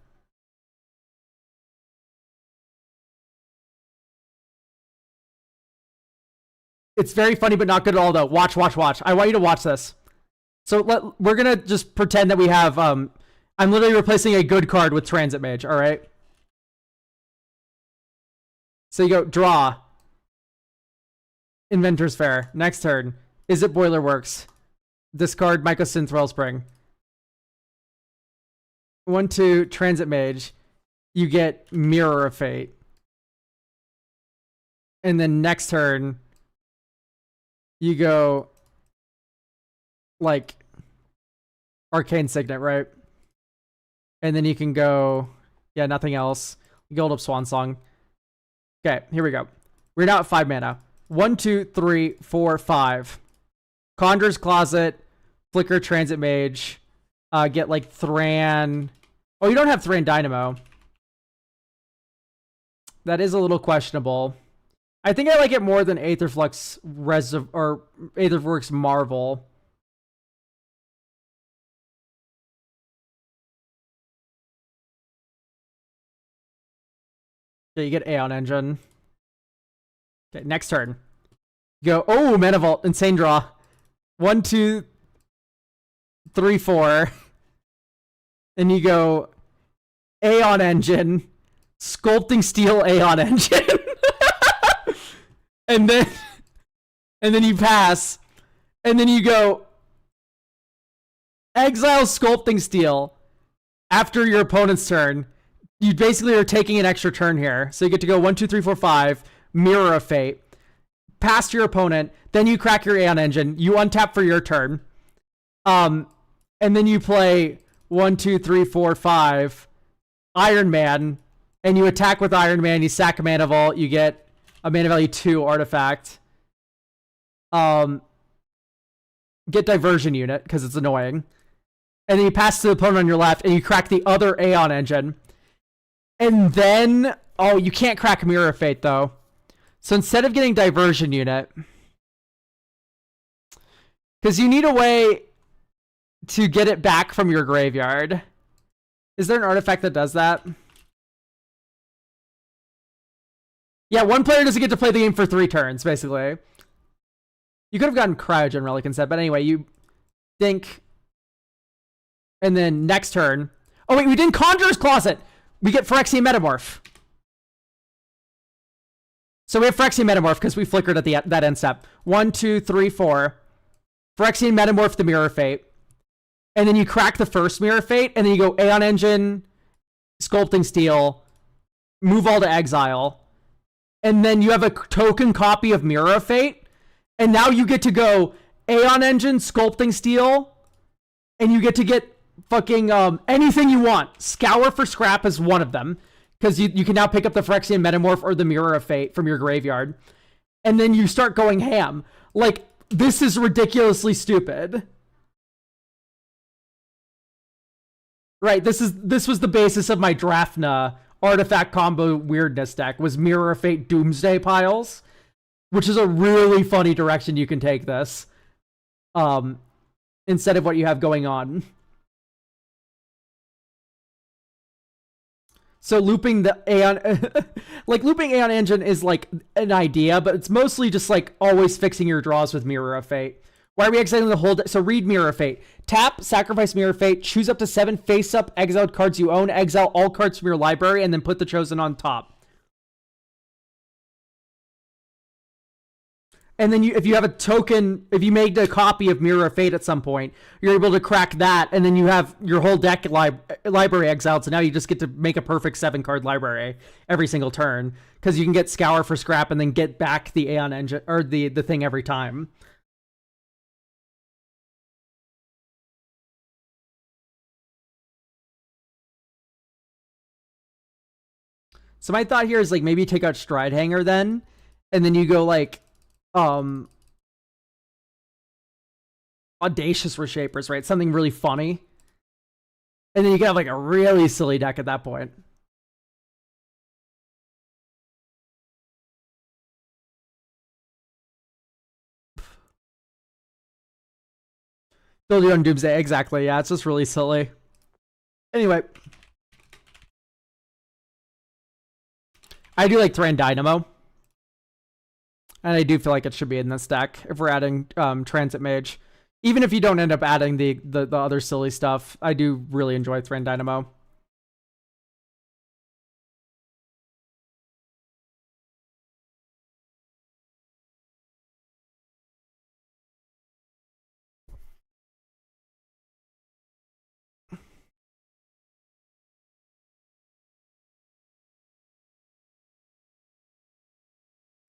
It's very funny, but not good at all, though. Watch. I want you to watch this. So we're going to just pretend that we have... I'm literally replacing a good card with Transit Mage, all right? So you go, draw. Inventor's Fair. Next turn. Izzet Boilerworks. Discard Mycosynth Wellspring. 1/2 Transit Mage. You get Mirror of Fate. And then next turn, you go like Arcane Signet, right? And then you can go, yeah, nothing else. Guild up Swan Song. Okay, here we go. We're now at 5 mana. 1, 2, 3, 4, 5. Conjurer's Closet, Flicker Transit Mage, get like Thran. Oh, you don't have Thran Dynamo. That is a little questionable. I think I like it more than Aetherflux or Aetherworks Marvel. Okay, you get Aeon Engine. Okay, next turn. Go, oh, Mana Vault, insane draw. 1, 2, 3, 4. And you go Aeon Engine, Sculpting Steel Aeon Engine. and then you pass. And then you go Exile Sculpting Steel after your opponent's turn. You basically are taking an extra turn here. So you get to go 1, 2, 3, 4, 5, Mirror of Fate, past your opponent, then you crack your Aeon Engine, you untap for your turn. And then you play 1, 2, 3, 4, 5, Iron Man, and you attack with Iron Man, you sack a Mana Vault, you get a Mana Value 2 artifact. Get Diversion Unit, because it's annoying. And then you pass to the opponent on your left, and you crack the other Aeon Engine. And then, oh, you can't crack Mirror of Fate, though. So instead of getting Diversion Unit, because you need a way to get it back from your graveyard. Is there an artifact that does that? Yeah, one player doesn't get to play the game for 3 turns, basically. You could have gotten Cryogen Relic instead, but anyway, you think. And then next turn. Oh, wait, we didn't Conjurer's Closet. We get Phyrexian Metamorph. So we have Phyrexian Metamorph because we flickered at that end step. 1, 2, 3, 4. Phyrexian Metamorph the Mirror of Fate. And then you crack the first Mirror of Fate, and then you go Aeon Engine, Sculpting Steel, move all to exile. And then you have a token copy of Mirror of Fate. And now you get to go Aeon Engine, Sculpting Steel, and you get to get fucking anything you want. Scour for Scrap is one of them, because you can now pick up the Phyrexian Metamorph or the Mirror of Fate from your graveyard. And then you start going ham. Like, this is ridiculously stupid. Right, this was the basis of my Drafna artifact combo weirdness deck, was Mirror of Fate Doomsday Piles, which is a really funny direction you can take this. Instead of what you have going on. So looping the Aeon, like looping Aeon Engine is like an idea, but it's mostly just like always fixing your draws with Mirror of Fate. Why are we exiling the whole? So read Mirror of Fate. Tap, sacrifice Mirror of Fate, choose up to 7 face-up exiled cards you own, exile all cards from your library, and then put the chosen on top. And then if you have a token, if you made a copy of Mirror of Fate at some point, you're able to crack that, and then you have your whole deck library exiled, so now you just get to make a perfect 7-card library every single turn, because you can get Scour for Scrap and then get back the Aeon Engine, or the thing every time. So my thought here is like maybe take out Stridehanger then, and then you go like Audacious Reshapers, right? Something really funny. And then you can have like a really silly deck at that point. Build your own Doomsday, exactly. Yeah, it's just really silly. Anyway. I do like Thran Dynamo. And I do feel like it should be in this deck if we're adding Transit Mage. Even if you don't end up adding the other silly stuff, I do really enjoy Thran Dynamo.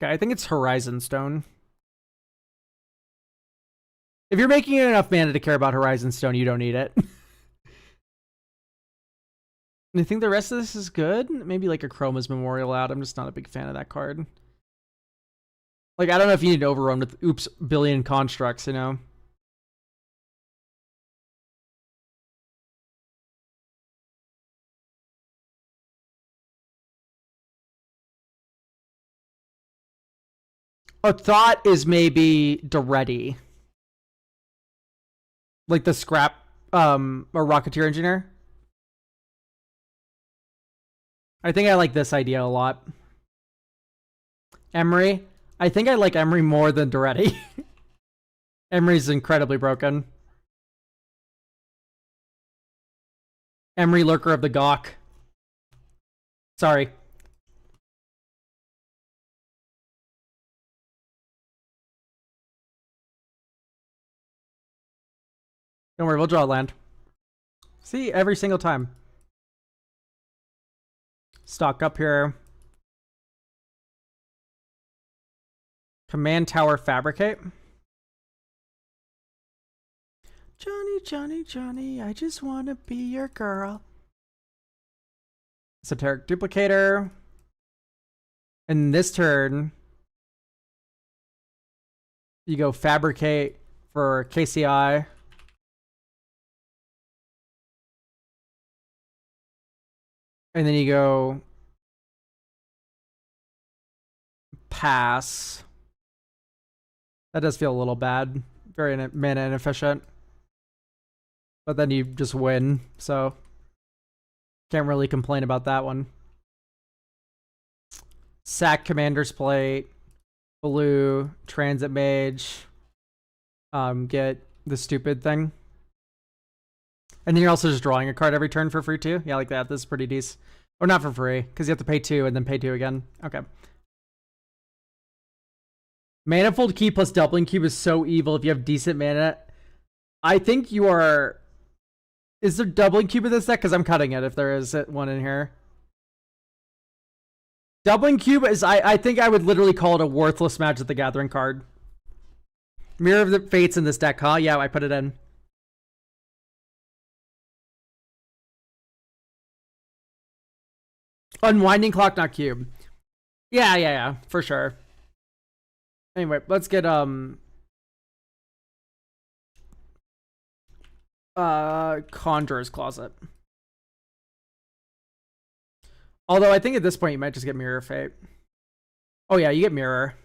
Okay, I think it's Horizon Stone. If you're making enough mana to care about Horizon Stone, you don't need it. I think the rest of this is good. Maybe like a Chroma's Memorial out. I'm just not a big fan of that card. Like, I don't know if you need to overrun with oops billion constructs, you know? A thought is maybe Daretti. Like the scrap or Rocketeer Engineer. I think I like this idea a lot. Emery. I think I like Emery more than Daretti. Emery's incredibly broken. Emery, Lurker of the Gawk. Sorry. Don't worry, we'll draw land. See, every single time. Stock up here. Command Tower Fabricate. Johnny, Johnny, Johnny, I just want to be your girl. Esoteric Duplicator. And this turn, you go Fabricate for KCI. And then you go pass. That does feel a little bad. Very mana inefficient. But then you just win, so can't really complain about that one. Sack Commander's Plate. Blue. Transit Mage. Get the stupid thing. And then you're also just drawing a card every turn for free too? Yeah, like that. This is pretty decent. Or not for free, because you have to pay 2 and then pay 2 again. Okay. Manifold Key plus Doubling Cube is so evil if you have decent mana. I think you are... Is there Doubling Cube in this deck? Because I'm cutting it if there is one in here. Doubling Cube is... I think I would literally call it a worthless Magic the Gathering card. Mirror of the Fates in this deck, huh? Yeah, I put it in. Unwinding Clock, not Cube. Yeah, for sure. Anyway, let's get Conjurer's Closet. Although I think at this point you might just get Mirror of Fate. Oh yeah, you get Mirror.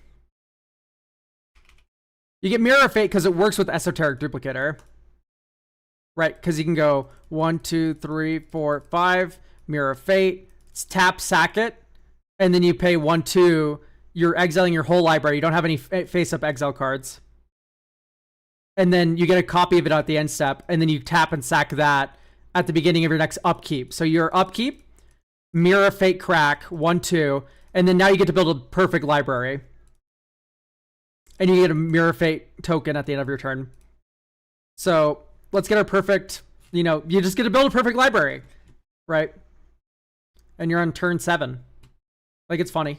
You get Mirror of Fate because it works with Esoteric Duplicator. Right, because you can go 1, 2, 3, 4, 5, Mirror of Fate, tap, sack it, and then you pay 1, 2. You're exiling your whole library. You don't have any face-up exile cards. And then you get a copy of it at the end step, and then you tap and sack that at the beginning of your next upkeep. So your upkeep, Mirror of Fate crack, 1, 2, and then now you get to build a perfect library. And you get a Mirror of Fate token at the end of your turn. So let's get a perfect, you just get to build a perfect library, right? And you're on turn 7. Like, it's funny.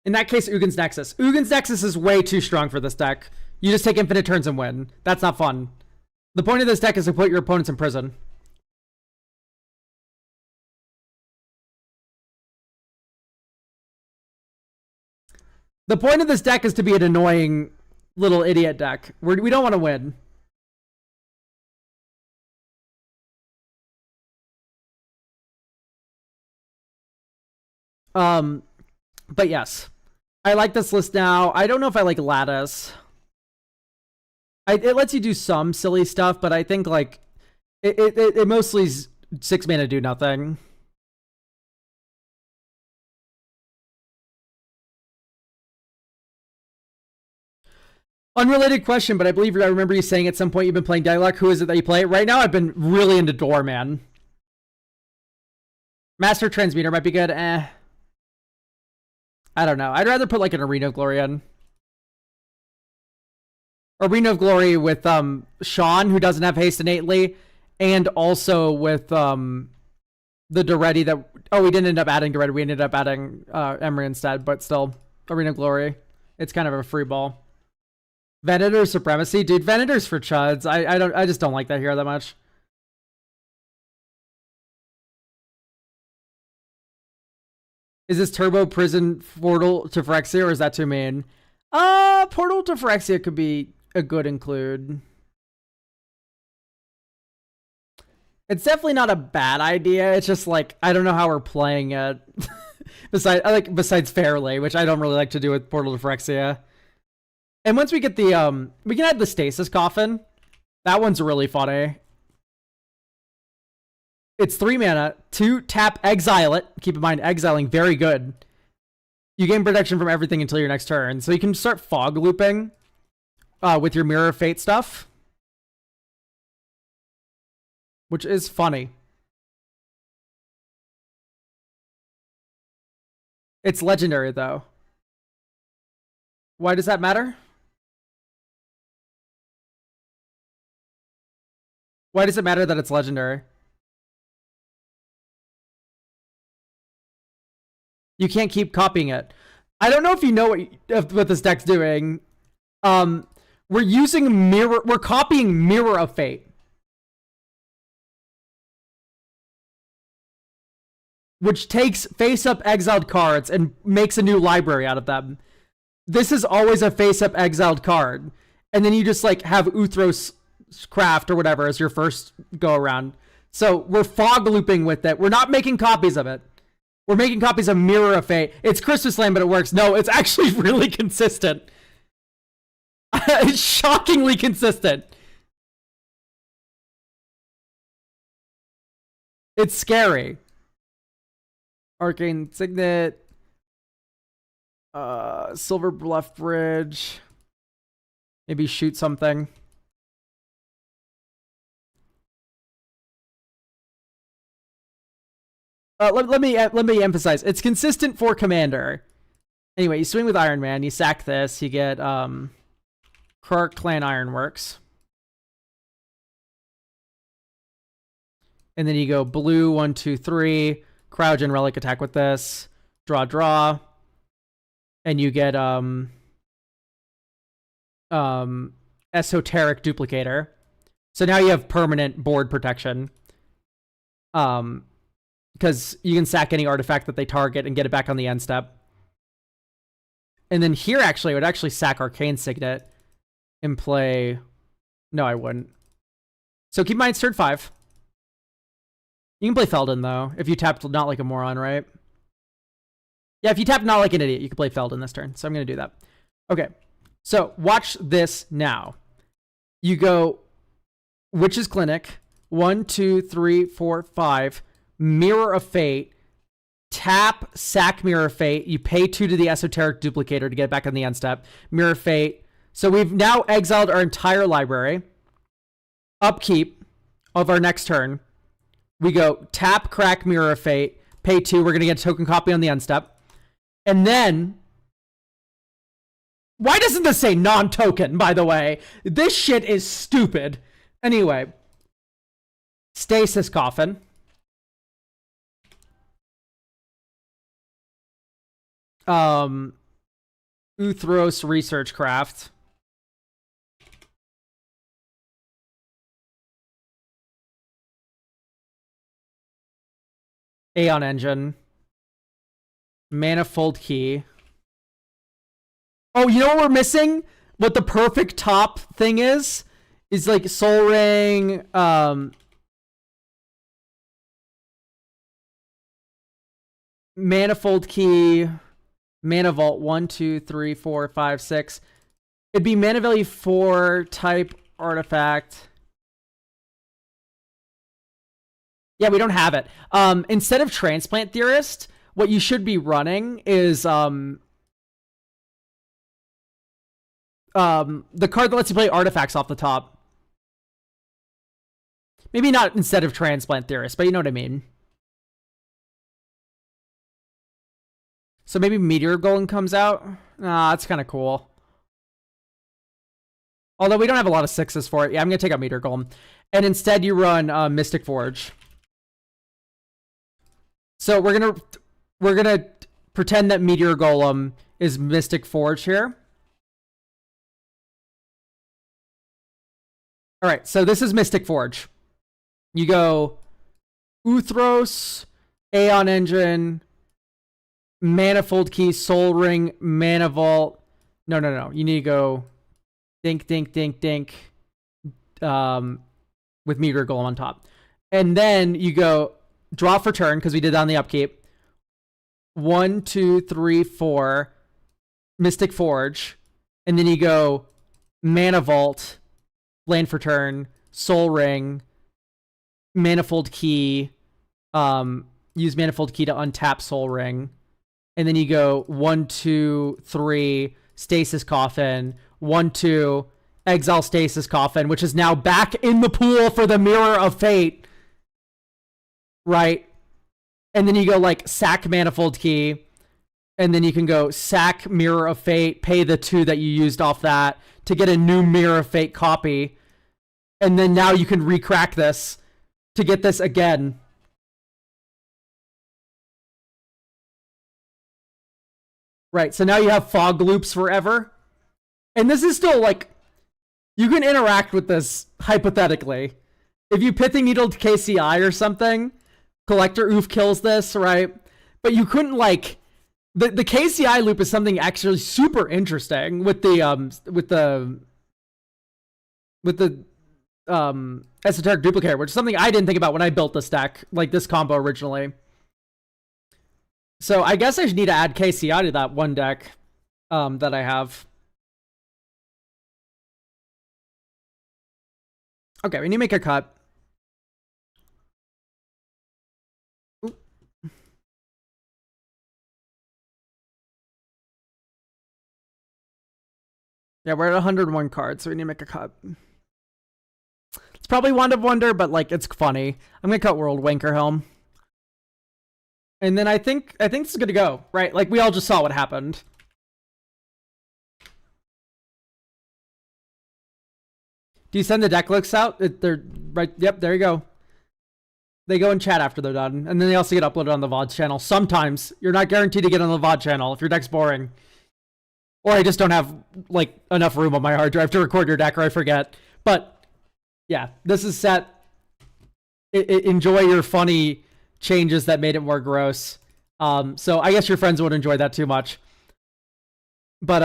In that case, Ugin's Nexus. Ugin's Nexus is way too strong for this deck. You just take infinite turns and win. That's not fun. The point of this deck is to put your opponents in prison. The point of this deck is to be an annoying little idiot deck. We don't want to win. But yes. I like this list now. I don't know if I like Lattice. It lets you do some silly stuff, but I think like it mostly is 6 mana do nothing. Unrelated question, but I believe I remember you saying at some point you've been playing Dialog. Who is it that you play? Right now I've been really into Doorman. Master Transmuter might be good. I don't know. I'd rather put like an Arena of Glory in. Arena of Glory with Sean, who doesn't have haste innately, and also with the Daretti that... Oh, we didn't end up adding Daretti. We ended up adding Emery instead, but still, Arena of Glory. It's kind of a free ball. Venator Supremacy? Dude, Venator's for chuds. I just don't like that hero that much. Is this Turbo Prison Portal to Phyrexia, or is that too mean? Portal to Phyrexia could be a good include. It's definitely not a bad idea. It's just like, I don't know how we're playing it. Besides fairly, which I don't really like to do with Portal to Phyrexia. And once we get the, we can add the Stasis Coffin. That one's really funny. It's 3 mana, 2 tap, exile it. Keep in mind, exiling, very good. You gain protection from everything until your next turn. So you can start fog looping with your Mirror of Fate stuff. Which is funny. It's legendary, though. Why does that matter? Why does it matter that it's legendary? You can't keep copying it. I don't know if you know what this deck's doing. We're using mirror. We're copying Mirror of Fate, which takes face-up exiled cards and makes a new library out of them. This is always a face-up exiled card, and then you just like have Uthros Craft or whatever as your first go around. So we're fog looping with it. We're not making copies of it. We're making copies of Mirror of Fate. It's Christmas Land, but it works. No, it's actually really consistent. It's shockingly consistent. It's scary. Arcane Signet. Silver Bluff Bridge. Maybe shoot something. Let me emphasize. It's consistent for Commander. Anyway, you swing with Iron Man. You sack this. You get Krark Clan Ironworks. And then you go blue, 1, 2, 3. Cryogen Relic attack with this. Draw. And you get Esoteric Duplicator. So now you have permanent board protection. Because you can sack any artifact that they target and get it back on the end step. And then here, actually, I would actually sack Arcane Signet and play... No, I wouldn't. So keep in mind, it's turn 5. You can play Feldon, though, if you tapped Not Like a Moron, right? Yeah, if you tapped Not Like an Idiot, you can play Feldon this turn. So I'm going to do that. Okay, so watch this now. You go Witch's Clinic, 1, 2, 3, 4, 5... Mirror of Fate, tap, sack Mirror of Fate. You pay 2 to the Esoteric Duplicator to get back on the end step. Mirror of Fate. So we've now exiled our entire library. Upkeep of our next turn. We go tap, crack, Mirror of Fate, pay 2. We're going to get a token copy on the end step. And then... Why doesn't this say non-token, by the way? This shit is stupid. Anyway. Stasis Coffin. Uthros Research Craft. Aeon Engine. Manifold Key. Oh, you know what we're missing? What the perfect top thing is like Soul Ring, Manifold Key, Mana Vault, 1, 2, 3, 4, 5, 6. It'd be mana value 4 type artifact. Yeah, we don't have it. Instead of Transplant Theorist, what you should be running is the card that lets you play artifacts off the top. Maybe not instead of Transplant Theorist, but you know what I mean. So maybe Meteor Golem comes out. That's kind of cool. Although we don't have a lot of 6s for it. Yeah, I'm going to take out Meteor Golem. And instead you run Mystic Forge. So we're gonna pretend that Meteor Golem is Mystic Forge here. All right, so this is Mystic Forge. You go Uthros, Aeon Engine, Manifold Key, Soul Ring, Mana Vault. No. You need to go Dink. With Meteor Golem on top. And then you go draw for turn, because we did that on the upkeep. 1, 2, 3, 4. Mystic Forge. And then you go Mana Vault, land for turn, Soul Ring, Manifold Key, use Manifold Key to untap Soul Ring. And then you go 1, 2, 3, Stasis Coffin, 1, 2, exile Stasis Coffin, which is now back in the pool for the Mirror of Fate. Right? And then you go like sack Manifold Key, and then you can go sack Mirror of Fate, pay the 2 that you used off that to get a new Mirror of Fate copy. And then now you can recrack this to get this again. Right, so now you have fog loops forever. And this is still like, you can interact with this hypothetically. If you Pithing Needle to KCI or something, Collector Oof kills this, right? But you couldn't like, the KCI loop is something actually super interesting with the Esoteric Duplicator, which is something I didn't think about when I built this deck, like this combo originally. So I guess I need to add KCI to that one deck that I have. Okay, we need to make a cut. Ooh. Yeah, we're at 101 cards, so we need to make a cut. It's probably Wand of Wonder, but like it's funny. I'm gonna cut World Wanker Helm. And then I think this is good to go, right? Like we all just saw what happened. Do you send the deck looks out? They're right. Yep, there you go. They go in chat after they're done, and then they also get uploaded on the VOD channel. Sometimes you're not guaranteed to get on the VOD channel if your deck's boring, or I just don't have like enough room on my hard drive to record your deck, or I forget. But yeah, this is set. Enjoy your funny changes that made it more gross. So I guess your friends won't enjoy that too much. But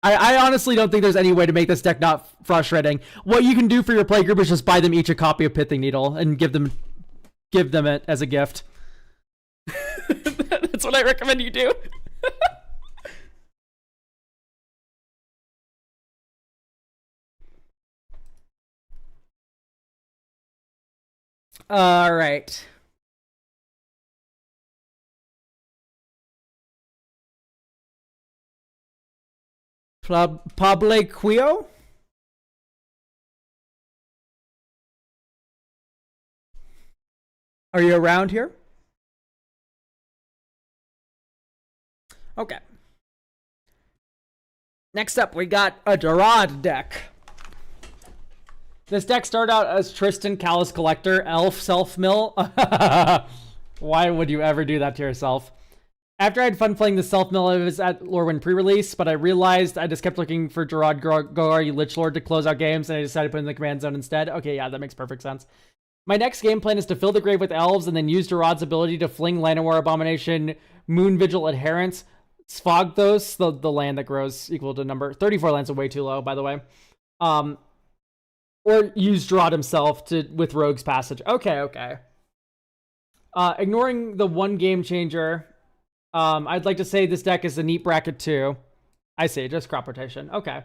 I honestly don't think there's any way to make this deck not frustrating. What you can do for your play group is just buy them each a copy of Pithing Needle and give them it as a gift. That's what I recommend you do. All right. Pable Quio? Are you around here? Okay. Next up, we got a Durad deck. This deck started out as Tristan Callous Collector, Elf, Self-Mill. Why would you ever do that to yourself? After I had fun playing the Self-Mill, I was at Lorwyn pre-release, but I realized I just kept looking for Durad Golgari Lich Lord to close out games, and I decided to put in the command zone instead. Okay, yeah, that makes perfect sense. My next game plan is to fill the grave with elves and then use Durad's ability to fling Llanowar Abomination, Moon Vigil Adherents, Sphogthos, the land that grows equal to number. 34 lands are way too low, by the way. Or use Durad himself with Rogue's Passage. Okay. Ignoring the one game changer, I'd like to say this deck is a neat bracket too. I see, just crop rotation. Okay.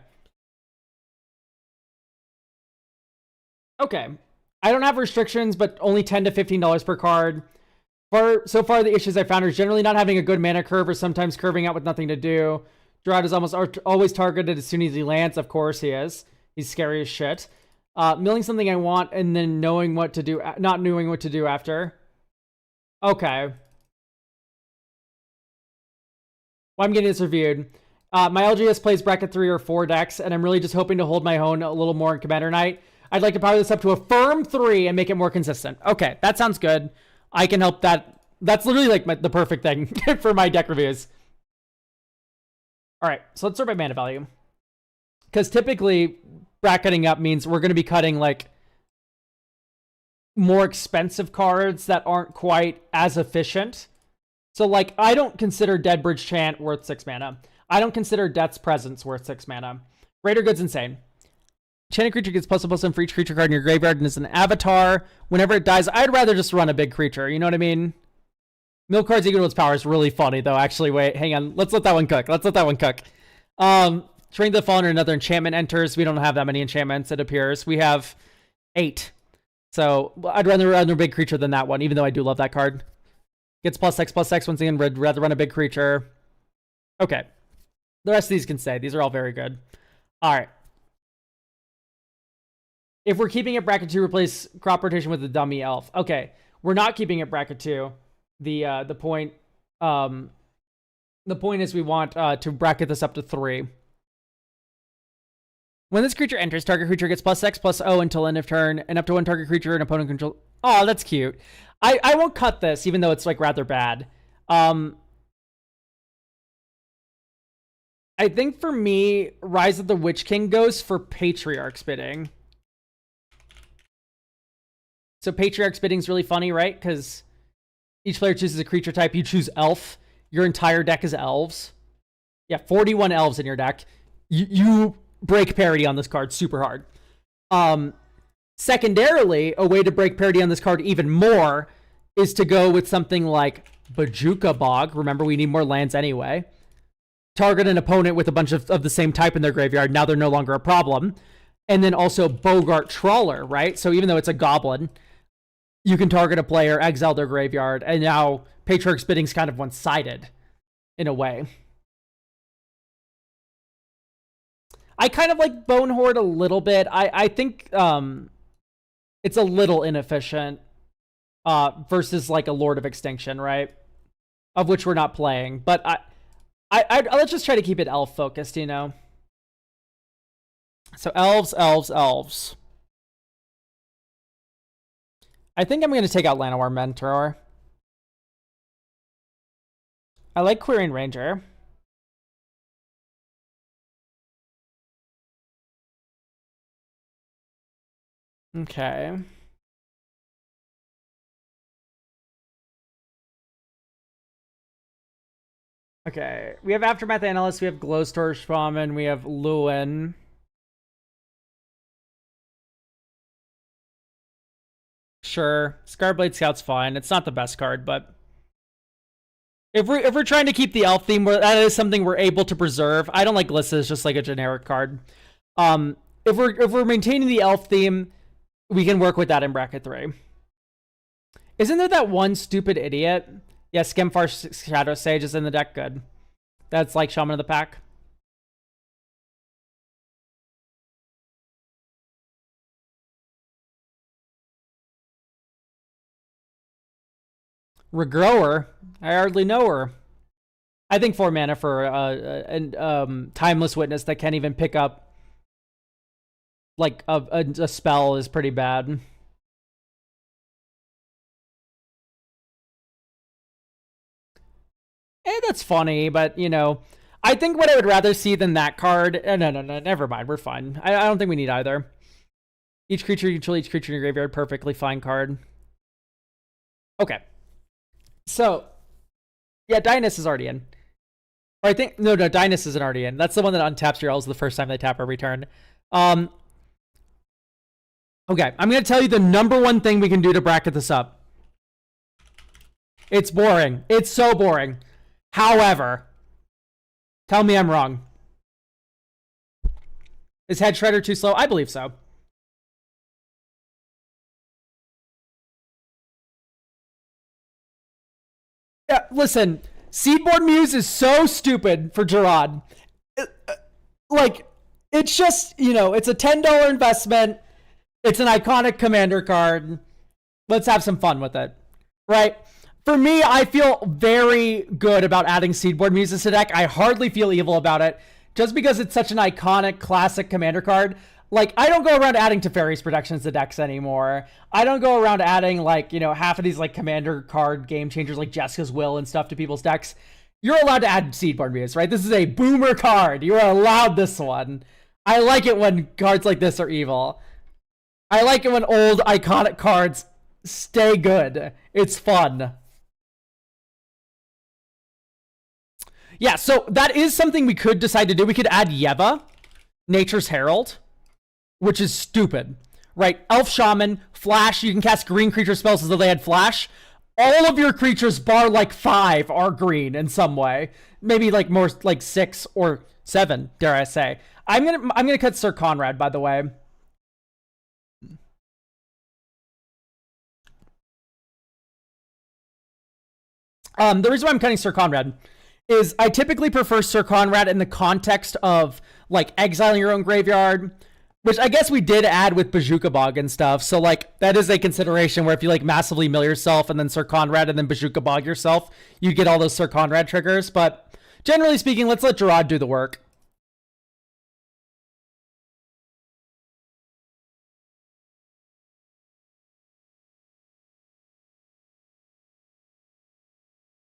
I don't have restrictions, but only $10 to $15 per card. So far, the issues I found are generally not having a good mana curve or sometimes curving out with nothing to do. Durad is almost always targeted as soon as he lands. Of course he is. He's scary as shit. Milling something I want and then knowing what to do, not knowing what to do after. Okay. Well, I'm getting this reviewed. My LGS plays bracket 3 or 4 decks, and I'm really just hoping to hold my own a little more in Commander Night. I'd like to power this up to a firm 3 and make it more consistent. Okay, that sounds good. I can help that. That's literally like the perfect thing for my deck reviews. All right, so let's start by mana value. Because typically, bracketing up means we're going to be cutting like more expensive cards that aren't quite as efficient. So like, I don't consider Deadbridge Chant worth 6 mana. I don't consider Death's Presence worth 6 mana. Greater Good's insane. Chanting creature gets +1/+1 for each creature card in your graveyard and is an avatar. Whenever it dies, I'd rather just run a big creature. You know what I mean? Mill cards equal to its power is really funny though. Actually, wait, hang on. Let's let that one cook. Train the Fallen, another enchantment enters. We don't have that many enchantments, it appears. We have 8. So I'd rather run a big creature than that one, even though I do love that card. Gets +X/+X once again. I'd rather run a big creature. Okay. The rest of these can stay. These are all very good. All right. If we're keeping it bracket 2, replace crop rotation with the dummy elf. Okay. We're not keeping it bracket 2. The point is we want to bracket this up to 3. When this creature enters, target creature gets +X/+O until end of turn, and up to 1 target creature and opponent control. Oh, that's cute. I won't cut this, even though it's like rather bad. I think for me, Rise of the Witch King goes for Patriarch's Bidding. So Patriarch's Bidding is really funny, right? Because each player chooses a creature type. You choose elf. Your entire deck is elves. Yeah, 41 elves in your deck. You break parity on this card super hard. Secondarily, a way to break parity on this card even more is to go with something like Bojuka Bog. Remember, we need more lands anyway. Target an opponent with a bunch of the same type in their graveyard. Now they're no longer a problem. And then also Bogart Trawler, right? So even though it's a goblin, you can target a player, exile their graveyard, and now Patriarch's Bidding's kind of one-sided in a way. I kind of like Bone Horde a little bit. I think it's a little inefficient versus like a Lord of Extinction, right? Of which we're not playing. But let's just try to keep it elf focused, you know? So elves. I think I'm going to take out Llanowar Mentor. I like Quirion Ranger. Okay. Okay. We have Aftermath Analyst, we have Glowstorm Shaman, we have Lewin. Sure. Scarblade Scout's fine. It's not the best card, but if we're trying to keep the elf theme, that is something we're able to preserve. I don't like Glissa as just like a generic card. If we're maintaining the elf theme, we can work with that in bracket 3. Isn't there that one stupid idiot? Yeah, Skemfar Shadow Sage is in the deck. Good. That's like Shaman of the Pack. Regrower? I hardly know her. I think 4 mana for Timeless Witness that can't even pick up like a spell is pretty bad. That's funny, but you know, I think what I would rather see than that card. No, never mind. We're fine. I don't think we need either. Each creature you control, each creature in your graveyard, perfectly fine card. Okay. So, yeah, Dynus is already in. Or I think no, Dynus isn't already in. That's the one that untaps your elves the first time they tap every turn. Okay, I'm going to tell you the number one thing we can do to bracket this up. It's boring. It's so boring. However, tell me I'm wrong. Is Head Shredder too slow? I believe so. Yeah, listen, Seedborn Muse is so stupid for Gerard. Like, it's just, you know, it's a $10 investment. It's an iconic commander card. Let's have some fun with it, right? For me, I feel very good about adding Seedborn Muse to the deck. I hardly feel evil about it, just because it's such an iconic, classic commander card. Like, I don't go around adding Teferi's Protections to decks anymore. I don't go around adding, like, you know, half of these, like, commander card game changers like Jessica's Will and stuff to people's decks. You're allowed to add Seedborn Muse, right? This is a boomer card. You're allowed this one. I like it when cards like this are evil. I like it when old iconic cards stay good. It's fun. Yeah, so that is something we could decide to do. We could add Yeva, Nature's Herald, which is stupid, right? Elf Shaman, Flash, you can cast green creature spells as though they had Flash. All of your creatures, bar like 5, are green in some way. Maybe like more like 6 or 7, dare I say. I'm gonna cut Sir Conrad, by the way. The reason why I'm cutting Sir Conrad is I typically prefer Sir Conrad in the context of like exiling your own graveyard, which I guess we did add with Bazooka Bog and stuff. So like that is a consideration where if you like massively mill yourself and then Sir Conrad and then Bazooka Bog yourself, you get all those Sir Conrad triggers. But generally speaking, let's let Gerard do the work.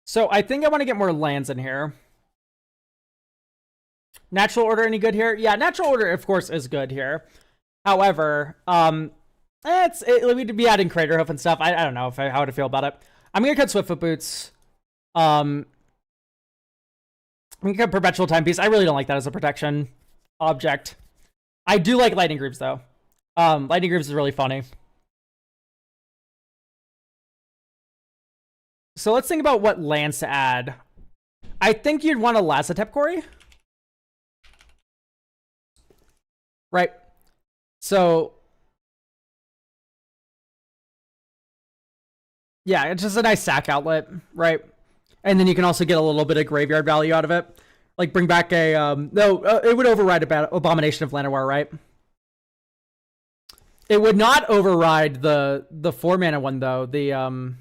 So I think I want to get more lands in here. Natural Order any good here? Yeah, Natural Order, of course, is good here. However, we'd be adding Craterhoof and stuff. I don't know how to feel about it. I'm gonna cut Swiftfoot Boots. I'm gonna cut Perpetual Timepiece. I really don't like that as a protection object. I do like Lightning Greaves though. Lightning Greaves is really funny. So let's think about what lands to add. I think you'd want a Lazotep Quarry. Right. So yeah, it's just a nice sack outlet, right? And then you can also get a little bit of graveyard value out of it. Like bring back a it would override Abomination of Llanowar, right? It would not override the 4-mana one though. The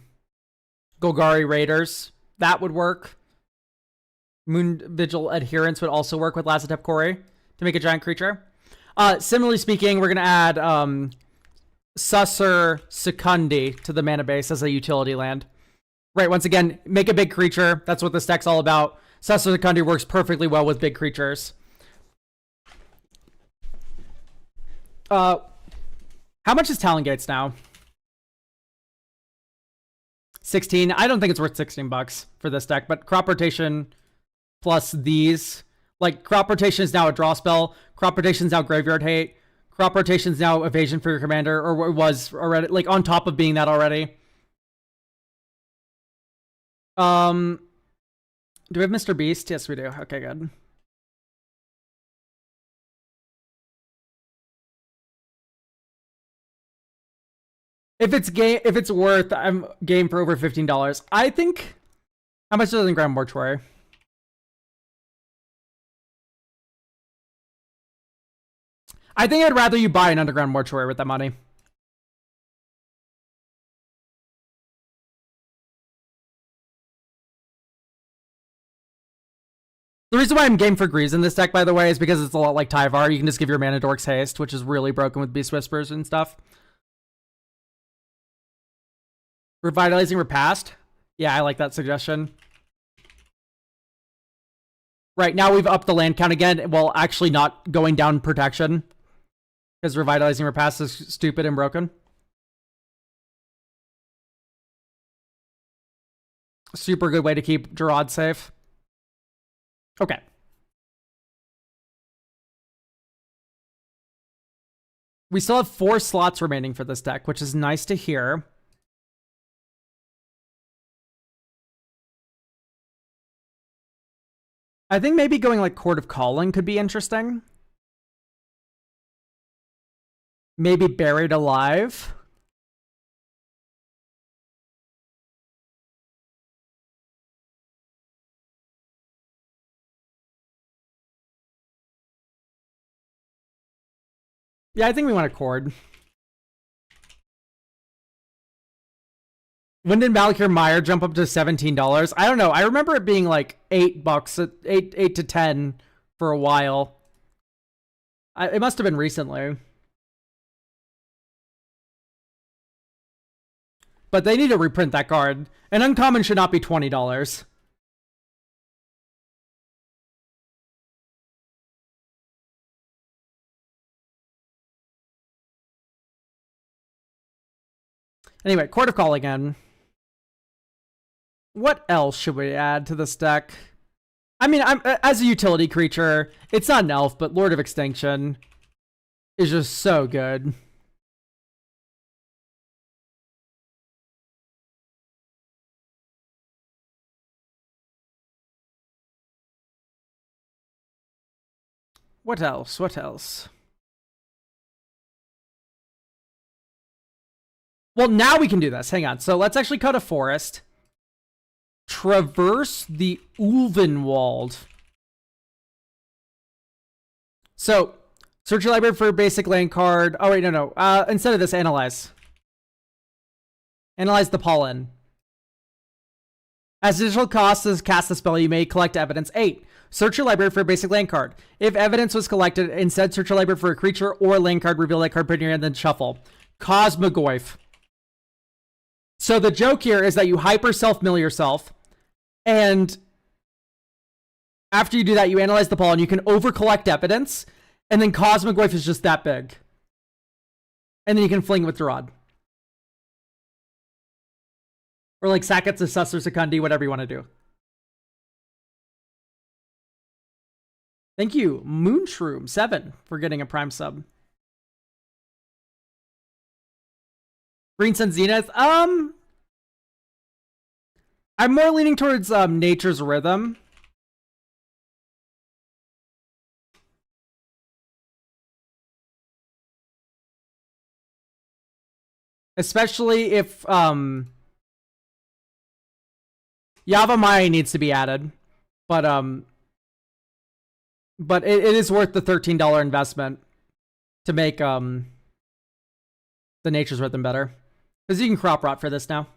Golgari Raiders. That would work. Moon Vigil Adherence would also work with Lazotep Quarry to make a giant creature. Similarly speaking, we're gonna add Susser Secundi to the mana base as a utility land. Right, once again, make a big creature. That's what this deck's all about. Susser Secundi works perfectly well with big creatures. How much is Talon Gates now? 16. I don't think it's worth $16 for this deck, but Crop Rotation plus these. Like, Crop Rotation is now a draw spell. Crop Rotation is now Graveyard Hate. Crop Rotation is now Evasion for your commander, or it was already, like, on top of being that already. Do we have Mr. Beast? Yes, we do. Okay, good. If it's worth, I'm game for over $15. I think. How much is it in Grand Mortuary? I think I'd rather you buy an Underground Mortuary with that money. The reason why I'm game for Greaves in this deck, by the way, is because it's a lot like Tyvar. You can just give your mana Dork's Haste, which is really broken with Beast Whispers and stuff. Revitalizing Repast. Yeah, I like that suggestion. Right, now we've upped the land count again, while actually not going down protection. Because Revitalizing Repast is stupid and broken. Super good way to keep Gerard safe. Okay. We still have 4 slots remaining for this deck, which is nice to hear. I think maybe going like Court of Calling could be interesting. Maybe Buried Alive. Yeah, I think we want a Chord. When did Malakir Meyer jump up to $17? I don't know. I remember it being like $8, 8 to 10 for a while. It must have been recently. But they need to reprint that card. An uncommon should not be $20. Anyway, Court of Call again. What else should we add to this deck? I mean, as a utility creature, it's not an elf, but Lord of Extinction is just so good. What else? What else? Well, now we can do this. Hang on. So let's actually cut a forest. Traverse the Ulvenwald. So, search your library for a basic land card. Oh, wait, no. Instead of this, analyze. Analyze the pollen. As additional cost to cast the spell, you may collect evidence. 8. Search your library for a basic land card. If evidence was collected, instead search your library for a creature or land card, reveal that card, put in your hand, then shuffle. Cosmogoyf. So the joke here is that you hyper self-mill yourself, and after you do that, you analyze the pollen, you can over-collect evidence, and then Cosmogoyf is just that big. And then you can fling with Durod. Or like Sackets, Sussur, Secundi, whatever you want to do. Thank you, Moonshroom 7, for getting a Prime sub. Green Sun Zenith. I'm more leaning towards Nature's Rhythm. Especially if Yavimaya needs to be added. But it is worth the $13 investment to make the Nature's Rhythm better. Because you can crop rot for this now.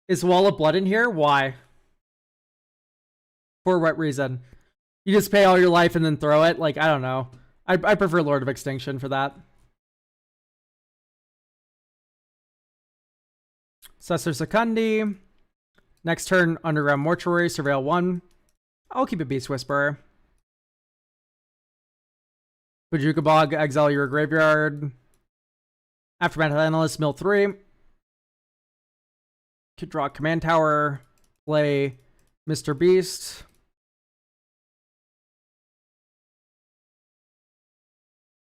Is Wall of Blood in here? Why? For what reason? You just pay all your life and then throw it? Like, I don't know. I prefer Lord of Extinction for that. Sussur Secundi. Next turn, Underground Mortuary, Surveil 1. I'll keep a Beast Whisperer. Bojuka Bog, exile your graveyard. Aftermath Analyst, mill 3. Could draw Command Tower, play Mr. Beast.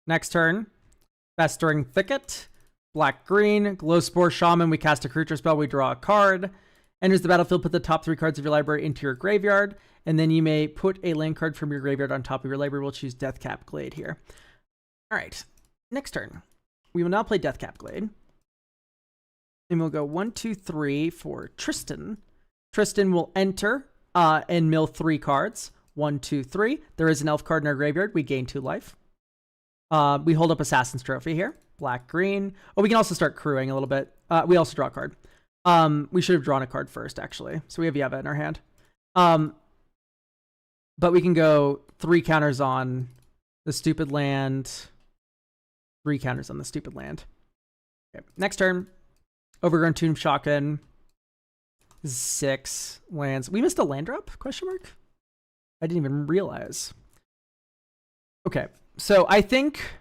Next turn, Festering Thicket, black-green, Glowspore Shaman, we cast a creature spell, we draw a card. Enters the battlefield, put the top 3 cards of your library into your graveyard, and then you may put a land card from your graveyard on top of your library. We'll choose Deathcap Glade here. Alright, next turn. We will now play Deathcap Glade. And we'll go 1, 2, 3 for Tristan. Tristan will enter and mill 3 cards. 1, 2, 3. There is an elf card in our graveyard. We gain 2 life. We hold up Assassin's Trophy here. Black, green. Oh, we can also start crewing a little bit. We also draw a card. We should have drawn a card first, actually. So we have Yeva in our hand. But we can go 3 counters on the stupid land. 3 counters on the stupid land. Okay, next turn. Overgrown Tomb Shotgun. 6 lands. We missed a land drop? Question mark? I didn't even realize. Okay, so I think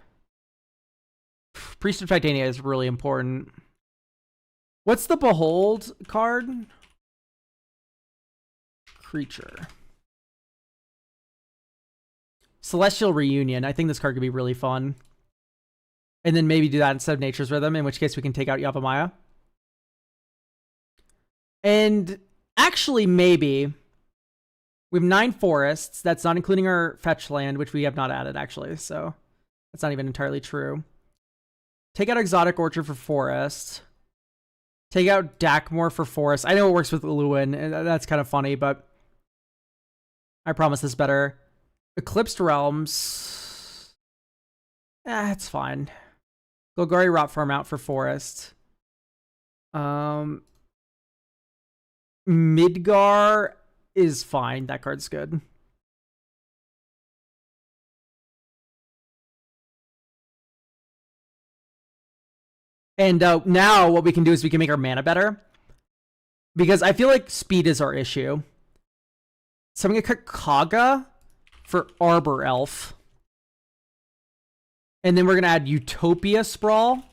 Priest of Titania is really important. What's the Behold card? Creature. Celestial Reunion. I think this card could be really fun. And then maybe do that instead of Nature's Rhythm, in which case we can take out Yavimaya. And actually, maybe we have 9 forests. That's not including our fetch land, which we have not added, actually. So that's not even entirely true. Take out Exotic Orchard for forest. Take out Dakmor for forest. I know it works with Lewin, and that's kind of funny, but I promise this better. Eclipsed Realms. It's fine. Golgari Rot Farm out for forest. Midgar is fine. That card's good. And now what we can do is we can make our mana better. Because I feel like speed is our issue. So I'm going to cut Kaga for Arbor Elf. And then we're going to add Utopia Sprawl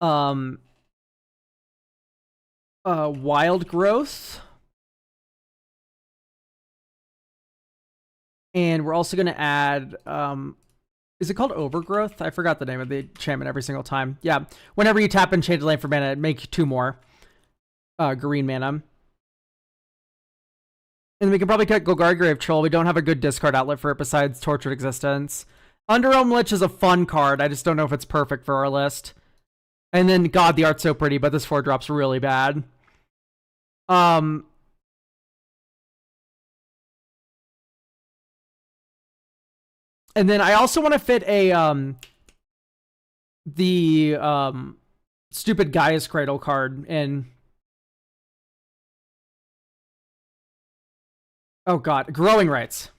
Um, Wild Growth. And we're also going to add, is it called Overgrowth? I forgot the name of the enchantment every single time. Yeah, whenever you tap Enchanted Land for mana, make 2 more green mana. And we can probably cut Golgari Grave Troll. We don't have a good discard outlet for it besides Tortured Existence. Underrealm Lich is a fun card. I just don't know if it's perfect for our list. And then, God, the art's so pretty, but this 4-drop's really bad. And then I also want to fit a stupid Gaia's Cradle card in. Oh god, Growing Rights.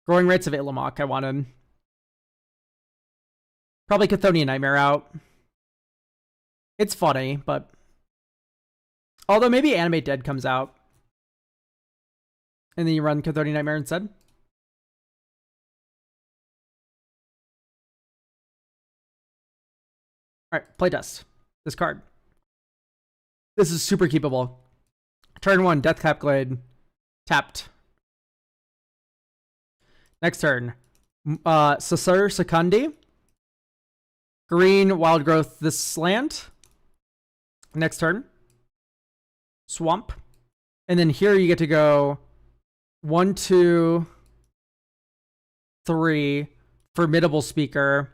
Growing Rights of Ilamok I wanted. Probably Chthonian Nightmare out. It's funny, but although maybe Animate Dead comes out. And then you run Chthonian Nightmare instead. Alright, playtest. This card. This is super keepable. Turn 1, Deathcap Glade. Tapped. Next turn. Sasur Secundi. Green, Wild Growth this land. Next turn. Swamp. And then here you get to go 1, 2, 3. Formidable Speaker.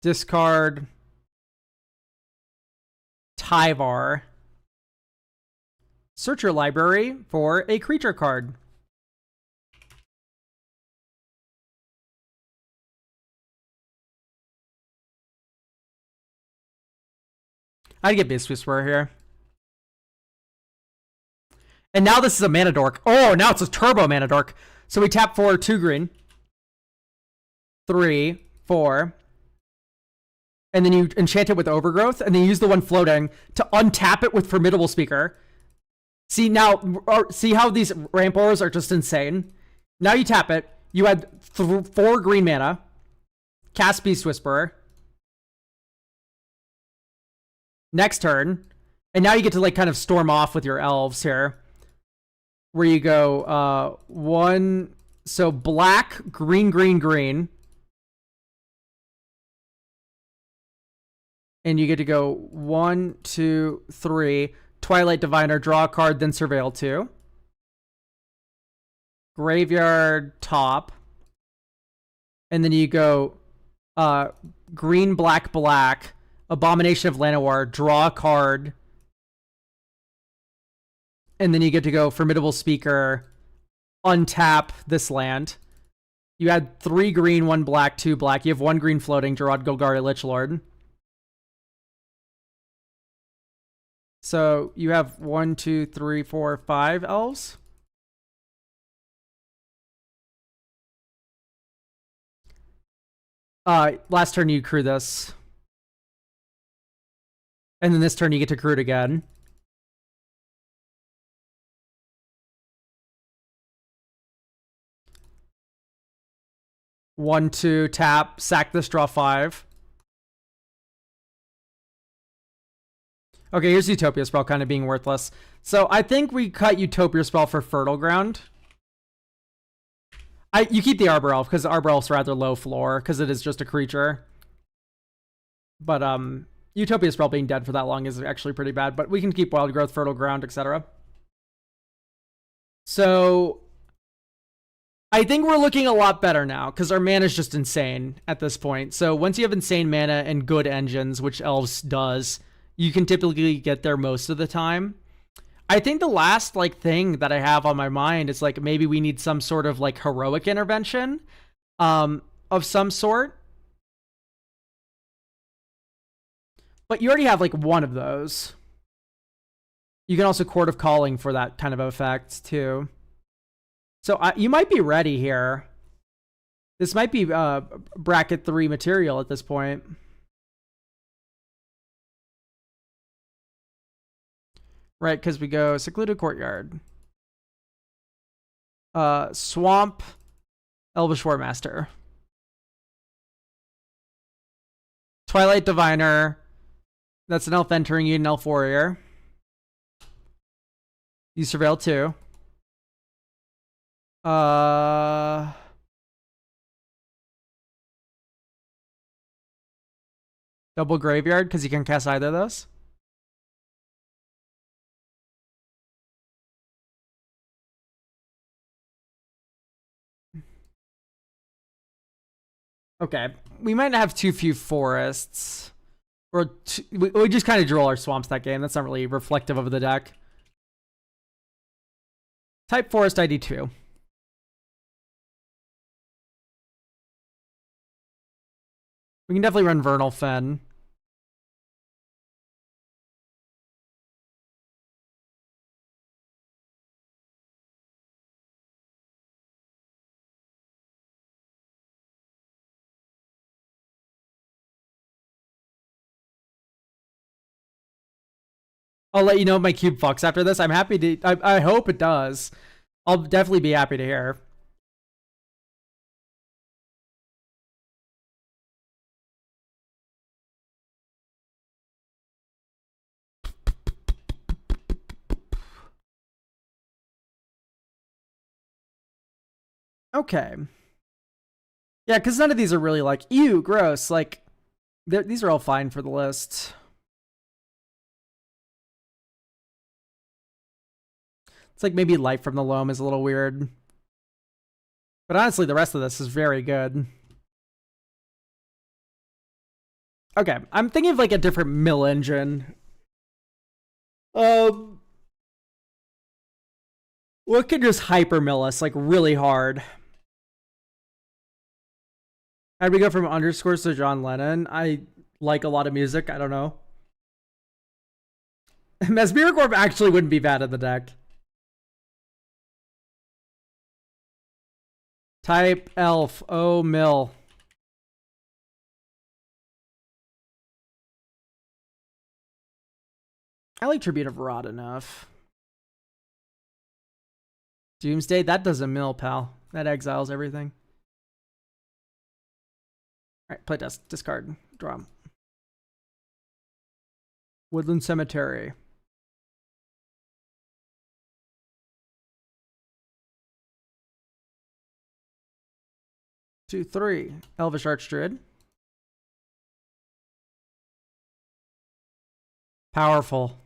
Discard. Tyvar. Search your library for a creature card. I'd get Beast Whisperer here. And now this is a Mana Dork. Oh, now it's a Turbo Mana Dork. So we tap for 2 green. 3, 4. And then you enchant it with Overgrowth. And then you use the one floating to untap it with Formidable Speaker. See now, see how these Rampors are just insane? Now you tap it. You add 4 green mana. Cast Beast Whisperer. Next turn. And now you get to like kind of storm off with your elves here. Where you go 1. So black, green, green, green. And you get to go 1, 2, 3. Twilight Diviner, draw a card, then Surveil 2. Graveyard, top. And then you go green, black, black. Abomination of Llanowar, draw a card. And then you get to go Formidable Speaker, untap this land. You add 3 green, 1 black, 2 black. You have 1 green floating, Gerard Golgari Lichlord. So you have 1, 2, 3, 4, 5 elves. Last turn you crew this. And then this turn you get to crew it again. One, 2, tap, sack this, draw 5. Okay, here's Utopia Spell kind of being worthless. So I think we cut Utopia Spell for Fertile Ground. You keep the Arbor Elf because Arbor Elf's rather low floor because it is just a creature. But Utopia Spell being dead for that long is actually pretty bad. But we can keep Wild Growth, Fertile Ground, etc. So I think we're looking a lot better now because our mana is just insane at this point. So once you have insane mana and good engines, which Elves does, you can typically get there most of the time. I think the last thing that I have on my mind is maybe we need some sort of heroic intervention of some sort. But you already have one of those. You can also Court of Calling for that kind of effect too. So you might be ready here. This might be bracket 3 material at this point. Right, because we go Secluded Courtyard. Swamp, Elvish War Master. Twilight Diviner. That's an elf entering you, an elf warrior. You surveil 2. Double graveyard, because you can cast either of those. Okay, we might have too few forests. Or we just kind of drew all our swamps that game. That's not really reflective of the deck. Type forest ID 2. We can definitely run Vernal Fen. I'll let you know if my cube fucks after this. I'm happy to. I hope it does. I'll definitely be happy to hear. Okay. Yeah, because none of these are really like, ew, gross. Like, these are all fine for the list. It's like maybe Light from the Loam is a little weird. But honestly, the rest of this is very good. Okay, I'm thinking of like a different mill engine. What could just hyper mill us like really hard? How'd we go from underscores to John Lennon? I like a lot of music. I don't know. Mesmeric Orb actually wouldn't be bad in the deck. Type elf. Oh, mill. I like Tribute of Rot enough. Doomsday? That doesn't mill, pal. That exiles everything. Alright, play test. Discard. Draw. Woodland Cemetery. Two, three. Elvish Archdruid. Powerful.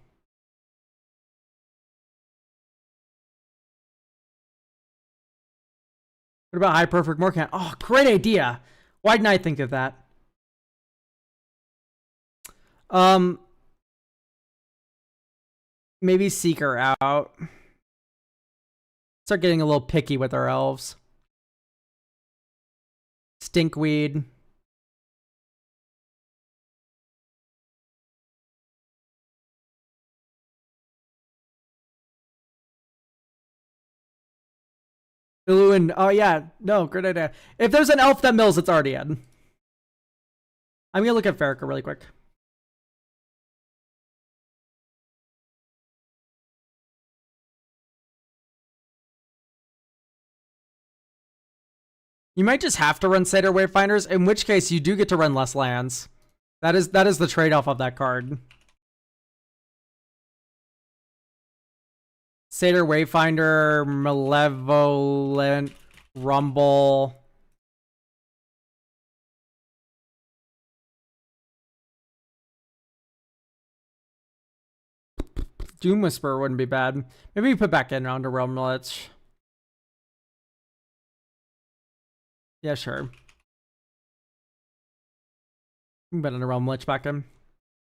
What about High Perfect Morcant? Oh, great idea. Why didn't I think of that? Maybe Seeker out. Start getting a little picky with our elves. Stinkweed. Iluin. Oh yeah, no, great idea. If there's an elf that mills, it's already in. I'm gonna look at Farrakha really quick. You might just have to run Satyr Wayfinders, in which case you do get to run less lands. That is the trade-off of that card. Satyr Wayfinder, Malevolent, Rumble. Doom Whisperer wouldn't be bad. Maybe we put back in onto Realm Lich. Yeah, sure. We can put into Realm Lich back in.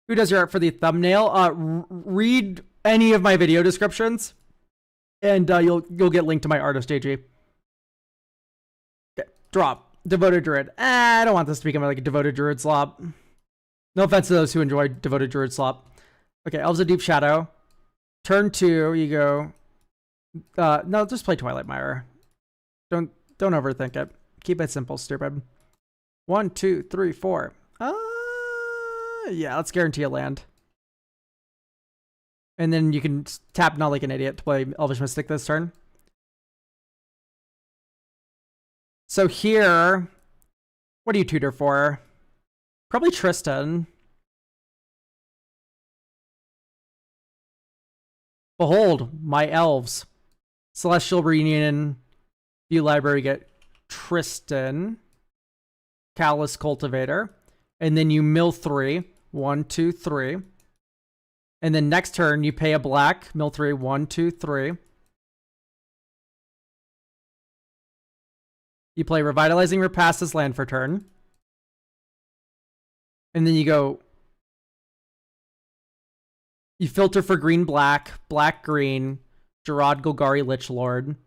Who does your art for the thumbnail? Read any of my video descriptions, and you'll get linked to my artist AG. Okay, drop. Devoted Druid. I don't want this to become like a Devoted Druid slop. No offense to those who enjoy Devoted Druid slop. Okay, Elves of Deep Shadow. Turn 2, you go. No, just play Twilight Mire. Don't overthink it. Keep it simple, stupid. 1, 2, 3, 4. Yeah, let's guarantee a land. And then you can tap Not Like an Idiot to play Elvish Mystic this turn. So here, what do you tutor for? Probably Tristan. Behold, my elves. Celestial Reunion. View library, get Tristan. Callous Cultivator. And then you mill 3. 1, 2, 3. And then next turn, you pay a black. Mill 3. 1, 2, 3. You play Revitalizing Repast as land for turn. And then you go... You filter for green, black, black, green, Gerard Golgari, Lich Lord.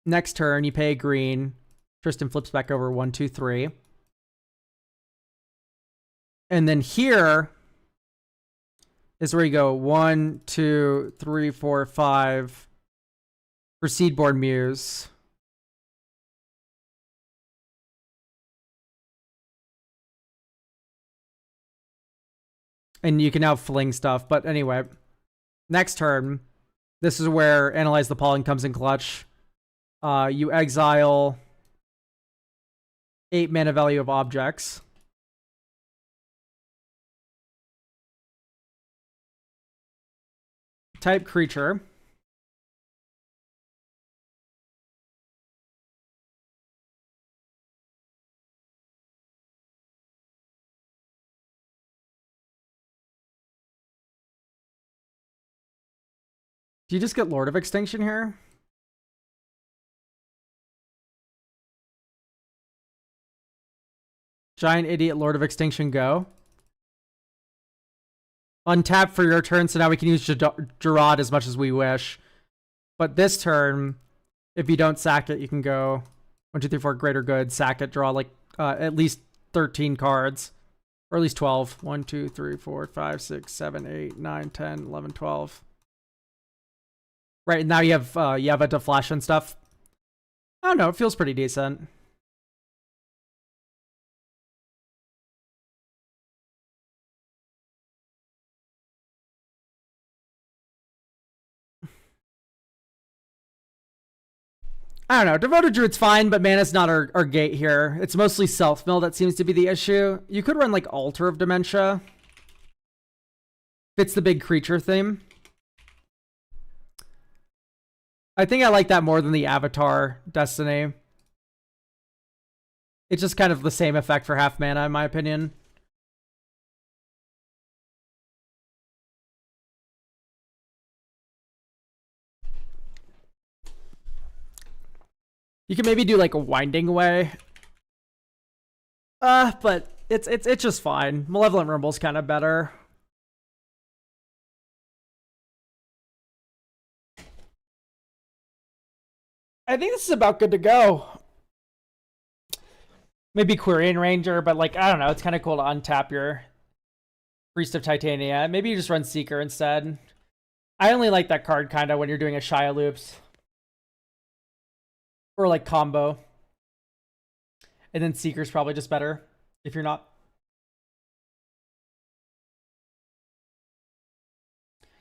Next turn, you pay a green. Tristan flips back over 1, 2, 3. And then here is where you go 1, 2, 3, 4, 5 for Seedborn Muse. And you can now fling stuff. But anyway, next turn, this is where Analyze the Pollen comes in clutch. You exile 8 mana value of objects. Type creature. Do you just get Lord of Extinction here? Giant Idiot, Lord of Extinction, go. Untap for your turn, so now we can use Gerard as much as we wish. But this turn, if you don't sack it, you can go 1, 2, 3, 4, greater good, sack it, draw like at least 13 cards. Or at least 12. 1, 2, 3, 4, 5, 6, 7, 8, 9, 10, 11, 12. Right, now you have Yeva to flash and stuff. I don't know, it feels pretty decent. I don't know. Devoted Druid's fine, but mana's not our gate here. It's mostly self-mill that seems to be the issue. You could run, like, Altar of Dementia. Fits the big creature theme. I think I like that more than the Avatar Destiny. It's just kind of the same effect for half mana, in my opinion. You can maybe do like a Winding Way. But it's just fine. Malevolent Rumble's kind of better. I think this is about good to go. Maybe Quirion Ranger, but like, I don't know. It's kind of cool to untap your Priest of Titania. Maybe you just run Seeker instead. I only like that card kind of when you're doing a Shia Loops. Or like combo. And then Seeker's probably just better if you're not.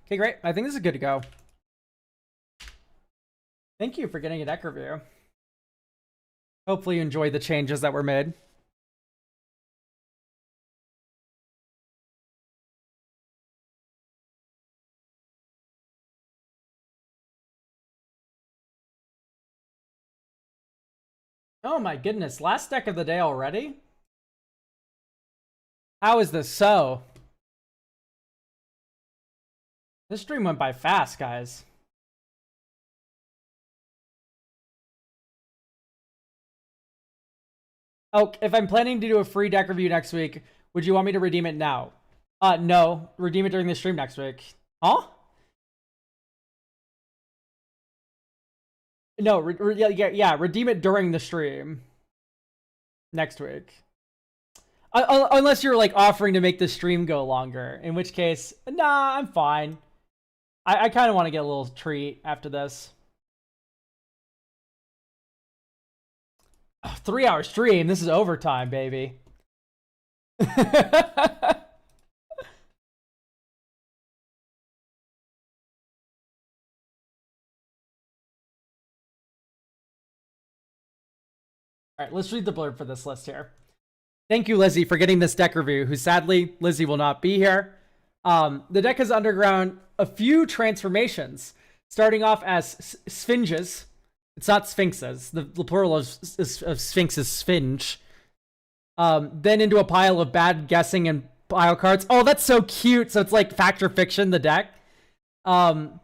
Okay, great. I think this is good to go. Thank you for getting a deck review. Hopefully you enjoyed the changes that were made. Oh my goodness, last deck of the day already? How is this so? This stream went by fast, guys. Oh, if I'm planning to do a free deck review next week, would you want me to redeem it now? No. Redeem it during the stream next week. Huh? No, yeah, redeem it during the stream. Next week. Unless you're, like, offering to make the stream go longer. In which case, nah, I'm fine. I kind of want to get a little treat after this. 3-hour stream. This is overtime, baby. All right, let's read the blurb for this list here. Thank you, Lizzie, for getting this deck review, who sadly, Lizzie will not be here. The deck has undergone a few transformations, starting off as sphinges. It's not sphinxes. The plural of sphinx is sphinge. Then into a pile of bad guessing and pile cards. Oh, that's so cute. So it's like fact or fiction, the deck. Now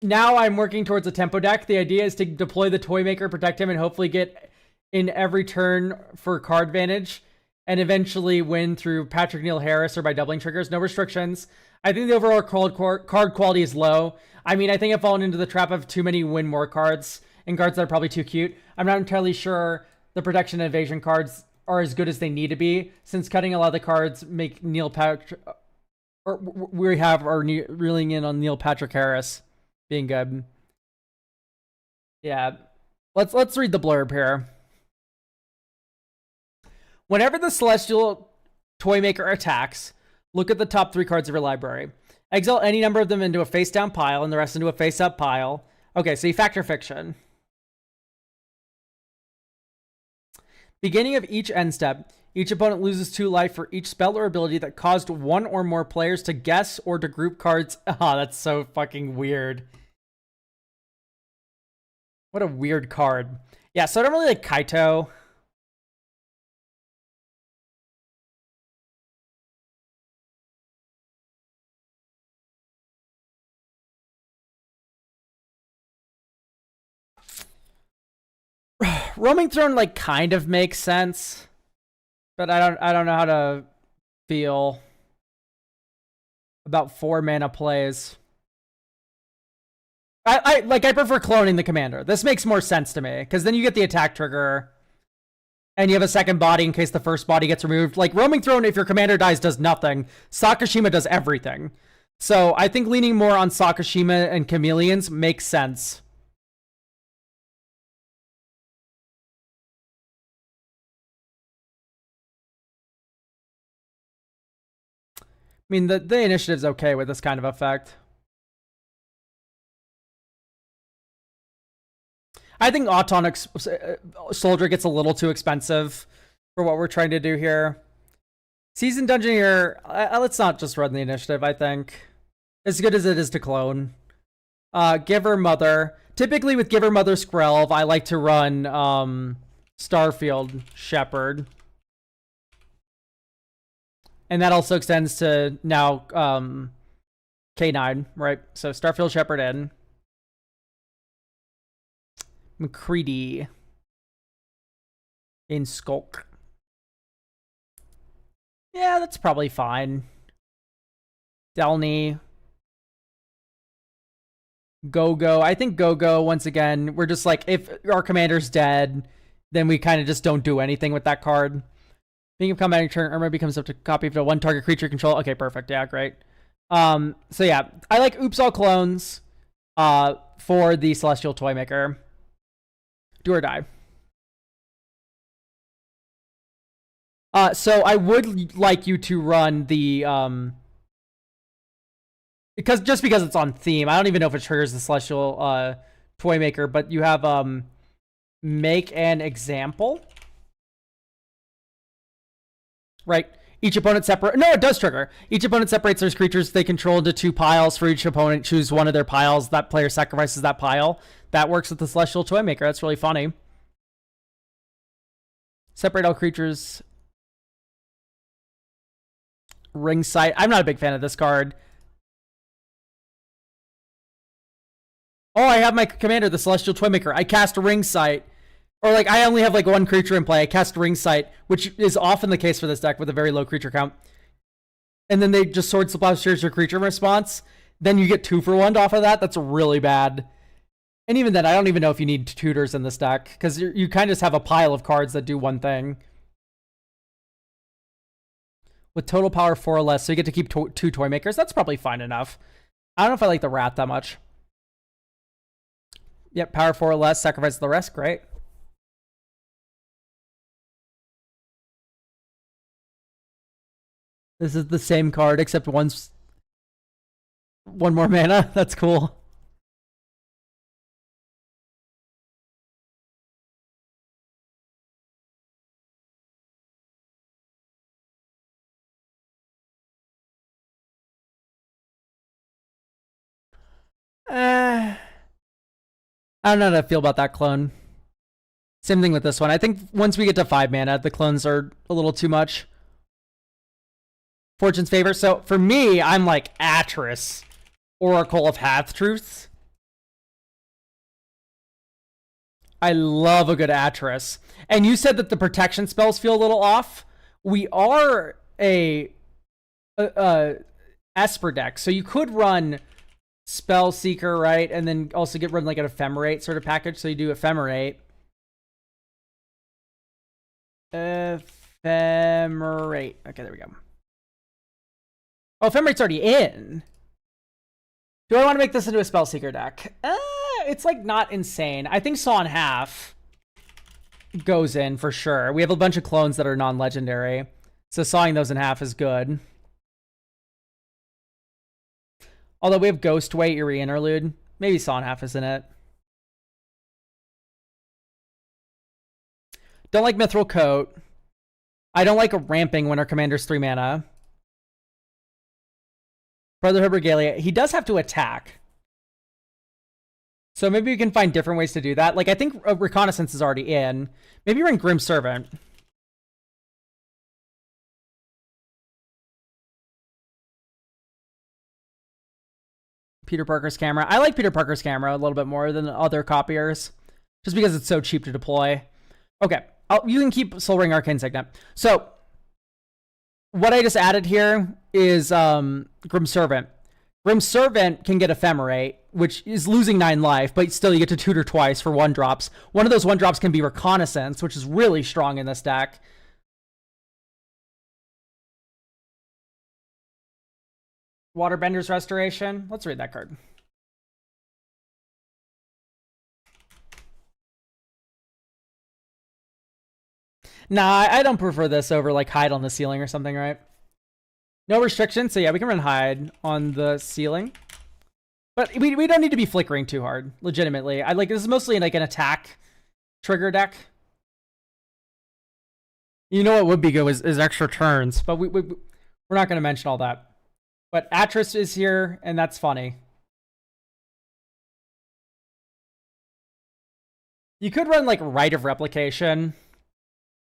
I'm working towards a tempo deck. The idea is to deploy the Toymaker, protect him, and hopefully get in every turn for card advantage, and eventually win through Patrick Neal Harris or by doubling triggers. No restrictions. I think the overall card quality is low. I mean, I think I've fallen into the trap of too many win more cards and cards that are probably too cute. I'm not entirely sure the protection and evasion cards are as good as they need to be, since cutting a lot of the cards make Neil Patrick, or we have our reeling in on Neil Patrick Harris being good. Yeah, let's read the blurb here. Whenever the Celestial Toymaker attacks, look at the top 3 cards of your library. Exile any number of them into a face-down pile and the rest into a face-up pile. Okay, so you factor fiction. Beginning of each end step, each opponent loses 2 life for each spell or ability that caused 1 or more players to guess or to group cards. Ah, oh, that's so fucking weird. What a weird card. Yeah, so I don't really like Kaito. Roaming Throne like kind of makes sense, but I don't know how to feel about 4 mana plays. I prefer cloning the commander. This makes more sense to me, because then you get the attack trigger and you have a second body in case the first body gets removed. Like Roaming Throne, if your commander dies, does nothing. Sakashima does everything. So I think leaning more on Sakashima and Chameleons makes sense. I mean, the initiative's okay with this kind of effect. I think Autonic Soldier gets a little too expensive for what we're trying to do here. Seasoned Dungeoneer, let's not just run the initiative, I think. As good as it is to clone. Giver Mother. Typically with Giver Mother Skrelv, I like to run Starfield Shepherd. And that also extends to now K9, right? So Starfield Shepherd in. McCready in Skulk. Yeah, that's probably fine. Delny. Go-Go. I think Go-Go, once again, we're just like, if our commander's dead, then we kind of just don't do anything with that card. Being of combat turn, Irma becomes up to copy of the 1 target creature control. Okay, perfect. Yeah, great. So yeah, I like Oops All Clones for the Celestial Toymaker. Do or die. So I would like you to run the because it's on theme. I don't even know if it triggers the Celestial Toymaker, but you have make an example. Right. Each opponent separate. No, it does trigger. Each opponent separates their creatures they control into 2 piles. For each opponent, choose one of their piles. That player sacrifices that pile. That works with the Celestial Toymaker. That's really funny. Separate all creatures. Ring Sight. I'm not a big fan of this card. Oh, I have my commander, the Celestial Toymaker. I cast Ring Sight. Or like I only have like 1 creature in play. I cast Ring Sight, which is often the case for this deck with a very low creature count. And then they just Sword Plowshares your creature in response. Then you get 2 for 1 off of that. That's really bad. And even then, I don't even know if you need tutors in this deck, because you kind of just have a pile of cards that do one thing. With total power 4 or less, so you get to keep 2 Toymakers. That's probably fine enough. I don't know if I like the Rat that much. Yep, power 4 or less, sacrifice the rest. Great. This is the same card, except one more mana. That's cool. I don't know how to feel about that clone. Same thing with this one. I think once we get to 5 mana, the clones are a little too much. Fortune's Favor. So for me, I'm like Atris, Oracle of Half-Truths. I love a good Atris. And you said that the protection spells feel a little off. We are a Esper deck, so you could run Spell Seeker, right? And then also run like an Ephemerate sort of package. So you do Ephemerate. Ephemerate. Okay, there we go. Oh, Ephemerate's already in. Do I want to make this into a Spell Seeker deck? It's like not insane. I think Saw in Half goes in for sure. We have a bunch of clones that are non-legendary, so sawing those in half is good. Although we have Ghostway, Eerie Interlude. Maybe Saw in Half is in it. Don't like Mithril Coat. I don't like a Ramping when our commander's 3 mana. Brotherhood Regalia. He does have to attack. So maybe we can find different ways to do that. Like, I think Reconnaissance is already in. Maybe you're in Grim Servant. Peter Parker's Camera. I like Peter Parker's Camera a little bit more than other copiers. Just because it's so cheap to deploy. Okay. You can keep Soul Ring Arcane Signet. So, what I just added here is Grim Servant. Grim Servant can get Ephemerate, which is losing 9 life, but still you get to tutor twice for 1-drops. One of those 1-drops can be Reconnaissance, which is really strong in this deck. Waterbender's Restoration. Let's read that card. Nah, I don't prefer this over like Hide on the Ceiling or something, right? No restrictions, so yeah, we can run Hide on the ceiling. But we don't need to be flickering too hard, legitimately. I like this is mostly like an attack trigger deck. You know what would be good is extra turns, but we're not going to mention all that. But Atris is here, and that's funny. You could run like Rite of Replication.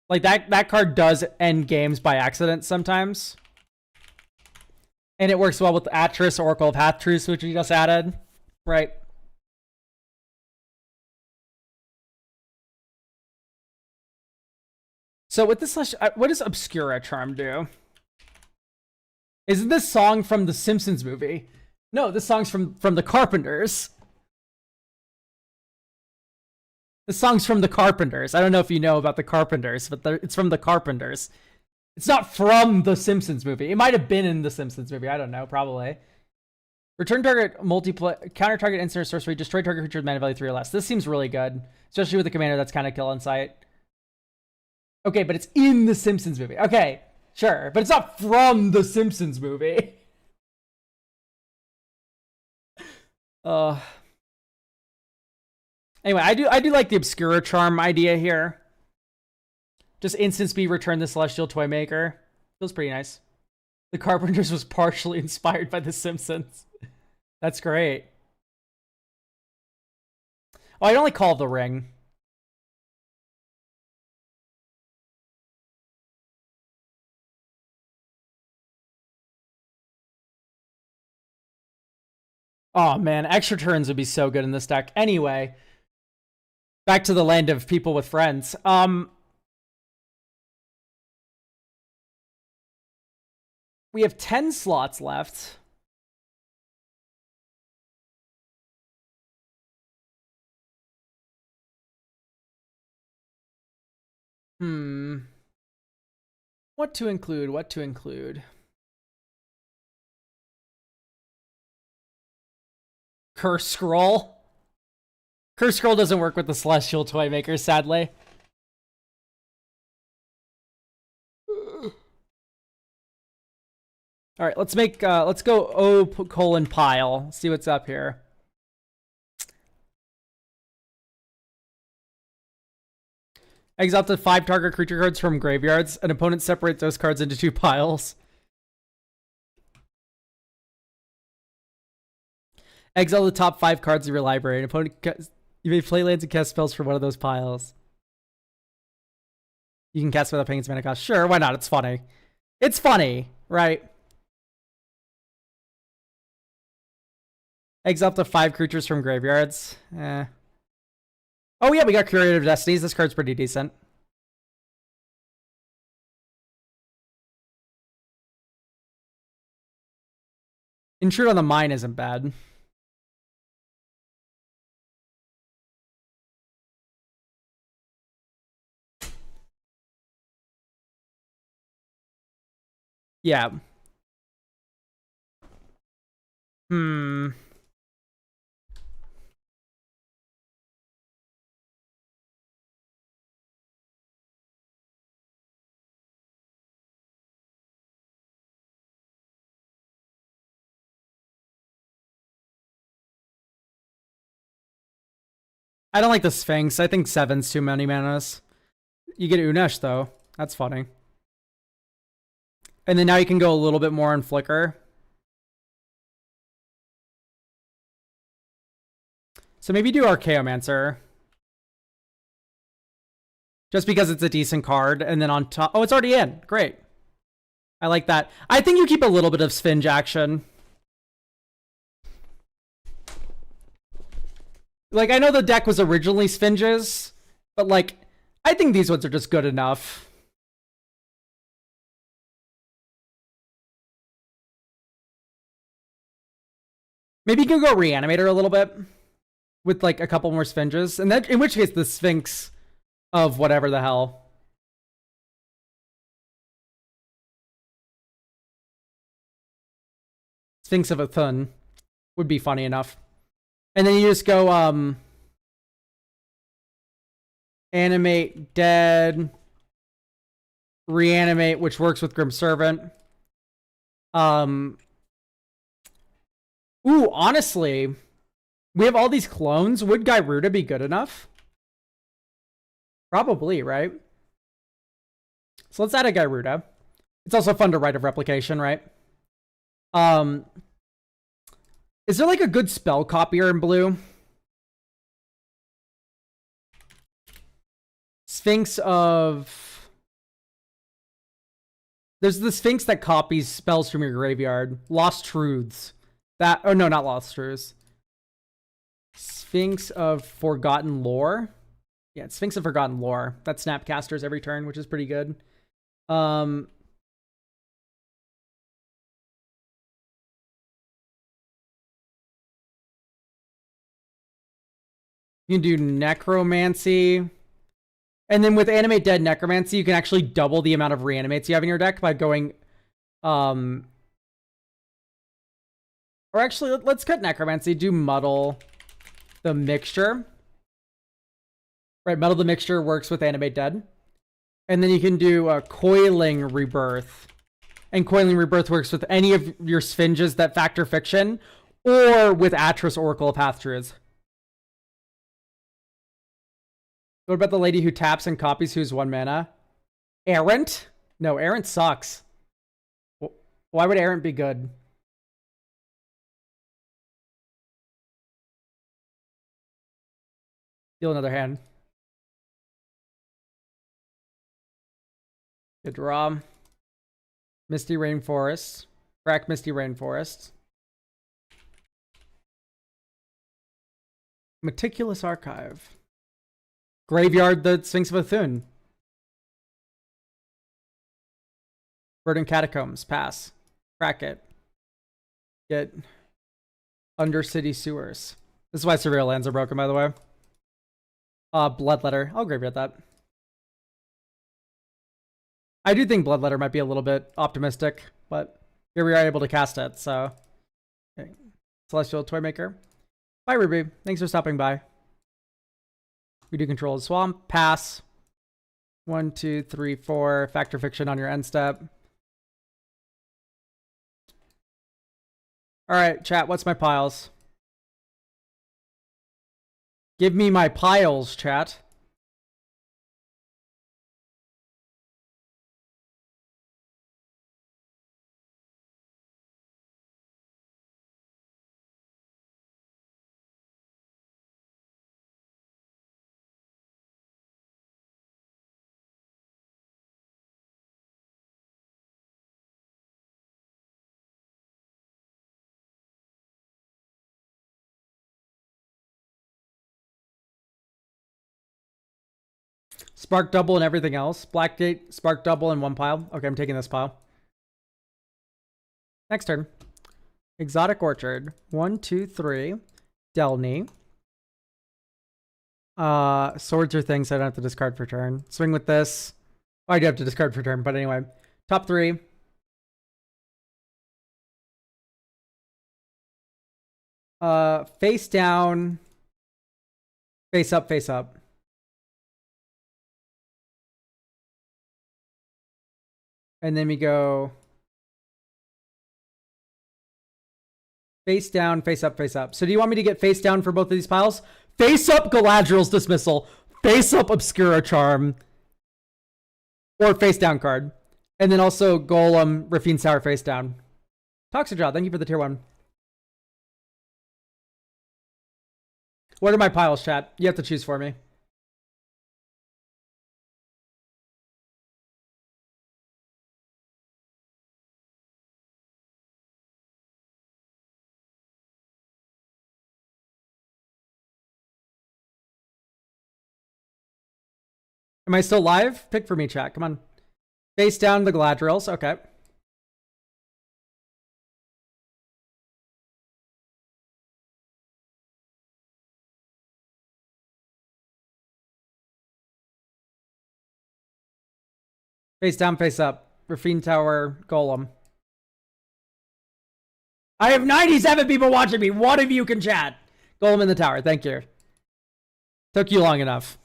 Like that card does end games by accident sometimes. And it works well with Atris, Oracle of Half-Truths, which we just added. Right. So with this, what does Obscura Charm do? Isn't this song from the Simpsons movie? No, this song's from the Carpenters. The song's from the Carpenters. I don't know if you know about the Carpenters, but it's from the Carpenters. It's not from the Simpsons movie. It might have been in the Simpsons movie. I don't know. Probably. Return target multiplayer, counter target instant or sorcery, destroy target creature with mana value 3 or less. This seems really good, especially with a commander that's kind of kill on sight. Okay, but it's in the Simpsons movie. Okay, sure, but it's not from the Simpsons movie. Anyway, I do like the Obscura Charm idea here. Just instant speed, return the Celestial Toymaker. Feels pretty nice. The Carpenters was partially inspired by The Simpsons. That's great. Oh, I'd only call the Ring. Oh man, extra turns would be so good in this deck. Anyway, back to the land of people with friends. We have 10 slots left. What to include? What to include? Curse Scroll. Curse Scroll doesn't work with the Celestial Toymaker, sadly. All right, let's go O: Pile. See what's up here. Exile up to 5 target creature cards from graveyards. An opponent separates those cards into 2 piles. Exile the top 5 cards of your library. An opponent, you may play lands and cast spells from one of those piles. You can cast without paying its mana cost. Sure, why not? It's funny. It's funny, right? Exile up to 5 creatures from graveyards. Eh. Oh yeah, we got Curative Destinies. This card's pretty decent. Intrude on the Mind isn't bad. Yeah. I don't like the Sphinx. I think 7's too many manas. You get Unesh, though. That's funny. And then now you can go a little bit more on Flicker. So maybe do Archaeomancer. Just because it's a decent card. And then on top... Oh, it's already in. Great. I like that. I think you keep a little bit of Sphinge action. Like, I know the deck was originally Sphinges, but, like, I think these ones are just good enough. Maybe you can go Reanimator a little bit with, like, a couple more Sphinges. And then, in which case, the Sphinx of whatever the hell. Sphinx of Athun would be funny enough. And then you just go, Animate Dead, Reanimate, which works with Grim Servant. Ooh, honestly, we have all these clones. Would Gyruda be good enough? Probably, right? So let's add a Gyruda. It's also fun to Rite of Replication, right? Is there like a good spell copier in blue? Sphinx of... There's the Sphinx that copies spells from your graveyard. Lost Truths. That... Oh, no, not Lost Truths. Sphinx of Forgotten Lore. Yeah, it's Sphinx of Forgotten Lore. That Snapcasters every turn, which is pretty good. You can do Necromancy. And then with Animate Dead Necromancy, you can actually double the amount of reanimates you have in your deck by going... Or actually, let's cut Necromancy. Do Muddle the Mixture. Right, Muddle the Mixture works with Animate Dead. And then you can do Coiling Rebirth. And Coiling Rebirth works with any of your Sphinges that factor fiction. Or with Atris Oracle of Path-Druids. What about the lady who taps and copies who's 1 mana? Errant? No, Errant sucks. Why would Errant be good? Deal another hand. Good draw. Misty Rainforest. Crack Misty Rainforest. Meticulous Archive. Graveyard the Sphinx of Athun. Verdant Catacombs. Pass. Crack it. Get Undercity Sewers. This is why Surreal Lands are broken, by the way. Bloodletter. I'll graveyard that. I do think Bloodletter might be a little bit optimistic, but here we are able to cast it, so... Okay. Celestial Toymaker. Bye, Ruby. Thanks for stopping by. We do control the swamp. Pass. 1, 2, 3, 4. Factor Fiction on your end step. Alright, chat. What's my piles? Give me my piles, chat. Spark double and everything else. Blackgate, Spark double in one pile. Okay, I'm taking this pile. Next turn. Exotic Orchard. 1, 2, 3. Delny. Swords are things I don't have to discard for turn. Swing with this. Oh, I do have to discard for turn, but anyway. Top 3. Face down. Face up, face up. And then we go face down, face up, face up. So do you want me to get face down for both of these piles? Face up Galadriel's Dismissal. Face up Obscura Charm. Or face down card. And then also Golem, Raffine's Tower face down. Toxidrop, thank you for the tier 1. What are my piles, chat? You have to choose for me. Am I still live? Pick for me, chat. Come on. Face down the Galadriels. Okay. Face down, face up. Raffine Tower, Golem. I have 97 people watching me. One of you can chat. Golem in the tower. Thank you. Took you long enough.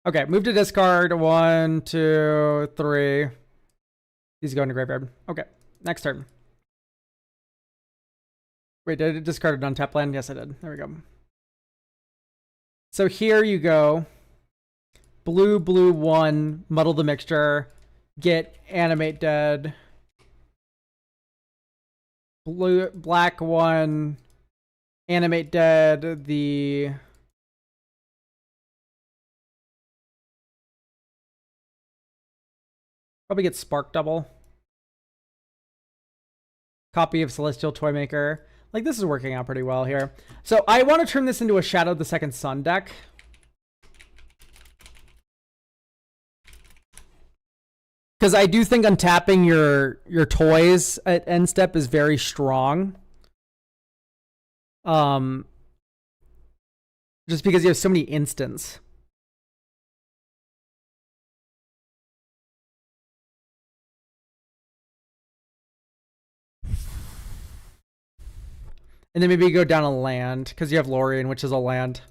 Okay, move to discard. 1, 2, 3. He's going to graveyard. Okay, next turn. Wait, did I discard an untapped land? Yes, I did. There we go. So here you go. Blue, blue 1. Muddle the mixture. Get Animate Dead. Blue, black 1. Animate Dead. The... Probably get Spark Double. Copy of Celestial Toymaker. Like, this is working out pretty well here. So I want to turn this into a Shadow the Second Sun deck. Because I do think untapping your toys at end step is very strong. Just because you have so many instants. And then maybe you go down a land, because you have Lorien, which is a land.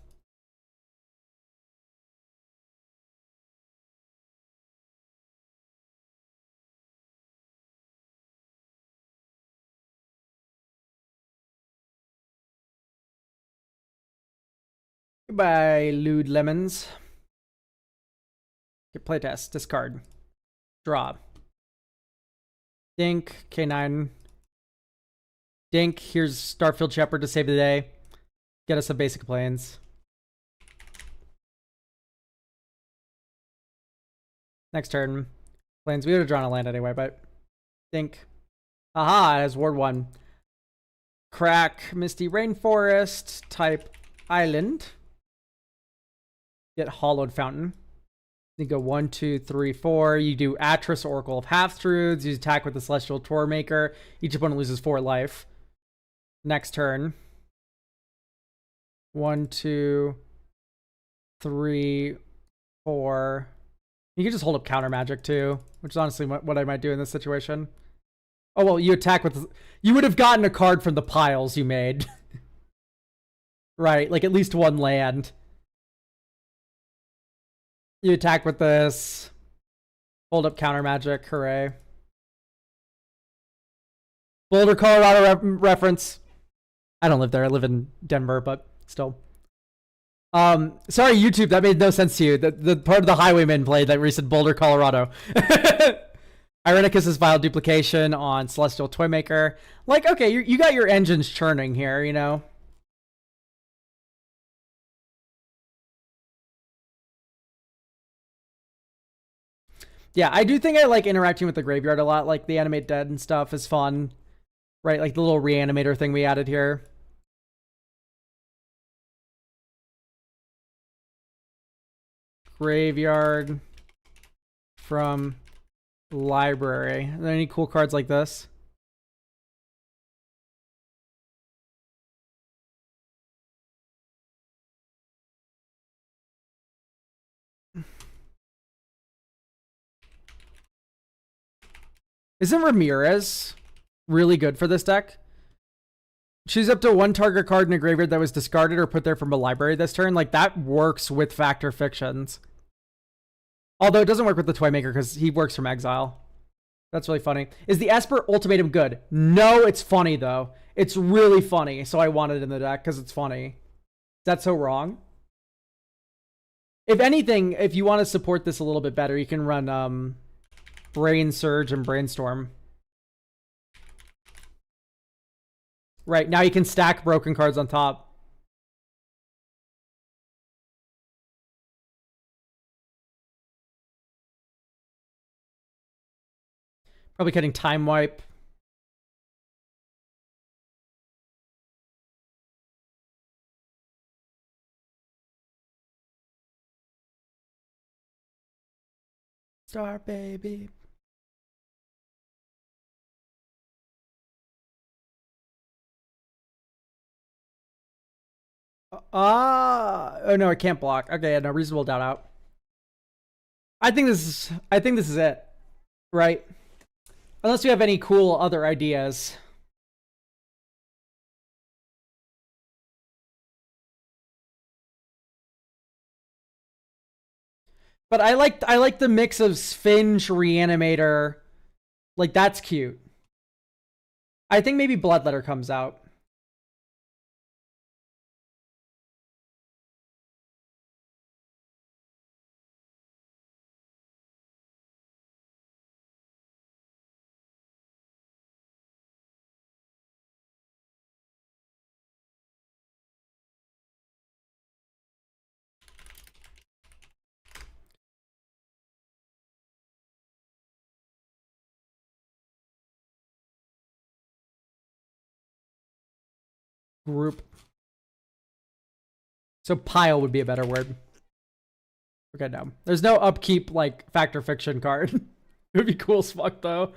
Goodbye, Lewd Lemons. Get playtest, discard. Draw. Dink, K9. Dink, here's Starfield Shepherd to save the day. Get us some basic planes. Next turn. Planes, we would have drawn a land anyway, but... Dink. Aha, it has Ward 1. Crack, Misty Rainforest, type Island. Get Hollowed Fountain. You go 1, 2, 3, 4. You do Atris, Oracle of Half-Truths. You attack with the Celestial Tormaker. Each opponent loses 4 life. Next turn. 1, 2, 3, 4. You can just hold up Counter Magic too, which is honestly what I might do in this situation. Oh, well, you attack with... You would have gotten a card from the piles you made. Right, like at least 1 land. You attack with this. Hold up Counter Magic, hooray. Boulder, Colorado reference. I don't live there. I live in Denver, but still. Sorry, YouTube. That made no sense to you. The part of the Highwayman played that where he said Boulder, Colorado. Irenicus is Vile Duplication on Celestial Toymaker. Like, okay, you got your engines churning here, you know? Yeah, I do think I like interacting with the graveyard a lot. Like, the Animate Dead and stuff is fun. Right, like the little reanimator thing we added here. Graveyard. from library. Are there any cool cards like this? Isn't Ramirez really good for this deck? Choose up to one target card in a graveyard that was discarded or put there from a library this turn. Like, that works with Fact or Fictions. Although it doesn't work with the Toymaker because he works from exile. That's really funny. Is the Esper Ultimatum good? No, it's funny, though. It's really funny, so I want it in the deck because it's funny. Is that so wrong? If anything, if you want to support this a little bit better, you can run Brain Surge and Brainstorm. Right, now you can stack broken cards on top. Probably getting Time Wipe. Star baby. Oh no, it can't block. Okay, no, reasonable doubt out. I think this is it. Right? Unless you have any cool other ideas. But I like the mix of Sphinx, Reanimator. Like, that's cute. I think maybe Bloodletter comes out. Group. So pile would be a better word. Okay, no. There's no upkeep, like, Fact or Fiction card. It would be cool as fuck, though.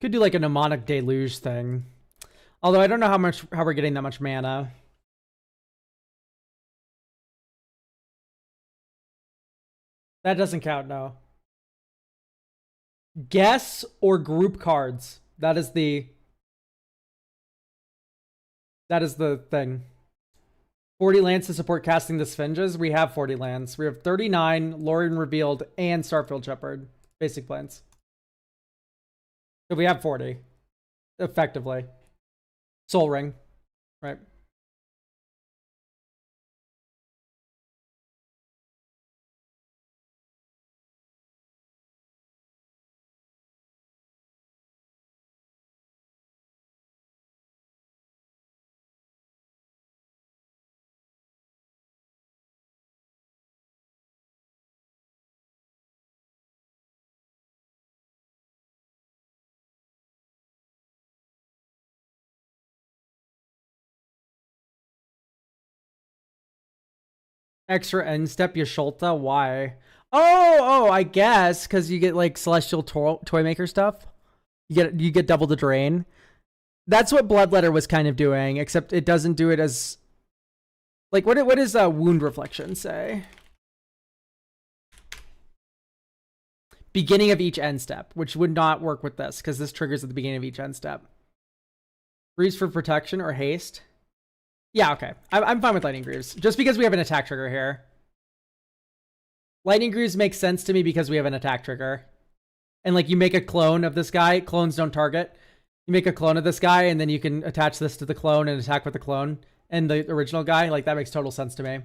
Could do like a Mnemonic Deluge thing. Although I don't know how we're getting that much mana. That doesn't count, no. Guess or group cards. That is the thing. 40 lands to support casting the Sphinges. We have 40 lands. We have 39, Lorien Revealed, and Starfield Shepherd. Basic plans. So we have 40. Effectively. Soul Ring. Right. Extra end step Yasholta. Why? Oh, I guess because you get like Celestial Toymaker stuff. You get double the drain. That's what Bloodletter was kind of doing, except it doesn't do it as like what does Wound Reflection say? Beginning of each end step, which would not work with this because this triggers at the beginning of each end step. Greaves for protection or haste. Yeah, okay. I'm fine with Lightning Greaves. Just because we have an attack trigger here. Lightning Greaves makes sense to me because we have an attack trigger. And like you make a clone of this guy. Clones don't target. You make a clone of this guy and then you can attach this to the clone and attack with the clone. And the original guy. Like that makes total sense to me.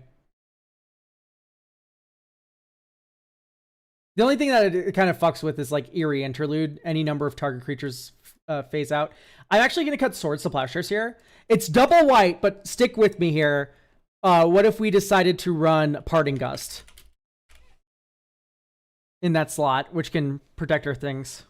The only thing that it kind of fucks with is like Eerie Interlude. Any number of target creatures phase out. I'm actually going to cut Swords to Plowshares here. It's double white, but stick with me here. What if we decided to run Parting Gust? in that slot, which can protect our things.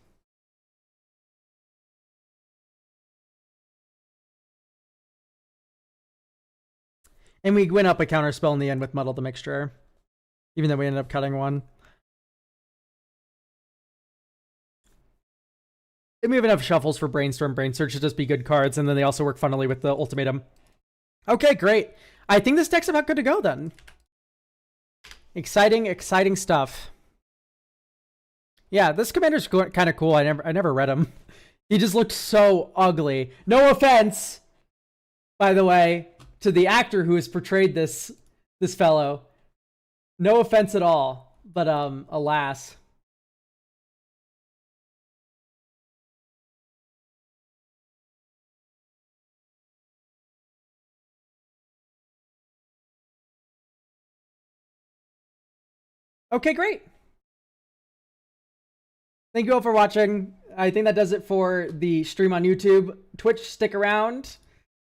And we went up a counter spell in the end with Muddle the Mixture, even though we ended up cutting one. And we have enough shuffles for Brainstorm. Brainstorm should just be good cards, and then they also work funnily with the Ultimatum. Okay, great. I think this deck's about good to go then. Exciting, exciting stuff. Yeah, this commander's kind of cool. I never read him. He just looked so ugly. No offense, by the way, to the actor who has portrayed this fellow. No offense at all, but alas. Okay, great. Thank you all for watching. I think that does it for the stream on YouTube. Twitch, stick around.